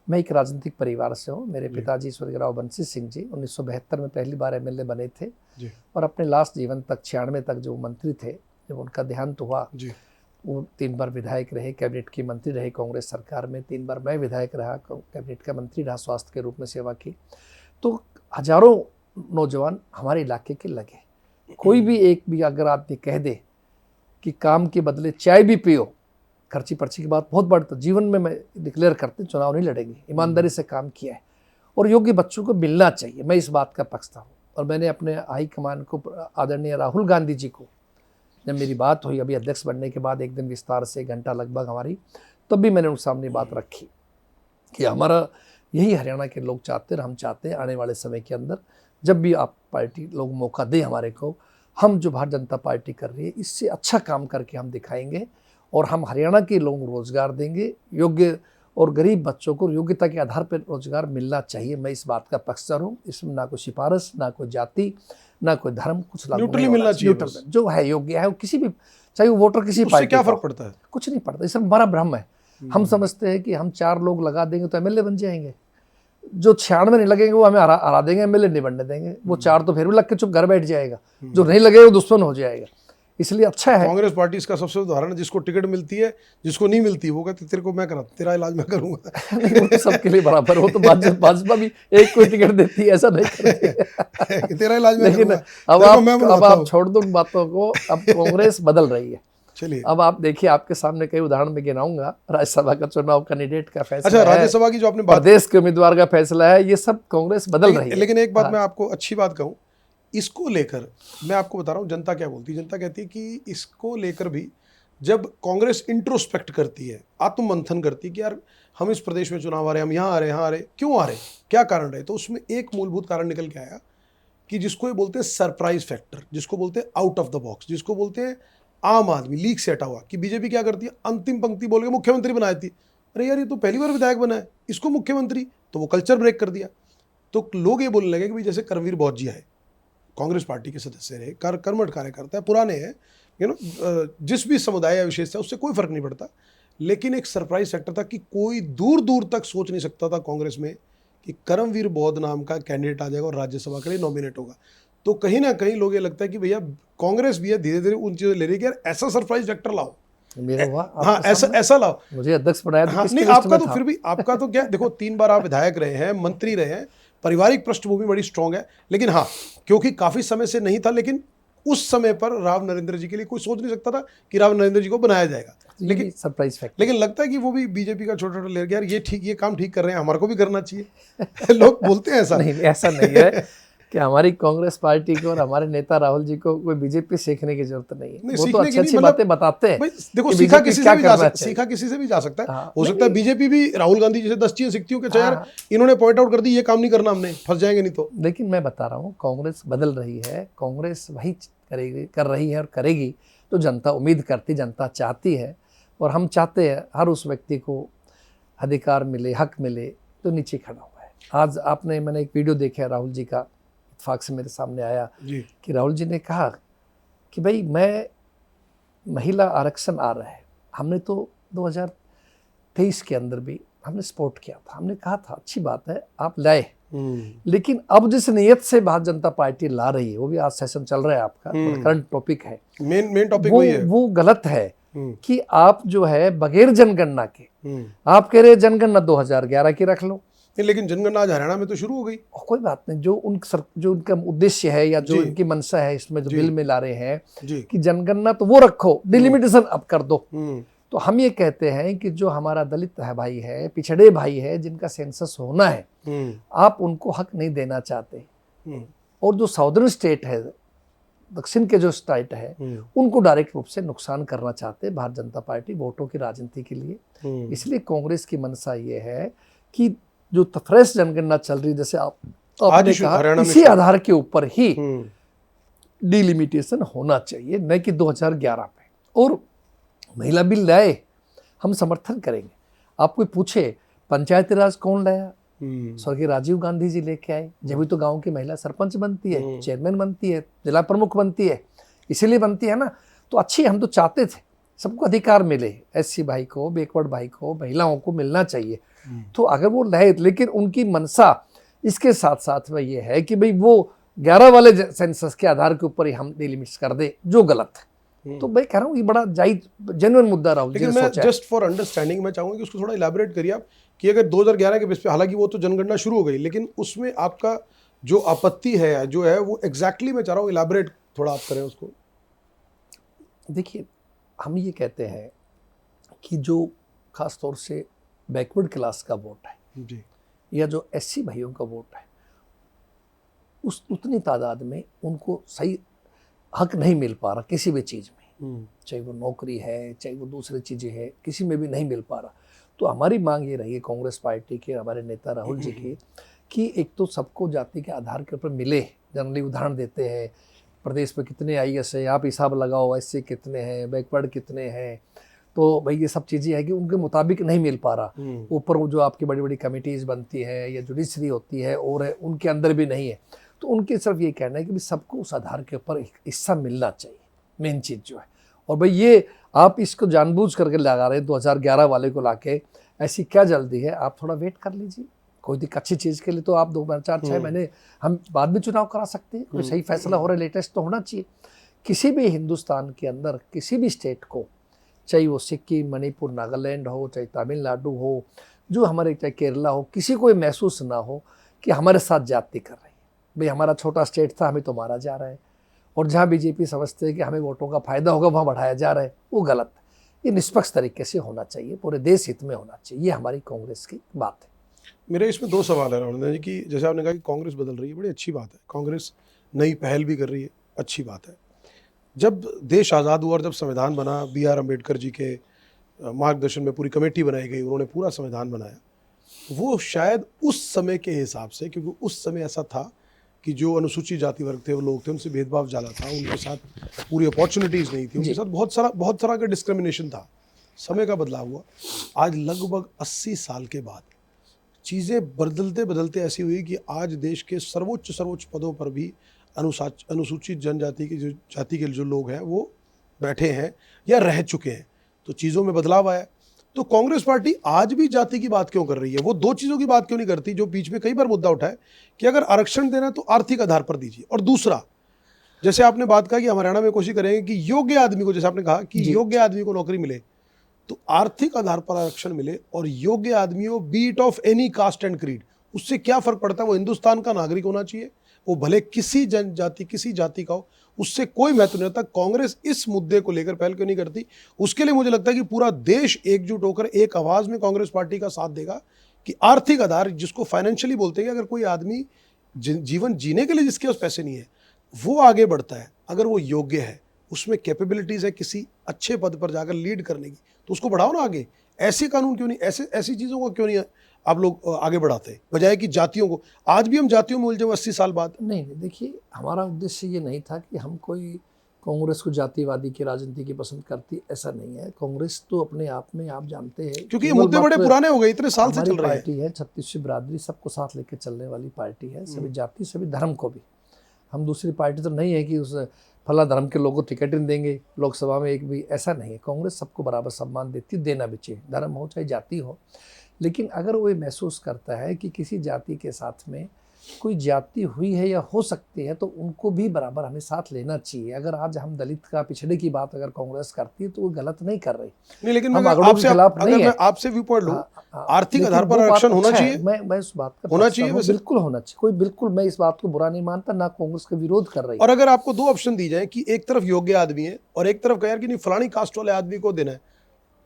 मैं एक राजनीतिक परिवार से हूँ। मेरे पिताजी स्वर्गीय राव बंसी सिंह जी 1972 में पहली बार MLA बने थे जी। और अपने लास्ट जीवन तक 96 तक जो मंत्री थे, जब उनका देहांत हुआ जी। वो 3 बार विधायक रहे, कैबिनेट के मंत्री रहे कांग्रेस सरकार में। 3 बार मैं विधायक रहा, कैबिनेट का मंत्री रहा, स्वास्थ्य के रूप में सेवा की। तो हजारों नौजवान हमारे इलाके के लगे। कोई भी एक भी अगर आदमी कह दे कि काम के बदले चाय भी पियो, खर्ची पर्ची की बात बहुत बढ़ता, जीवन में मैं डिक्लेयर करते चुनाव नहीं लड़ेंगे, ईमानदारी से काम किया है और योग्य बच्चों को मिलना चाहिए। मैं इस बात का पक्षता हूँ। और मैंने अपने हाई कमान को, आदरणीय राहुल गांधी जी को, जब मेरी बात हुई अभी अध्यक्ष बनने के बाद, एक दिन विस्तार से 1 घंटा लगभग हमारी, तब भी मैंने उनके सामने बात रखी कि हमारा यही हरियाणा के लोग चाहते हैं, हम चाहते हैं आने वाले समय के अंदर जब भी आप पार्टी लोग मौका दे हमारे को, हम जो भारतीय जनता पार्टी कर रही है इससे अच्छा काम करके हम दिखाएंगे और हम हरियाणा के लोगों को रोजगार देंगे, योग्य और गरीब बच्चों को योग्यता के आधार पर रोजगार मिलना चाहिए। मैं इस बात का पक्षधर हूँ। इसमें ना कोई सिफारिश, ना कोई जाति, ना कोई धर्म, कुछ लागू न्यूट्रली नहीं होना मिलना चाहिए न्यूट्रल बस। जो है योग्य है, वो किसी भी, चाहे वो वोटर किसी उससे पार्टी क्या का फर्क हो, पड़ता है? कुछ नहीं पड़ता। इसमें बड़ा भ्रम है। हम समझते हैं कि हम 4 लोग लगा देंगे तो एमएलए बन जाएंगे। जो 96 नहीं लगेंगे वो हमें हरा देंगे, एमएलए नहीं बनने देंगे। वो 4 तो फिर भी लग के चुप घर बैठ जाएगा, जो नहीं लगेगा वो दुश्मन हो जाएगा। इसलिए अच्छा है। कांग्रेस पार्टी इसका सबसे उदाहरण है, जिसको टिकट मिलती है, जिसको नहीं मिलती वो कहते तेरे को मैं करा, तेरा इलाज मैं करूंगा। नहीं, वो तो सबके लिए बराबर। वो तो भाजपा भी एक को टिकट देती है, ऐसा नहीं करती है। तेरा इलाज मैं लेकिन करूंगा, अब तेरे को मैं आप बनवाता हूं। छोड़ दो उन बातों को। अब कांग्रेस बदल रही है। चलिए, अब आप देखिए, आपके सामने कई उदाहरण में गिनाऊंगा। राज्यसभा का चुनाव, कैंडिडेट का फैसला अच्छा, है, राज्यसभा की जो आपने बात, प्रदेश के उम्मीदवार का फैसला है, ये सब कांग्रेस बदल रही है। लेकिन एक बात हाँ। मैं आपको अच्छी बात कहूं, इसको लेकर मैं आपको बता रहा हूं जनता क्या बोलती है। जनता कहती है कि इसको लेकर भी जब कांग्रेस इंट्रोस्पेक्ट करती है, आत्ममंथन करती है कि यार हम इस प्रदेश में चुनाव आ रहे हैं, हम यहाँ आ रहे हैं, यहाँ आ रहे हैं, क्यों आ रहे हैं, क्या कारण रहे, तो उसमें एक मूलभूत कारण निकल के आया कि जिसको ये बोलते हैं सरप्राइज फैक्टर, जिसको बोलते हैं आउट ऑफ द बॉक्स, जिसको बोलते हैं आम आदमी लीक से हटा हुआ। कि बीजेपी क्या करती है, अंतिम पंक्ति बोल के मुख्यमंत्री बनाई थी। अरे यार ये तो पहली बार विधायक बना है, इसको मुख्यमंत्री, तो वो कल्चर ब्रेक कर दिया। तो लोग ये बोलने लगे कि भाई जैसे करमवीर बौद्ध जी आए, कांग्रेस पार्टी के सदस्य रहे, कर्मठ कार्यकर्ता है, पुराने हैं, जिस भी समुदाय या विशेषता उससे कोई फर्क नहीं पड़ता। लेकिन एक सरप्राइज फैक्टर था कि कोई दूर दूर तक सोच नहीं सकता था कांग्रेस में कि करमवीर बौद्ध नाम का कैंडिडेट आ जाएगा और राज्यसभा के लिए नॉमिनेट होगा। तो कहीं ना कहीं लोग ये लगता है कि भैया कांग्रेस भी है धीरे धीरे उन चीजें ले रही है कि यार ऐसा सरप्राइज फैक्टर लाओ, मेरा हुआ हाँ ऐसा लाओ। मुझे अध्यक्ष बनाया तो हाँ, किसकी नहीं लिस्ट आपका में तो था? फिर भी, आपका तो क्या, देखो 3 बार आप विधायक रहे हैं, मंत्री रहे हैं, पारिवारिक पृष्ठभूमि बड़ी स्ट्रांग है। लेकिन हाँ, क्योंकि काफी समय से नहीं था, लेकिन उस समय पर राव नरेंद्र जी के लिए कोई सोच नहीं सकता था कि राव नरेंद्र जी को बनाया जाएगा। लेकिन सरप्राइज फैक्टर, लेकिन लगता है कि वो भी बीजेपी का छोटा छोटा ले गया, यार ये ठीक, ये काम ठीक कर रहे हैं, हमारे को भी करना चाहिए। लोग बोलते हैं ऐसा। नहीं, ऐसा नहीं है कि हमारी कांग्रेस पार्टी को और हमारे नेता राहुल जी को कोई बीजेपी सीखने की जरूरत नहीं है। नहीं, वो तो सीखने की अच्छी नहीं, अच्छी मतलब बातें बताते हैं। भाई देखो, कि सीखा बीजेपी किसी क्या से भी जा करना सकता, चाहिए। सीखा किसी से भी जा सकता है। हाँ, हो सकता है बीजेपी भी राहुल गांधी जैसे 10 चीजें सीखती हो कि यार हाँ। इन्होंने पॉइंट आउट कर दी, ये काम नहीं करना, हमने फंस जाएंगे नहीं तो। लेकिन मैं बता रहा हूँ, कांग्रेस बदल रही है। कांग्रेस वही करेगी, कर रही है और करेगी तो जनता उम्मीद करती, जनता चाहती है। और हम चाहते हैं हर उस व्यक्ति को अधिकार मिले, हक मिले जो नीचे खड़ा हुआ है। आज मैंने एक वीडियो देखा राहुल जी का, इत्तेफाक से मेरे सामने आया जी, कि राहुल जी ने कहा कि भाई मैं महिला आरक्षण आ रहा है, हमने तो 2023 के अंदर भी हमने सपोर्ट किया था। हमने कहा था अच्छी बात है आप लाए, लेकिन अब जिस नियत से भारतीय जनता पार्टी ला रही है, वो भी आज सेशन चल रहा है आपका, करंट टॉपिक है, मेन टॉपिक वही है। वो गलत है कि आप जो है बगैर जनगणना के आप कह रहे हैं जनगणना 2011 की रख लो। नहीं, लेकिन जनगणना आज हरियाणा में तो शुरू हो गई। कोई बात नहीं, जो उनका उद्देश्य है या जो उनकी मंशा है इसमें जो बिल में ला रहे हैं कि जनगणना तो वो रखो, डिलिमिटेशन अब कर दो। तो हम ये कहते हैं कि जो हमारा दलित है भाई है, पिछड़े भाई है, जिनका सेंसस होना है, आप उनको हक नहीं देना चाहते। और जो साउदर्न स्टेट है, दक्षिण के जो स्टेट है, उनको डायरेक्ट रूप से नुकसान करना चाहते हैं भारतीय जनता पार्टी वोटों की राजनीति के लिए। इसलिए कांग्रेस की मंशा ये है कि जो फ्रेश जनगणना चल रही, जैसे आपने कहा, इसी आधार के ऊपर ही डिलिमिटेशन होना चाहिए, न कि 2011 पे। और महिला बिल लाए, हम समर्थन करेंगे। आप कोई पूछे पंचायती राज कौन लाया, स्वर्गीय राजीव गांधी जी लेके आए। जब भी तो गांव की महिला सरपंच बनती है, चेयरमैन बनती है, जिला प्रमुख बनती है, इसीलिए बनती है ना। तो अच्छी, हम तो चाहते थे सबको अधिकार मिले, एससी भाई को, बैकवर्ड भाई को, महिलाओं को मिलना चाहिए। तो अगर वो लाए, लेकिन उनकी मनसा इसके साथ साथ में ये है कि भाई वो 11 वाले सेंसस के आधार के ऊपर ही हम डिलिमिट्स कर दे, जो गलत है। तो मैं कह रहा हूँ ये बड़ा जायज जेन्युइन मुद्दा राहुल जी ने सोचा है। लेकिन मैं जस्ट फॉर अंडरस्टैंडिंग मैं चाहूंगा कि उसको थोड़ा इलैबोरेट करिए आप, कि अगर 2011 के बेस पे, हालांकि वो तो जनगणना शुरू हो गई, लेकिन उसमें आपका जो आपत्ति है जो है वो एग्जैक्टली मैं चाह रहा हूँ इलैबोरेट थोड़ा आप करें उसको। देखिए, हम ये कहते हैं कि जो खास तौर से बैकवर्ड क्लास का वोट है जी, या जो एससी भाइयों का वोट है, उतनी तादाद में उनको सही हक नहीं मिल पा रहा किसी भी चीज़ में, चाहे वो नौकरी है, चाहे वो दूसरी चीज़ें हैं, किसी में भी नहीं मिल पा रहा। तो हमारी मांग ये रही है कांग्रेस पार्टी के, हमारे नेता राहुल जी की, कि एक तो सबको जाति के आधार के ऊपर मिले। जनरली उदाहरण देते हैं, प्रदेश में कितने IAS है, आप हिसाब लगाओ, ऐसे कितने हैं, बैकवर्ड कितने हैं, तो भाई ये सब चीज़ें है कि उनके मुताबिक नहीं मिल पा रहा। ऊपर वो जो आपकी बड़ी बड़ी कमिटीज़ बनती है या जुडिशरी होती है और है, उनके अंदर भी नहीं है। तो उनके सिर्फ ये कहना है कि भाई सबको उस आधार के ऊपर एक हिस्सा मिलना चाहिए, मेन चीज़ जो है। और भाई ये आप इसको जानबूझ करके लगा रहे हैं 2011 वाले को लाके, ऐसी क्या जल्दी है, आप थोड़ा वेट कर लीजिए। कोई दिक्कत अच्छी चीज़ के लिए तो आप 2-4-6 महीने हम बाद में चुनाव करा सकते हैं। कोई सही फैसला हो रहा है, लेटेस्ट तो होना चाहिए। किसी भी हिंदुस्तान के अंदर किसी भी स्टेट को, चाहे वो सिक्किम, मणिपुर, नागालैंड हो, चाहे तमिलनाडु हो, जो हमारे, चाहे केरला हो, किसी को ये महसूस ना हो कि हमारे साथ जाति कर रही है। भाई हमारा छोटा स्टेट था, हमें तो मारा जा रहा है, और जहाँ बीजेपी समझते हैं कि हमें वोटों का फायदा होगा वहाँ बढ़ाया जा रहा है, वो गलत है। ये निष्पक्ष तरीके से होना चाहिए, पूरे देश हित में होना चाहिए। ये हमारी कांग्रेस की बात है। मेरे इसमें दो सवाल है राहुल जी कि जैसे आपने कहा कि कांग्रेस बदल रही है, बड़ी अच्छी बात है, कांग्रेस नई पहल भी कर रही है, अच्छी बात है। जब देश आज़ाद हुआ और जब संविधान बना, BR अम्बेडकर जी के मार्गदर्शन में पूरी कमेटी बनाई गई, उन्होंने पूरा संविधान बनाया, वो शायद उस समय के हिसाब से, क्योंकि उस समय ऐसा था कि जो अनुसूचित जाति वर्ग थे, वो लोग थे, उनसे भेदभाव ज़्यादा था, उनके साथ पूरी अपॉर्चुनिटीज़ नहीं थी, उनके साथ बहुत सारा का डिस्क्रिमिनेशन था। समय का बदलाव हुआ। आज लगभग 80 साल के बाद चीज़ें बदलते बदलते ऐसी हुई कि आज देश के सर्वोच्च पदों पर भी अनुसूचित जनजाति की जाति के जो लोग हैं वो बैठे हैं या रह चुके हैं। तो चीज़ों में बदलाव आया। तो कांग्रेस पार्टी आज भी जाति की बात क्यों कर रही है? वो दो चीज़ों की बात क्यों नहीं करती जो बीच में कई बार मुद्दा उठा है कि अगर आरक्षण देना तो आर्थिक आधार पर दीजिए, और दूसरा, जैसे आपने बात कहा कि हम हरियाणा में कोशिश करेंगे कि योग्य आदमी को, जैसे आपने कहा कि योग्य आदमी को नौकरी मिले, तो आर्थिक आधार पर आरक्षण मिले और योग्य आदमी हो, be it of any caste and creed, उससे क्या फर्क पड़ता है? वो हिंदुस्तान का नागरिक होना चाहिए, वो भले किसी जनजाति किसी जाति का हो, उससे कोई महत्व नहीं होता। कांग्रेस इस मुद्दे को लेकर पहल क्यों नहीं करती? उसके लिए मुझे लगता है कि पूरा देश एकजुट होकर एक आवाज में कांग्रेस पार्टी का साथ देगा कि आर्थिक आधार, जिसको फाइनेंशियली बोलते हैं, अगर कोई आदमी जीवन जीने के लिए जिसके पास पैसे नहीं है वो आगे बढ़ता है, अगर वो योग्य है, उसमें कैपेबिलिटीज है किसी अच्छे पद पर जाकर लीड करने की, तो उसको बढ़ाओ ना आगे। ऐसे कानून क्यों नहीं, ऐसी चीज़ों को क्यों नहीं आप लोग आगे बढ़ाते, बजाय कि जातियों को? आज भी हम जातियों में उलझे 80 साल बाद। नहीं, देखिए, हमारा उद्देश्य ये नहीं था कि हम कोई कांग्रेस को जातिवादी की राजनीति की पसंद करती, ऐसा नहीं है। कांग्रेस तो अपने आप में, आप जानते हैं, क्योंकि ये मुद्दे बड़े पुराने हो गए, इतने साल से चल रहे हैं। पार्टी है, छत्तीसवीं बिरादरी सबको साथ लेकर चलने वाली पार्टी है, सभी जाति सभी धर्म को भी। हम दूसरी पार्टी तो नहीं है कि उस फला धर्म के लोगों को टिकट नहीं देंगे लोकसभा में एक भी, ऐसा नहीं है। कांग्रेस सबको बराबर सम्मान देती, देना भी चाहिए, धर्म हो चाहे जाति हो। लेकिन अगर वो महसूस करता है कि किसी जाति के साथ में कोई जाति हुई है या हो सकती है, तो उनको भी बराबर हमें साथ लेना चाहिए। अगर आज हम दलित का पिछड़े की बात अगर कांग्रेस करती है तो वो गलत नहीं कर रही। नहीं, लेकिन हम आपसे व्यू पॉइंट लूं, आर्थिक आधार पर आरक्षण होना चाहिए। मैं उस बात का होना चाहिए, बिल्कुल होना चाहिए। कोई बिल्कुल, मैं इस बात को बुरा नहीं मानता, ना कांग्रेस का विरोध कर रही है। और अगर आपको दो ऑप्शन दी जाए कि एक तरफ योग्य आदमी है और एक तरफ यार कि नहीं फलानी कास्ट वाले आदमी को देना है,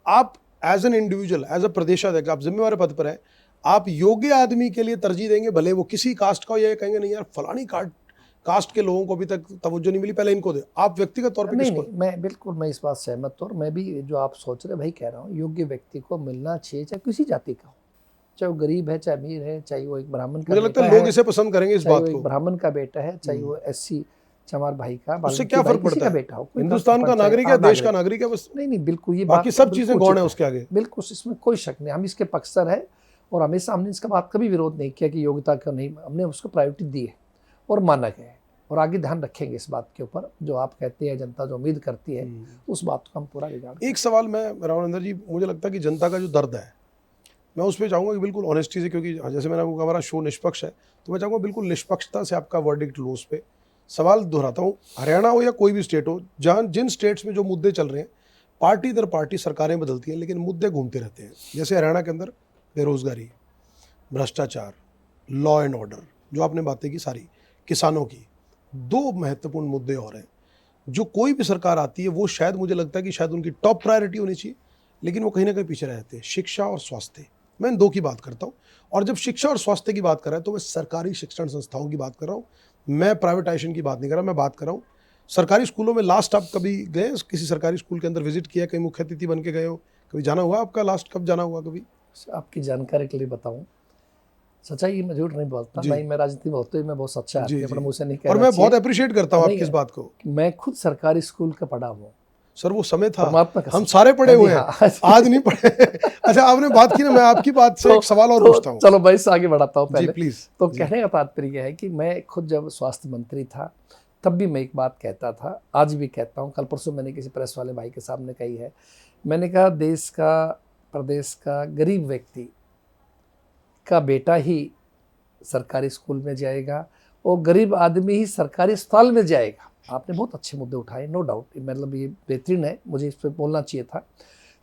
आप as an individual, as a प्रदेशाध्यक्ष, आप जिम्मेवार पद पर है, आप योग्य आदमी के लिए तरजीह देंगे, भले वो किसी कास्ट का हो, या कहेंगे नहीं यार फलानी कास्ट के लोगों को अभी तक तवज्जो नहीं मिली, पहले इनको दे? आप व्यक्तिगत तौर पे नहीं, मैं इस बात से सहमत हूँ। और मैं भी जो आप सोच रहे भाई कह रहा हूँ, योग्य व्यक्ति को मिलना चाहिए, चाहे किसी जाति का हो, चाहे वो गरीब है, चाहे अमीर है, चाहे वो एक ब्राह्मण का, मुझे लगता है लोग इसे पसंद करेंगे इस बात को, ब्राह्मण का बेटा है, चाहे वो SC चमार भाई का, उससे क्या फर्क पड़ता है? बेटा हो, हिंदुस्तान का नागरिक है, देश का नागरिक है, बस। नहीं, बिल्कुल, ये बाकी सब चीजें गौण है उसके आगे, बिल्कुल, इसमें कोई शक नहीं। हम इसके पक्षधर है और हमेशा हमने इसका बात कभी विरोध नहीं किया कि योग्यता का नहीं, हमने उसको प्रायोरिटी दी है और माना गया है, और आगे ध्यान रखेंगे इस बात के ऊपर। जो आप कहते हैं जनता जो उम्मीद करती है, उस बात को हम पूरा बिगाड़। एक सवाल मैं रावण जी, मुझे लगता है कि जनता का जो दर्द है, मैं उस पर चाहूँगा कि बिल्कुल ऑनेस्टी से, क्योंकि जैसे मैंने आपको कहा हमारा शो निष्पक्ष है, तो मैं चाहूँगा बिल्कुल निष्पक्षता से आपका वर्डिक्ट लो उस पर। सवाल दोहराता हूँ, हरियाणा हो या कोई भी स्टेट हो, जहाँ जिन स्टेट्स में जो मुद्दे चल रहे हैं, पार्टी दर पार्टी सरकारें बदलती हैं लेकिन मुद्दे घूमते रहते हैं। जैसे हरियाणा के अंदर बेरोजगारी, भ्रष्टाचार, लॉ एंड ऑर्डर, जो आपने बातें की सारी, किसानों की, दो महत्वपूर्ण मुद्दे और हैं जो कोई भी सरकार आती है वो शायद, मुझे लगता है कि शायद उनकी टॉप प्रायोरिटी होनी चाहिए, लेकिन वो कहीं ना कहीं पीछे रहते हैं। शिक्षा और स्वास्थ्य, मैं इन दो की बात करता हूँ। और जब शिक्षा और स्वास्थ्य की बात कर रहा है तो मैं सरकारी शिक्षण संस्थाओं की बात कर रहा हूँ, मैं प्राइवेटाइजेशन की बात नहीं कर रहा। मैं बात कर रहा हूँ सरकारी स्कूलों में। लास्ट आप कभी गए किसी सरकारी स्कूल के अंदर, विजिट किया, कहीं मुख्य अतिथि बन के गए हो, कभी जाना हुआ आपका? लास्ट कब जाना हुआ कभी? आपकी जानकारी के लिए बताऊं, सच्चाई मैं झूठ नहीं बोलता, नहीं मैं राजनीति में होते ही मैं बहुत सच्चा आदमी, अपने मुंह से नहीं कह रहा। और मैं बहुत अप्रिशिएट करता हूँ आपकी इस बात को। मैं खुद सरकारी स्कूल का पढ़ा हूँ। सर वो समय था, परमात्मा का हम सारे पढ़े हुए हैं, हाँ। आज नहीं पढ़े। अच्छा आपने बात की ना, मैं आपकी बात से एक सवाल और पूछता हूँ। चलो मैं इससे आगे बढ़ाता हूँ जी पहले। प्लीज। तो कहने का तात्पर्य यह है कि मैं खुद जब स्वास्थ्य मंत्री था तब भी मैं एक बात कहता था, आज भी कहता हूँ, कल परसों मैंने किसी प्रेस वाले भाई के सामने कही है। मैंने कहा देश का, प्रदेश का गरीब व्यक्ति का बेटा ही सरकारी स्कूल में जाएगा और गरीब आदमी ही सरकारी अस्पताल में जाएगा। आपने बहुत अच्छे मुद्दे उठाए, नो डाउट, मतलब ये बेहतरीन है, मुझे इस पर बोलना चाहिए था।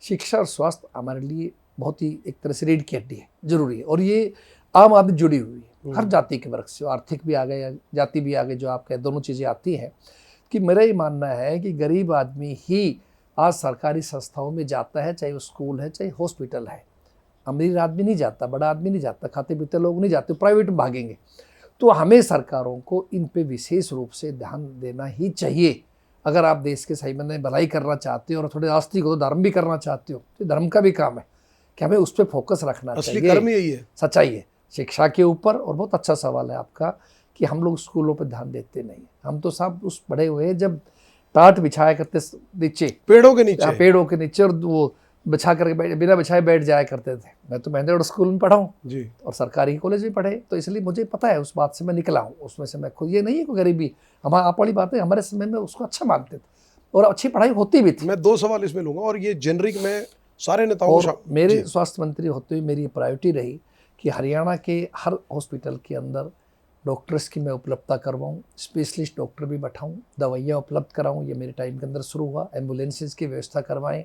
शिक्षा और स्वास्थ्य हमारे लिए बहुत ही एक तरह से रीढ़ की हड्डी है, जरूरी है, और ये आम आदमी जुड़ी हुई है हर जाति के वर्ग से, आर्थिक भी आ गए, जाति भी आ गए, जो आप कहे दोनों चीज़ें आती हैं। कि मेरा ये मानना है कि गरीब आदमी ही आज सरकारी संस्थाओं में जाता है, चाहे वो स्कूल है चाहे हॉस्पिटल है। अमीर आदमी नहीं जाता, बड़ा आदमी नहीं जाता, खाते पीते लोग नहीं जाते, प्राइवेट में भागेंगे। तो हमें सरकारों को इन पे विशेष रूप से ध्यान देना ही चाहिए। अगर आप देश के सही में भलाई करना चाहते हो और थोड़े आस्तिक हो, धर्म भी करना चाहते हो, तो धर्म का भी काम है कि हमें उस पर फोकस रखना चाहिए। असली कर्म यही है, सच्चाई है शिक्षा के ऊपर। और बहुत अच्छा सवाल है आपका कि हम लोग स्कूलों पर ध्यान देते नहीं। हम तो सब उस पढ़े हुए जब टाट बिछाया करते नीचे, पेड़ों के नीचे, पेड़ों के नीचे, और वो बिछा करके बिना बिछाए बैठ जाया करते थे। मैं तो महेंद्रगढ़ स्कूल में पढ़ा हूँ जी, और सरकारी कॉलेज में पढ़े, तो इसलिए मुझे पता है, उस बात से मैं निकला हूँ, उसमें से मैं खुद, ये नहीं है कोई गरीबी, हमारा आप वाली बात है, हमारे समय में उसको अच्छा मानते थे और अच्छी पढ़ाई होती भी थी। मैं 2 सवाल इसमें लूंगा और ये जेनरिक में सारे नेताओं और मेरे स्वास्थ्य मंत्री होते हुए मेरी प्रायोरिटी रही कि हरियाणा के हर हॉस्पिटल के अंदर डॉक्टर्स की मैं उपलब्धता करवाऊँ, स्पेशलिस्ट डॉक्टर भी बैठाऊँ, दवाइयाँ उपलब्ध कराऊँ। ये मेरे टाइम के अंदर शुरू हुआ। एम्बुलेंसेज की व्यवस्था करवाएं,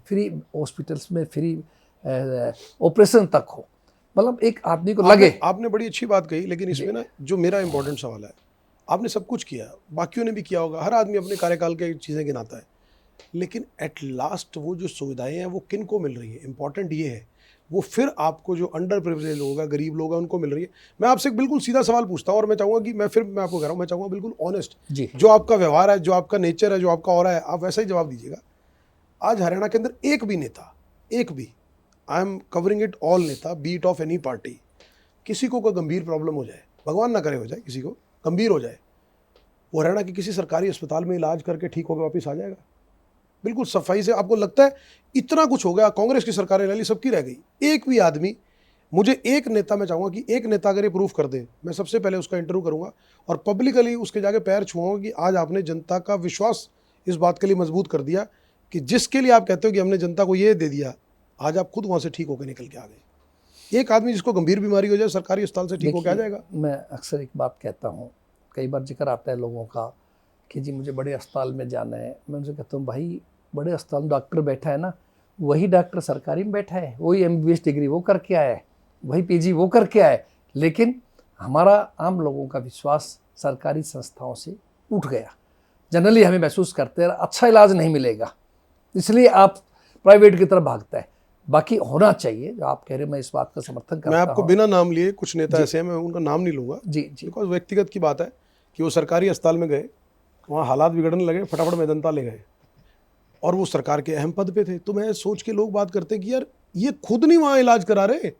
फ्री हॉस्पिटल्स में फ्री ऑपरेशन तक हो, मतलब एक आदमी को लगे। आपने बड़ी अच्छी बात कही, लेकिन इसमें ना जो मेरा इंपॉर्टेंट सवाल है, आपने सब कुछ किया, बाकियों ने भी किया होगा, हर आदमी अपने कार्यकाल के चीज़ें गिनाता है, लेकिन एट लास्ट वो जो सुविधाएं हैं वो किन को मिल रही है? इंपॉर्टेंट ये है, वो फिर आपको जो अंडर प्रिविलेज लोग हैं, गरीब लोग हैं, उनको मिल रही है। मैं आपसे एक बिल्कुल सीधा सवाल पूछता हूँ और मैं चाहूँगा कि मैं आपको कह रहा हूँ, मैं चाहूँगा बिल्कुल ऑनेस्ट, जो आपका व्यवहार है, जो आपका नेचर है, जो आपका ऑरा है, आप वैसा ही जवाब दीजिएगा। आज हरियाणा के अंदर एक भी नेता, एक भी, I am covering it all नेता, be it of any party, किसी को कोई गंभीर प्रॉब्लम हो जाए, भगवान ना करे हो जाए, किसी को गंभीर हो जाए, वो हरियाणा के किसी सरकारी अस्पताल में इलाज करके ठीक होकर वापस आ जाएगा? बिल्कुल सफाई से। आपको लगता है इतना कुछ हो गया, कांग्रेस की सरकारें रैली सबकी रह गई, एक भी आदमी, मुझे एक नेता, मैं चाहूँगा कि एक नेता अगर ये प्रूफ कर दे, मैं सबसे पहले उसका इंटरव्यू करूँगा और पब्लिकली उसके जाके पैर छुआऊँगा कि आज आपने जनता का विश्वास इस बात के लिए मजबूत कर दिया कि जिसके लिए आप कहते हो कि हमने जनता को ये दे दिया, आज आप खुद वहाँ से ठीक होकर निकल के आ गए। एक आदमी जिसको गंभीर बीमारी हो जाए सरकारी अस्पताल से ठीक होकर आ जाएगा। मैं अक्सर एक बात कहता हूँ, कई बार जिक्र आता है लोगों का कि जी मुझे बड़े अस्पताल में जाना है। मैं उनसे कहता हूँ भाई बड़े अस्पताल में डॉक्टर बैठा है ना, वही डॉक्टर सरकारी में बैठा है, वही MBBS डिग्री वो करके आया है, वही PG वो करके आया है, लेकिन हमारा आम लोगों का विश्वास सरकारी संस्थाओं से उठ गया। जनरली हमें महसूस करते हैं अच्छा इलाज नहीं मिलेगा, इसलिए आप प्राइवेट की तरफ भागता है। बाकी होना चाहिए जो आप कह रहे हैं, मैं इस बात का समर्थन करता हूं। मैं आपको बिना नाम लिए, कुछ नेता ऐसे हैं, मैं उनका नाम नहीं लूंगा जी, बिकॉज व्यक्तिगत की बात है कि वो सरकारी अस्पताल में गए, वहाँ हालात बिगड़ने लगे, फटाफट मेदंता ले गए और वो सरकार के अहम पद पे थे। तो मैं सोच के लोग बात करते हैं कि यार ये खुद नहीं वहाँ इलाज करा रहे,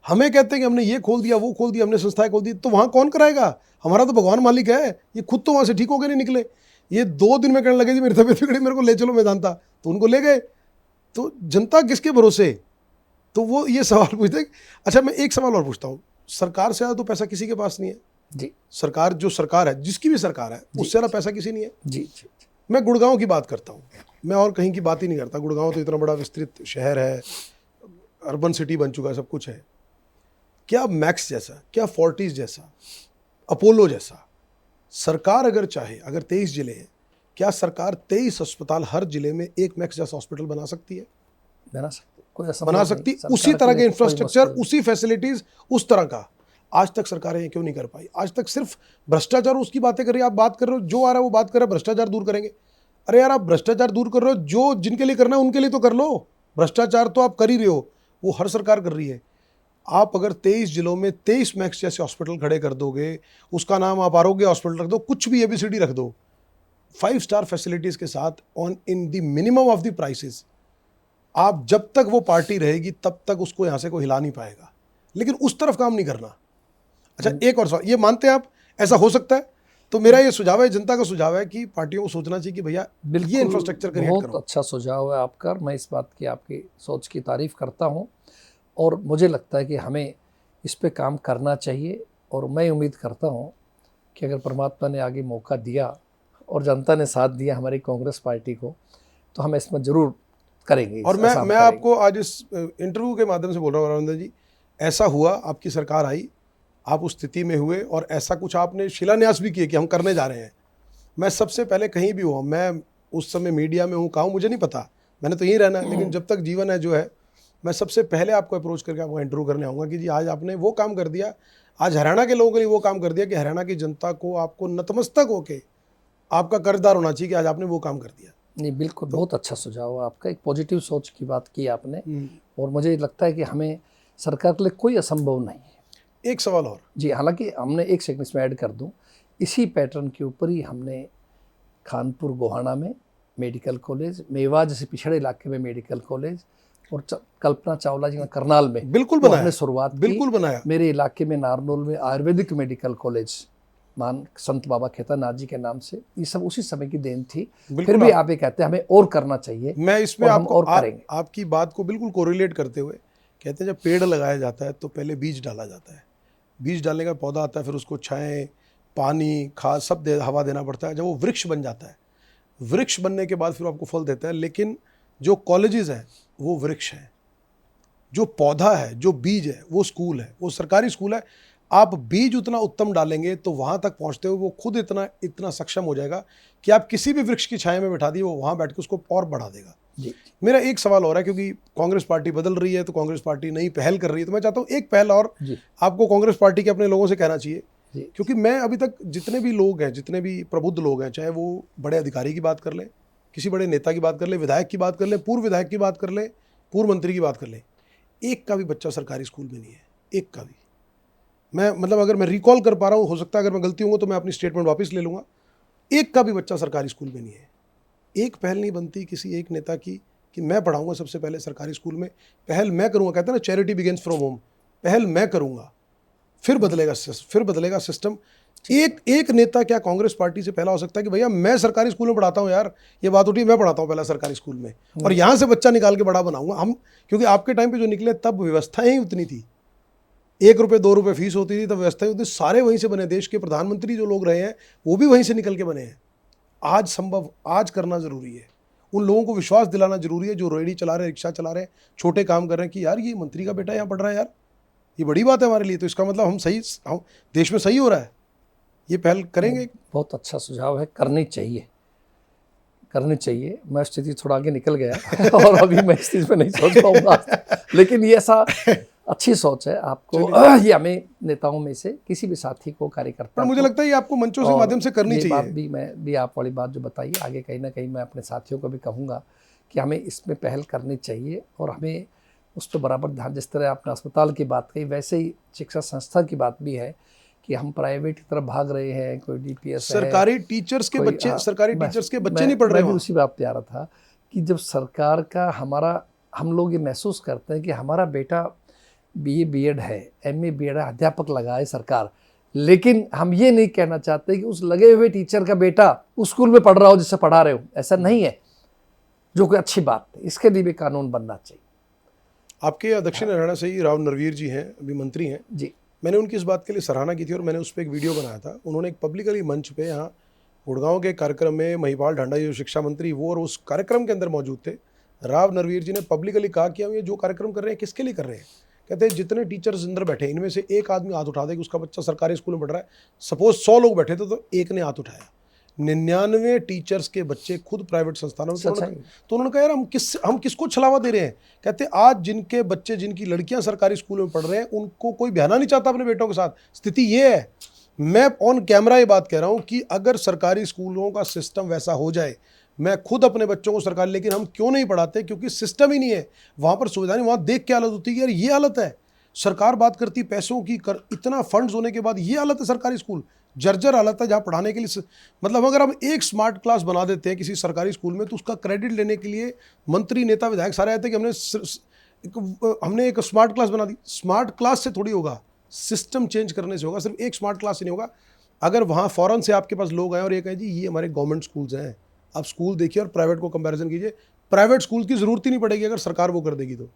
हमें कहते हैं कि हमने ये खोल दिया, वो खोल दिया, हमने संस्थाएं खोल दी, तो वहाँ कौन कराएगा? हमारा तो भगवान मालिक है, ये खुद तो वहाँ से ठीक होकर नहीं निकले। ये 2 दिन में कहने लगे जी मेरी तबीयत बिगड़ी, मेरे को ले चलो मेदांता, तो उनको ले गए। तो जनता किसके भरोसे? तो वो ये सवाल पूछते हैं। अच्छा मैं एक सवाल और पूछता हूँ, सरकार से ज़्यादा तो पैसा किसी के पास नहीं है जी। सरकार, जो सरकार है, जिसकी भी सरकार है, उससे ज़्यादा पैसा किसी नहीं है। जी। मैं गुड़गांव की बात करता हूँ, मैं और कहीं की बात ही नहीं करता। गुड़गांव तो इतना बड़ा विस्तृत शहर है, अर्बन सिटी बन चुका है, सब कुछ है। क्या मैक्स जैसा, क्या फोर्टिस जैसा, अपोलो जैसा सरकार अगर चाहे, अगर 23 जिले हैं, क्या सरकार 23 अस्पताल हर जिले में एक मैक्स जैसा हॉस्पिटल बना सकती है? बना सकती, कोई बना सकती, उसी तरह के इंफ्रास्ट्रक्चर, उसी फैसिलिटीज, उस तरह का। आज तक सरकारें ये क्यों नहीं कर पाई? आज तक सिर्फ भ्रष्टाचार, उसकी बातें कर रही है, आप बात कर रहे हो, जो आ रहा है वो बात कर रहे हैं, भ्रष्टाचार दूर करेंगे। अरे यार आप भ्रष्टाचार दूर कर रहे हो, जो जिनके लिए करना है उनके लिए तो कर लो। भ्रष्टाचार तो आप कर ही रहे हो, वो हर सरकार कर रही है। आप अगर 23 जिलों में 23 मैक्स जैसे हॉस्पिटल खड़े कर दोगे, उसका नाम आप आरोग्य हॉस्पिटल रख दो, कुछ भी ABCD रख दो, 5 स्टार फैसिलिटीज़ के साथ, on in the minimum of the prices, आप जब तक वो पार्टी रहेगी तब तक उसको यहाँ से कोई हिला नहीं पाएगा। लेकिन उस तरफ काम नहीं करना। अच्छा एक और सवाल, ये मानते हैं आप ऐसा हो सकता है? तो मेरा ये सुझाव है, जनता का सुझाव है कि पार्टियों को सोचना चाहिए कि भैया ये इंफ्रास्ट्रक्चर क्रिएट बहुत करो। अच्छा सुझाव है आपका, और मैं इस बात की आपकी सोच की तारीफ करता हूँ, और मुझे लगता है कि हमें इस पे काम करना चाहिए। और मैं उम्मीद करता हूँ कि अगर परमात्मा ने आगे मौका दिया और जनता ने साथ दिया हमारी कांग्रेस पार्टी को, तो हम इसमें ज़रूर करेंगे। और मैं आपको आज इस इंटरव्यू के माध्यम से बोल रहा हूँ रविंद्र जी, ऐसा हुआ, आपकी सरकार आई, आप उस स्थिति में हुए और ऐसा कुछ आपने शिलान्यास भी किए कि हम करने जा रहे हैं। मैं सबसे पहले कहीं भी हुआ, मैं उस समय मीडिया में हूँ, कहाँ हूँ मुझे नहीं पता, मैंने तो यहीं रहना है, लेकिन जब तक जीवन है जो है, मैं सबसे पहले आपको अप्रोच करके आपको इंटरव्यू करने आऊँगा कि जी आज आपने वो काम कर दिया, आज हरियाणा के लोगों के लिए वो काम कर दिया कि हरियाणा की जनता को आपको नतमस्तक होके आपका कर्जदार होना चाहिए कि आज आपने वो काम कर दिया। नहीं, बिल्कुल, बहुत अच्छा सुझाव है आपका, एक पॉजिटिव सोच की बात की आपने। हम्म। और मुझे लगता है कि हमें सरकार के लिए कोई असंभव नहीं है। एक सवाल और, जी, हालांकि हमने एक सेकंड इसमें ऐड कर दूं, इसी पैटर्न के ऊपर ही हमने खानपुर गोहाना में मेडिकल कॉलेज, मेवात जैसे पिछड़े इलाके में मेडिकल कॉलेज, और कल्पना चावला जी ने करनाल में बिल्कुल वो बनाया, हमने शुरुआत की। बिल्कुल बनाया। मेरे इलाके में नारनौल में आयुर्वेदिक मेडिकल कॉलेज मान संत बाबा खेतानाथ जी के नाम से, ये सब उसी समय की देन थी। फिर भी आप ये कहते हैं हमें और करना चाहिए, मैं इसमें और हम आपको और करेंगे। आपकी बात को बिल्कुल कोरिलेट करते हुए कहते हैं, जब पेड़ लगाया जाता है तो पहले बीज डाला जाता है, बीज डालने का पौधा आता है, फिर उसको छाएं, पानी, खाद सब हवा देना पड़ता है। जब वो वृक्ष बन जाता है, वृक्ष बनने के बाद फिर आपको फल देता है। लेकिन जो कॉलेजेस हैं वो वृक्ष हैं, जो पौधा है, जो बीज है वो स्कूल है, वो सरकारी स्कूल है। आप बीज उतना उत्तम डालेंगे तो वहाँ तक पहुँचते हुए वो खुद इतना सक्षम हो जाएगा कि आप किसी भी वृक्ष की छाया में बैठा दिए, वो वहाँ बैठ के उसको और बढ़ा देगा। जी, मेरा एक सवाल और है, क्योंकि कांग्रेस पार्टी बदल रही है तो कांग्रेस पार्टी नई पहल कर रही है, तो मैं चाहता हूँ एक पहल और जी, आपको कांग्रेस पार्टी के अपने लोगों से कहना चाहिए। जी, क्योंकि मैं अभी तक जितने भी लोग हैं, जितने भी प्रबुद्ध लोग हैं, चाहे वो बड़े अधिकारी की बात कर लें, किसी बड़े नेता की बात कर लें, विधायक की बात कर लें, पूर्व विधायक की बात कर लें, पूर्व मंत्री की बात कर लें, एक का भी बच्चा सरकारी स्कूल में नहीं है, एक का भी। मैं मतलब अगर मैं रिकॉल कर पा रहा हूँ, हो सकता है अगर मैं गलती हूँ तो मैं अपनी स्टेटमेंट वापस ले लूँगा, एक का भी बच्चा सरकारी स्कूल में नहीं है। एक पहल नहीं बनती किसी एक नेता की कि मैं पढ़ाऊंगा सबसे पहले सरकारी स्कूल में, पहल मैं करूँगा। कहते हैं ना, चैरिटी बिगिंस फ्रॉम होम, पहल मैं करूँगा, फिर बदलेगा सिस्टम। एक नेता क्या कांग्रेस पार्टी से पहला हो सकता है कि भैया मैं सरकारी स्कूल में पढ़ाता हूँ यार, ये बात उठी, मैं पढ़ाता हूँ पहला सरकारी स्कूल में, और यहाँ से बच्चा निकाल के बड़ा बनाऊंगा हम। क्योंकि आपके टाइम पे जो निकले तब व्यवस्थाएं ही उतनी थी, 1 रुपये 2 रुपये फीस होती थी, तब व्यवस्थाएं उतनी, सारे वहीं से बने। देश के प्रधानमंत्री जो लोग रहे हैं वो भी वहीं से निकल के बने हैं। आज करना जरूरी है, उन लोगों को विश्वास दिलाना जरूरी है जो रेहड़ी चला रहे, रिक्शा चला रहे, छोटे काम कर रहे हैं, कि यार ये मंत्री का बेटा यहाँ पढ़ रहा है यार, ये बड़ी बात है हमारे लिए। तो इसका मतलब हम देश में सही हो रहा है, ये पहल करेंगे। बहुत अच्छा सुझाव है, करनी चाहिए। मैं स्थिति थोड़ा आगे निकल गया और अभी मैं इस चीज़ पे नहीं सोच पाऊंगा, लेकिन ये ऐसा अच्छी सोच है आपको, ये हमें नेताओं में से किसी भी साथी को, कार्यकर्ता पर मुझे लगता है ये आपको मंचों के माध्यम से करनी चाहिए। बात भी मैं भी आप वाली बात जो बताई, आगे कहीं ना कहीं मैं अपने साथियों को भी कहूँगा कि हमें इसमें पहल करनी चाहिए, और हमें उस पर बराबर ध्यान, जिस तरह आपने अस्पताल की बात कही, वैसे ही शिक्षा संस्था की बात भी है कि हम प्राइवेट की तरफ भाग रहे हैं। कोई DPS सरकारी टीचर्स के बच्चे नहीं पढ़ रहे। मैं भी उसी बात पे आ रहा था कि जब सरकार का हम लोग ये महसूस करते हैं कि हमारा बेटा BA BEd है, MA BEd है, अध्यापक लगाए सरकार, लेकिन हम ये नहीं कहना चाहते कि उस लगे हुए टीचर का बेटा उस स्कूल में पढ़ रहा हो जिससे पढ़ा रहे हो। ऐसा नहीं है, जो कि अच्छी बात है। इसके लिए भी कानून बनना चाहिए। आपके दक्षिण हरियाणा से ही राव नरवीर जी हैं, अभी मंत्री हैं जी, मैंने उनकी इस बात के लिए सराहना की थी और मैंने उस पर एक वीडियो बनाया था। उन्होंने एक पब्लिकली मंच पे यहाँ गुड़गांव के कार्यक्रम में महिपाल ढांडा जी जो शिक्षा मंत्री वो और उस कार्यक्रम के अंदर मौजूद थे, राव नरवीर जी ने पब्लिकली कहा कि हम ये जो कार्यक्रम कर रहे हैं किसके लिए कर रहे हैं। कहते हैं जितने टीचर्स अंदर बैठे इनमें से एक आदमी हाथ उठा दे कि उसका बच्चा सरकारी स्कूल में पढ़ रहा है। सपोज 100 लोग बैठे थे तो एक ने हाथ उठाया, 99 टीचर्स के बच्चे खुद प्राइवेट संस्थानों में। तो उन्होंने कहा यार हम किसको छलावा दे रहे हैं। कहते आज जिनके बच्चे, जिनकी लड़कियां सरकारी स्कूलों में पढ़ रहे हैं, उनको कोई बहाना नहीं चाहता अपने बेटों के साथ। स्थिति ये है, मैं ऑन कैमरा ये बात कह रहा हूं कि अगर सरकारी स्कूलों का सिस्टम वैसा हो जाए, मैं खुद अपने बच्चों को सरकारी, लेकिन हम क्यों नहीं पढ़ाते, क्योंकि सिस्टम ही नहीं है, वहां पर सुविधा नहीं। वहां देख के हालत होती है यार ये हालत है। सरकार बात करती पैसों की, इतना फंड्स होने के बाद ये हालत है सरकारी स्कूल, जर्जर हालत है जहाँ पढ़ाने के लिए। मतलब अगर हम एक स्मार्ट क्लास बना देते हैं किसी सरकारी स्कूल में तो उसका क्रेडिट लेने के लिए मंत्री, नेता, विधायक सारे आते हैं कि हमने एक स्मार्ट क्लास बना दी। स्मार्ट क्लास से थोड़ी होगा, सिस्टम चेंज करने से होगा। सिर्फ एक स्मार्ट क्लास से नहीं होगा। अगर वहाँ फ़ौरन से आपके पास लोग आए और ये कहें जी ये हमारे गवर्नमेंट स्कूल्स हैं, आप स्कूल देखिए और प्राइवेट को कंपैरिजन कीजिए, प्राइवेट स्कूल की ज़रूरत ही नहीं पड़ेगी अगर सरकार वो कर देगी तो।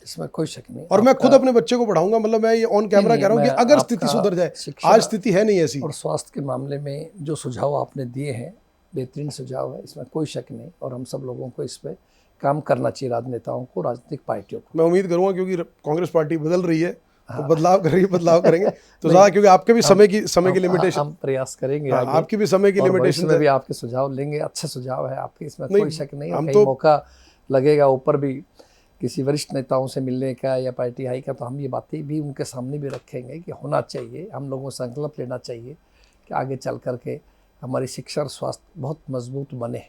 इसमें कोई शक नहीं। और मैं खुद अपने बच्चे को पढ़ाऊंगा, मतलब मैं ये ऑन कैमरा कह रहा हूँ कि अगर स्थिति सुधर जाए, आज स्थिति है नहीं ऐसी। और स्वास्थ्य के मामले में जो सुझाव आपने दिए हैं बेहतरीन सुझाव है, इसमें कोई शक नहीं, और हम सब लोगों को इस पर काम करना चाहिए, राजनेताओं को, राजनीतिक पार्टियों को। मैं उम्मीद करूंगा क्योंकि कांग्रेस पार्टी बदल रही है तो बदलाव कर रही है, बदलाव करेंगे तो ज़्यादा, क्योंकि आपके भी समय की लिमिटेशन, हम प्रयास करेंगे, आपकी भी समय की लिमिटेशन में भी आपके सुझाव लेंगे, अच्छे सुझाव है आपके, इसमें कोई शक नहीं। हम कहीं तो मौका लगेगा ऊपर भी किसी वरिष्ठ नेताओं से मिलने का या पार्टी हाई का, तो हम ये बातें भी उनके सामने भी रखेंगे कि होना चाहिए, हम लोगों को संकल्प लेना चाहिए कि आगे चल करके हमारी शिक्षा और स्वास्थ्य बहुत मजबूत बने,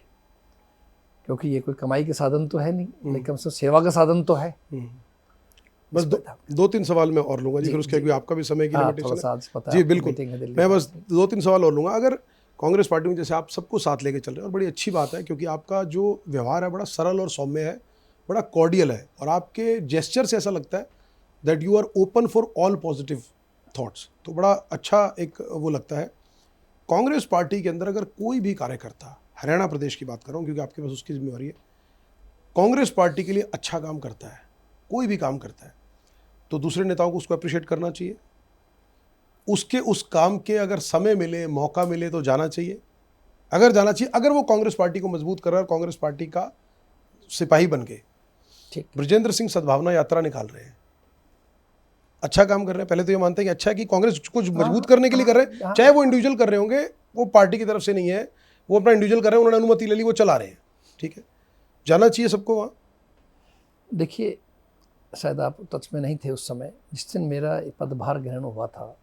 क्योंकि ये कोई कमाई के साधन तो है नहीं, लेकिन कम से कम सेवा का साधन तो है। बस दो तीन सवाल मैं और लूंगा जी, फिर उसके भी आपका भी समय की लिमिटेशन है जी, बिल्कुल। मैं बस 2-3 सवाल और लूंगा। अगर कांग्रेस पार्टी में जैसे आप सबको साथ लेके चल रहे हैं और बड़ी अच्छी बात है, क्योंकि आपका जो व्यवहार है बड़ा सरल और सौम्य है, बड़ा कॉर्डियल है, और आपके जेस्चर से ऐसा लगता है that you are open for all positive thoughts, तो बड़ा अच्छा एक वो लगता है। कांग्रेस पार्टी के अंदर अगर कोई भी कार्यकर्ता, हरियाणा प्रदेश की बात कर रहा हूँ क्योंकि आपके पास उसकी जिम्मेवारी है, कांग्रेस पार्टी के लिए अच्छा काम करता है, कोई भी काम करता है, तो दूसरे नेताओं को उसको अप्रिशिएट करना चाहिए, उसके उस काम के अगर समय मिले, मौका मिले तो जाना चाहिए, अगर वो कांग्रेस पार्टी को मजबूत कर रहा है, कांग्रेस पार्टी का सिपाही बन के। ठीक। बृजेंद्र सिंह सद्भावना यात्रा निकाल रहे हैं, अच्छा काम कर रहे हैं। पहले तो ये मानते हैं कि अच्छा है कि कांग्रेस कुछ मजबूत करने के लिए कर रहे हैं, चाहे वो इंडिविजुअल कर रहे होंगे, वो पार्टी की तरफ से नहीं है, वो अपना इंडिविजुअल कर रहे हैं, उन्होंने अनुमति ले ली, वो चला रहे हैं, ठीक है, जाना चाहिए सबको वहाँ। देखिए, शायद आप टच में नहीं थे उस समय, जिस दिन मेरा पदभार ग्रहण हुआ था,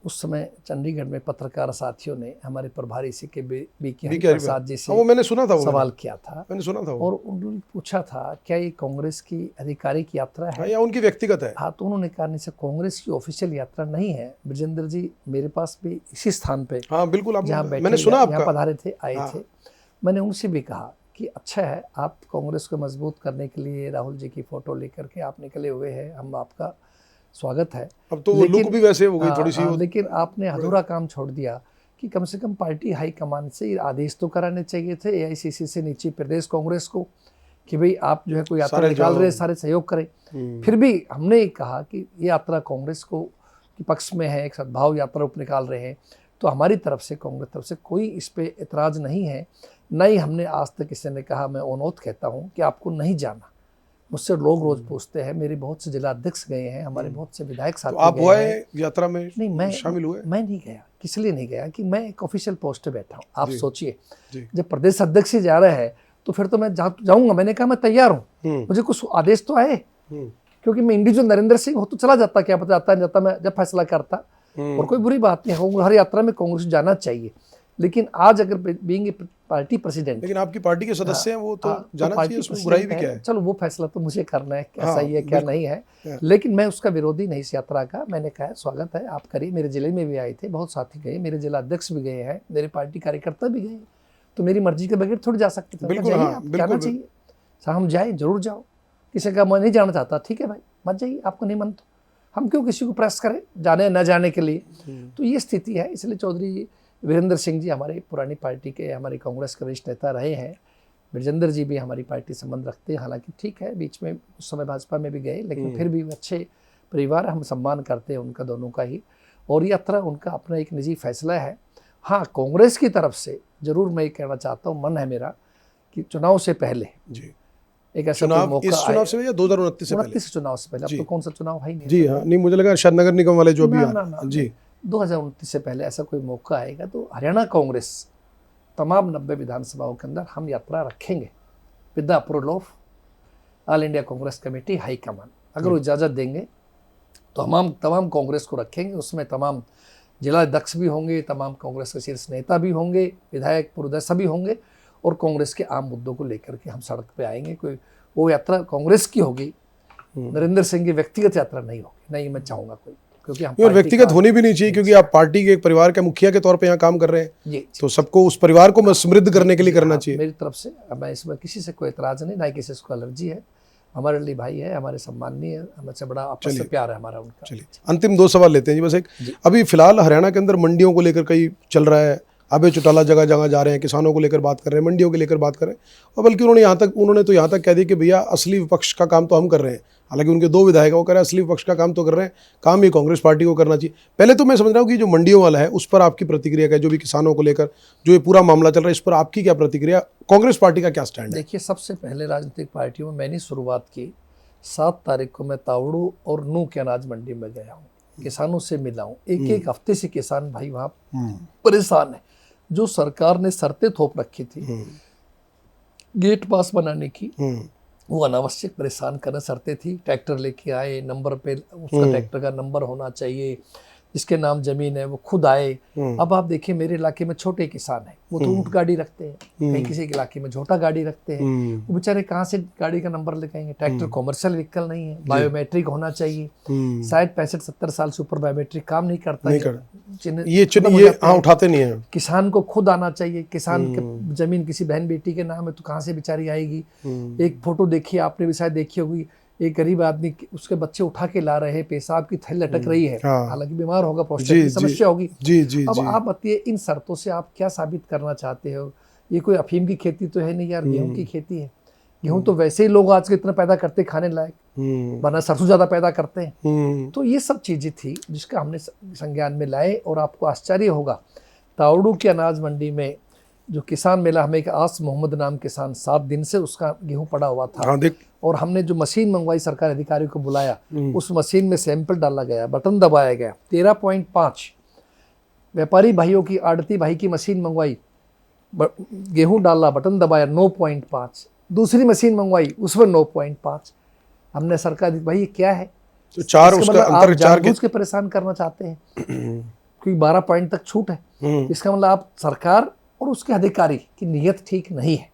उस समय चंडीगढ़ में पत्रकार साथियों ने हमारे प्रभारी सी के बीके प्रसाद जी से वो मैंने सुना था, सवाल किया था, मैंने सुना था, और उन्होंने पूछा था क्या ये कांग्रेस की आधिकारिक यात्रा है या उनकी व्यक्तिगत है। हाँ, तो उन्होंने कहा नहीं सर, कांग्रेस की ऑफिशियल यात्रा नहीं है। बृजेंद्र जी मेरे पास भी इसी स्थान पे, हाँ बिल्कुल, आप जहाँ मैंने सुना आपका, पधारे थे, आए थे, मैंने उनसे भी कहा कि अच्छा है, आप कांग्रेस को मजबूत करने के लिए राहुल जी की फोटो लेकर के आप निकले हुए हैं, हम आपका स्वागत है। अब तो वो लुक भी वैसे हो गई थोड़ी सी, लेकिन आपने अधूरा काम छोड़ दिया कि कम से कम पार्टी हाईकमान से आदेश तो कराने चाहिए थे एआईसीसी से नीचे प्रदेश कांग्रेस को कि भाई आप जो है कोई यात्रा निकाल रहे, सारे सहयोग करें। फिर भी हमने कहा कि ये यात्रा कांग्रेस को के पक्ष में है, एक सद्भाव यात्रा रूप निकाल रहे हैं, तो हमारी तरफ से, कांग्रेस तरफ से कोई इस पर एतराज़ नहीं है। न ही हमने आज तक किसी ने कहा, मैं ओनोत कहता हूँ कि आपको नहीं जाना। मुझसे लोग रोज पूछते हैं, मेरे बहुत से जिला अध्यक्ष गए हैं, हमारे बहुत से विधायक साथी आप हुए यात्रा में नहीं, मैं शामिल हुए? मैं नहीं गया, किस लिए नहीं गया कि मैं एक ऑफिशियल पोस्ट पे बैठा हूँ। आप सोचिए, जब प्रदेश अध्यक्ष ही जा रहा है तो फिर तो मैं जाऊंगा। मैंने कहा मैं तैयार हूँ, मुझे कुछ आदेश तो आए, क्योंकि मैं इंडिविजुअल नरेंद्र सिंह हो तो चला जाता, क्या पता जाता नहीं जाता, मैं जब फैसला करता, और कोई बुरी बात नहीं, हर यात्रा में कांग्रेस जाना चाहिए। लेकिन आज अगर बीइंग पार्टी प्रेसिडेंट, लेकिन आपकी पार्टी के सदस्य हैं, वो तो जाना चाहिए, उसमें बुराई भी क्या है? चलो वो फैसला तो मुझे करना है, क्या सही है क्या नहीं है, लेकिन मैं उसका विरोधी नहीं इस यात्रा का। मैंने कहा स्वागत है, आप करिए। मेरे जिले में भी आए थे, बहुत साथी गए, मेरे जिला अध्यक्ष भी गए हैं, मेरे पार्टी कार्यकर्ता भी गए, तो मेरी मर्जी के बगैर थोड़ी जा सकते थे। जाना चाहिए, हम जाए, जरूर जाओ। किसी का मैं नहीं जाना चाहता, ठीक है भाई मत जाइए, आपको नहीं मन तो हम क्यों किसी को प्रेस करें जाने न जाने के लिए। तो ये स्थिति है। इसलिए चौधरी वीरेंद्र सिंह जी हमारी पुरानी पार्टी के, हमारी कांग्रेस के वरिष्ठ नेता रहे हैं। बृजेंद्र जी भी हमारी पार्टी संबंध रखते हैं, हालांकि ठीक है बीच में उस समय भाजपा में भी गए, लेकिन फिर भी अच्छे परिवार, हम सम्मान करते हैं उनका, दोनों का ही। और यात्रा उनका अपना एक निजी फैसला है। हाँ, कांग्रेस की तरफ से जरूर मैं ये कहना चाहता हूँ, मन है मेरा कि चुनाव से पहले एक ऐसा मौका, इस चुनाव से या 2029 से पहले? चुनाव से पहले। अब तो कौन सा चुनाव है नहीं जी हाँ, नहीं मुझे लगा शायद नगर निगम वाले जो भी जी 2029 से पहले ऐसा कोई मौका आएगा तो हरियाणा कांग्रेस तमाम 90 विधानसभाओं के अंदर हम यात्रा रखेंगे with the approval of all India Congress committee high command. अगर वो इजाज़त देंगे तो हम तमाम कांग्रेस को रखेंगे, उसमें तमाम जिला अध्यक्ष भी होंगे, तमाम कांग्रेस के शीर्ष नेता भी होंगे, विधायक पूर्व सभी होंगे, और कांग्रेस के आम मुद्दों को लेकर के हम सड़क पे आएंगे। कोई वो यात्रा कांग्रेस की होगी, नरेंद्र सिंह की व्यक्तिगत यात्रा नहीं होगी, नहीं मैं चाहूँगा कोई, क्योंकि हम व्यक्तिगत होनी भी नहीं चाहिए, क्योंकि आप पार्टी के एक परिवार के मुखिया के तौर पे यहाँ काम कर रहे हैं, तो सबको उस परिवार को समृद्ध करने के लिए करना चाहिए। मेरी तरफ से मैं इसमें किसी से कोई एतराज़ नहीं, ना किसी को एलर्जी है। हमारे लिए भाई है, हमारे सम्माननीय है, हमसे बड़ा आपस में प्यार है हमारा उनका। चलिए अंतिम 2 सवाल लेते हैं जी। बस एक, अभी फिलहाल हरियाणा के अंदर मंडियों को लेकर कई चल रहा है, अभय चौटाला जगह जगह जा रहे हैं, किसानों को लेकर बात कर रहे हैं, मंडियों को लेकर बात कर रहे हैं, और बल्कि उन्होंने तो यहाँ तक कह दिया कि भैया असली विपक्ष का काम तो हम कर रहे हैं। हालांकि उनके 2 विधायक वो कह रहे हैं असली विपक्ष का काम तो कर रहे हैं, काम ये कांग्रेस पार्टी को करना चाहिए। पहले तो मैं समझ रहा हूँ कि जो मंडियों वाला है उस पर आपकी प्रतिक्रिया क्या है, जो भी किसानों को लेकर जो ये पूरा मामला चल रहा है इस पर आपकी क्या प्रतिक्रिया, कांग्रेस पार्टी का क्या स्टैंड है? देखिए, सबसे पहले राजनीतिक पार्टियों में मैंने शुरुआत की। 7 तारीख को मैं तावड़ू और नूह के अनाज मंडी में गया हूँ, किसानों से मिला हूँ। एक हफ्ते से किसान भाई वहाँ परेशान है। जो सरकार ने शर्तें थोप रखी थी गेट पास बनाने की, वो अनावश्यक परेशान करना शर्तें थी। ट्रैक्टर लेके आए, नंबर पे उसका ट्रैक्टर का नंबर होना चाहिए, जिसके नाम जमीन है वो खुद आए। अब आप देखिए, मेरे इलाके में छोटे किसान हैं, वो तो ऊंट गाड़ी रखते हैं, कहीं किसी के इलाके में छोटा गाड़ी रखते हैं। वो बेचारे कहाँ से गाड़ी का नंबर लेके आएंगे? ट्रैक्टर कॉमर्शियल व्हीकल नहीं है, बायोमेट्रिक होना चाहिए। शायद 65-70 साल से ऊपर बायोमेट्रिक काम नहीं करता है, ये उठाते नहीं है। किसान को खुद आना चाहिए। किसान के जमीन किसी बहन बेटी के नाम है तो कहाँ से बेचारी आएगी? एक फोटो देखिए, आपने भी शायद देखी होगी, एक गरीब आदमी उसके बच्चे उठा के ला रहे हैं, पेशाब की थैली लटक रही है, हालांकि बीमार होगा, प्रोस्टेट की समस्या होगी। अब आप बताइए, इन शर्तों से आप क्या साबित करना चाहते हो? ये कोई अफीम की खेती तो है नहीं यार, गेहूं की खेती है। गेहूं तो वैसे ही लोग आज के इतना पैदा करते खाने लायक, वरना सरसों ज्यादा पैदा करते हैं। तो ये सब चीजें थी जिसका हमने संज्ञान में लाए। और आपको आश्चर्य होगा, तावड़ू की अनाज मंडी में जो किसान मिला हमें, एक आस मोहम्मद नाम किसान, 7 दिन से उसका गेहूं पड़ा हुआ था। और हमने जो मशीन मंगवाई, सरकारी अधिकारियों को बुलाया, उस मशीन में सैंपल डाला गया, बटन दबाया गया, 13.5 व्यापारी भाइयों की, आड़ती भाई की मशीन मंगवाई, गेहूं डाला, बटन दबाया, 9.5। दूसरी मशीन मंगवाई, उसमें 9.5। हमने सरकार भाई ये क्या है? तो 4 उसका अंतर, 4 के परेशान करना चाहते हैं क्योंकि 12 पॉइंट तक छूट है। इसका मतलब आप सरकार और उसके अधिकारी की नीयत ठीक नहीं है।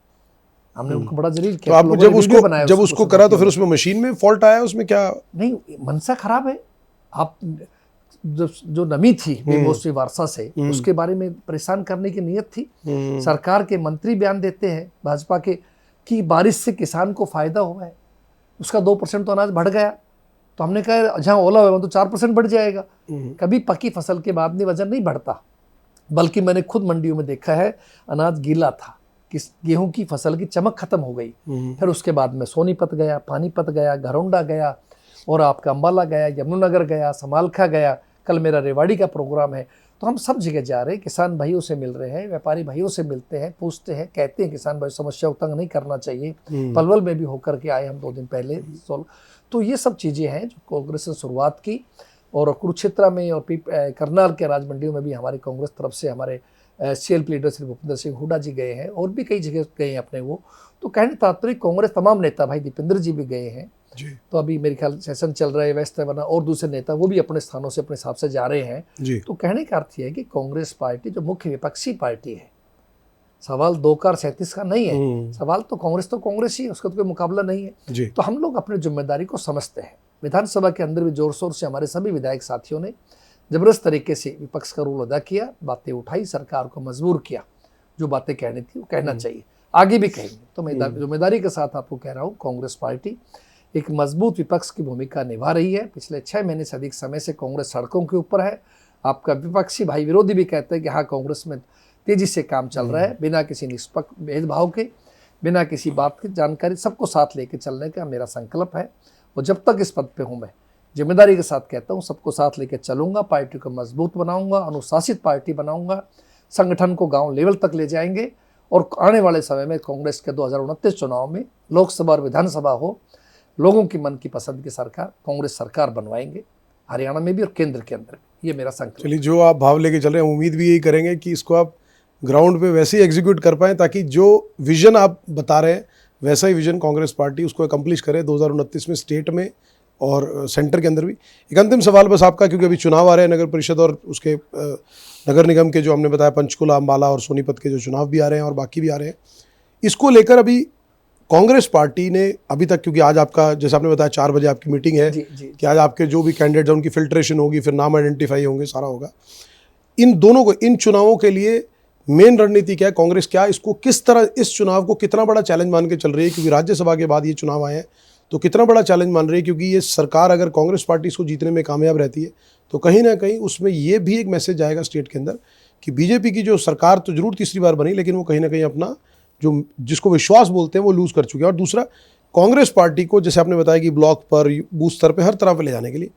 हमने उनको बड़ा जलील किया। तो आप जब उसको करा तो फिर उसमें मशीन में फॉल्ट आया, उसमें क्या? नहीं, मनसा खराब है। आप जो नमी थी बेमौसमी वर्षा से, उसके बारे में परेशान करने की नीयत थी। सरकार के मंत्री बयान देते हैं भाजपा के कि बारिश से किसान को फायदा हुआ है, उसका 2% तो अनाज बढ़ गया। तो हमने कहा जहाँ ओला हुआ तो 4% बढ़ जाएगा। कभी पकी फसल के बाद में वजन नहीं बढ़ता, बल्कि मैंने खुद मंडियों में देखा है, अनाज गीला था, गेहूं की फसल की चमक खत्म हो गई। फिर उसके बाद में सोनीपत गया, पानीपत गया, घरौंडा गया, और आपका अम्बाला गया, यमुनानगर गया, समालखा गया। कल मेरा रेवाड़ी का प्रोग्राम है। तो हम सब जगह जा रहे हैं, किसान भाइयों से मिल रहे हैं, व्यापारी भाइयों से मिलते हैं, पूछते हैं, कहते हैं किसान भाई समस्या उतंग नहीं करना चाहिए। पलवल में भी होकर के आए हम 2 दिन पहले। तो ये सब चीज़ें हैं जो कांग्रेस ने शुरुआत की। और कुरुक्षेत्र में और करनाल के राज मंडियों में भी हमारी कांग्रेस तरफ से हमारे CLP लीडर श्री भूपेंद्र सिंह हुड्डा जी गए हैं, और भी कई जगह गए हैं अपने वो। तो कहने तात्पर्य कांग्रेस तमाम नेता, भाई दीपेंद्र जी भी गए हैं जी। तो अभी मेरे ख्याल सेशन चल रहा है वैसे, वरना और दूसरे नेता वो भी अपने स्थानों से अपने हिसाब से जा रहे हैं जी। तो कहने का अर्थ है कि कांग्रेस पार्टी जो मुख्य विपक्षी पार्टी है, सवाल 2,37 का नहीं है, सवाल तो कांग्रेस ही है, उसका तो कोई मुकाबला नहीं है। तो हम लोग अपनी जिम्मेदारी को समझते हैं। विधानसभा के अंदर भी जोर शोर से हमारे सभी विधायक साथियों ने जबरदस्त तरीके से विपक्ष का रोल अदा किया, बातें उठाई, सरकार को मजबूर किया, जो बातें कहनी थी वो कहना चाहिए, आगे भी कहेंगे। तो मैं जिम्मेदारी के साथ आपको कह रहा हूँ, कांग्रेस पार्टी एक मजबूत विपक्ष की भूमिका निभा रही है। पिछले 6 महीने से अधिक समय से कांग्रेस सड़कों के ऊपर है। आपका विपक्षी भाई विरोधी भी कहते हैं कि हाँ, कांग्रेस में तेजी से काम चल रहा है, बिना किसी निष्पक्ष भेदभाव के, बिना किसी बात की जानकारी, सबको साथ लेके चलने का मेरा संकल्प है। और जब तक इस पद पे हूँ, मैं जिम्मेदारी के साथ कहता हूँ, सबको साथ लेके चलूंगा, पार्टी को मजबूत बनाऊंगा, अनुशासित पार्टी बनाऊंगा, संगठन को गांव लेवल तक ले जाएंगे। और आने वाले समय में कांग्रेस के 2029 चुनाव में लोकसभा और विधानसभा हो, लोगों की मन की पसंद की सरकार, कांग्रेस सरकार बनवाएंगे, हरियाणा में भी और केंद्र के अंदर भी। ये मेरा संकल्प। चलिए, जो आप भाव लेके चल रहे हैं, उम्मीद भी यही करेंगे कि इसको आप ग्राउंड पे वैसे ही एग्जीक्यूट कर पाएँ, ताकि जो विजन आप बता रहे हैं वैसा ही विजन कांग्रेस पार्टी उसको अकम्प्लिश करे 2029 में, स्टेट में और सेंटर के अंदर भी। एक अंतिम सवाल बस आपका, क्योंकि अभी चुनाव आ रहे हैं, नगर परिषद और उसके नगर निगम के, जो हमने बताया पंचकुला, अम्बाला और सोनीपत के जो चुनाव भी आ रहे हैं और बाकी भी आ रहे हैं, इसको लेकर अभी कांग्रेस पार्टी ने अभी तक, क्योंकि आज आपका, जैसे आपने बताया 4 बजे आपकी मीटिंग है कि आज आपके जो भी कैंडिडेट्स हैं उनकी फिल्ट्रेशन होगी, फिर नाम आइडेंटिफाई होंगे, सारा होगा। इन दोनों को, इन चुनावों के लिए मेन रणनीति क्या है? कांग्रेस क्या इसको, किस तरह इस चुनाव को कितना बड़ा चैलेंज मान के चल रही है? क्योंकि राज्यसभा के बाद ये चुनाव आए हैं, तो कितना बड़ा चैलेंज मान रही है, क्योंकि ये सरकार अगर कांग्रेस पार्टी इसको जीतने में कामयाब रहती है तो कहीं ना कहीं उसमें ये भी एक मैसेज जाएगा स्टेट के अंदर कि बीजेपी की जो सरकार तो जरूर तीसरी बार बनी, लेकिन वो कहीं ना कहीं अपना जो जिसको विश्वास बोलते हैं वो लूज कर चुके हैं। और दूसरा, कांग्रेस पार्टी को जैसे आपने बताया कि ब्लॉक पर, बूथ स्तर पर, हर तरह पर ले जाने के लिए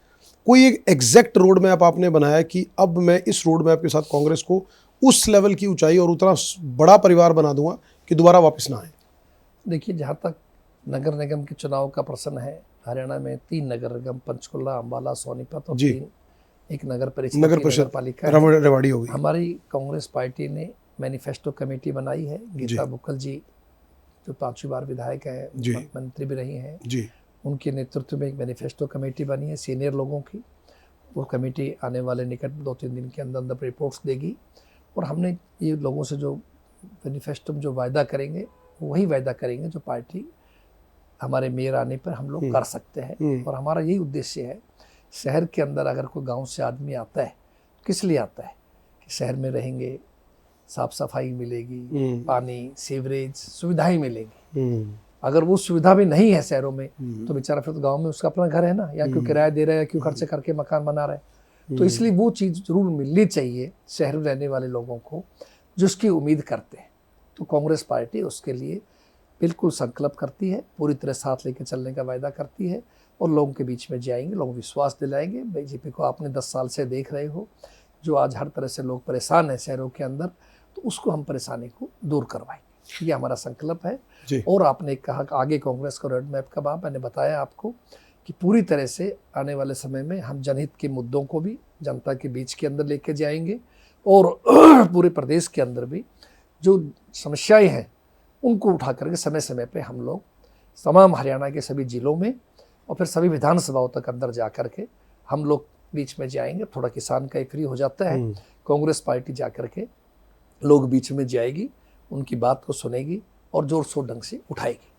कोई एक एग्जैक्ट रोड मैप आपने बनाया कि अब मैं इस रोड मैप के साथ कांग्रेस को उस लेवल की ऊंचाई और उतना बड़ा परिवार बना दूंगा कि दोबारा वापस ना आए। देखिए, जहाँ तक नगर निगम के चुनाव का प्रश्न है, हरियाणा में 3 नगर निगम, पंचकुला, अंबाला, सोनीपत और 3 एक नगर परिषद पालिका रेवाड़ी हो गई। हमारी कांग्रेस पार्टी ने मैनिफेस्टो कमेटी बनाई है। गीता बुक्कल जी जो 5वीं बार विधायक है, मंत्री भी रही हैं जी, उनके नेतृत्व में एक मैनिफेस्टो कमेटी बनी है सीनियर लोगों की। वो कमेटी आने वाले निकट 2-3 दिन के अंदर अंदर रिपोर्ट्स देगी और हमने ये लोगों से जो मैनिफेस्टो में जो वायदा करेंगे वही वायदा करेंगे जो पार्टी हमारे मेयर आने पर हम लोग कर सकते हैं। और हमारा यही उद्देश्य है, शहर के अंदर अगर कोई गांव से आदमी आता है किस लिए आता है कि शहर में रहेंगे, साफ सफाई मिलेगी, पानी, सीवरेज सुविधाएं मिलेंगी। अगर वो सुविधा भी नहीं है शहरों में तो बेचारा फिर तो गांव में उसका अपना घर है ना, या क्यों किराया दे रहा है, क्यों खर्चे करके मकान बना रहा है। तो इसलिए वो चीज़ जरूर मिलनी चाहिए शहर में रहने वाले लोगों को जिसकी उम्मीद करते हैं। तो कांग्रेस पार्टी उसके लिए बिल्कुल संकल्प करती है, पूरी तरह साथ लेकर चलने का वायदा करती है और लोगों के बीच में जाएंगे, लोग विश्वास दिलाएंगे। बीजेपी को आपने 10 साल से देख रहे हो, जो आज हर तरह से लोग परेशान हैं शहरों के अंदर, तो उसको हम परेशानी को दूर करवाएंगे, ये हमारा संकल्प है। और आपने कहा कि आगे कांग्रेस का रोड मैप कब, मैंने बताया आपको कि पूरी तरह से आने वाले समय में हम जनहित के मुद्दों को भी जनता के बीच के अंदर लेके जाएंगे और पूरे प्रदेश के अंदर भी जो समस्याएं हैं उनको उठा करके समय समय पे हम लोग तमाम हरियाणा के सभी जिलों में और फिर सभी विधानसभाओं तक अंदर जा कर के हम लोग बीच में जाएंगे। थोड़ा किसान का फ्री हो जाता है, कांग्रेस पार्टी जा कर के लोग बीच में जाएगी, उनकी बात को सुनेगी और जोर शोर ढंग से उठाएगी।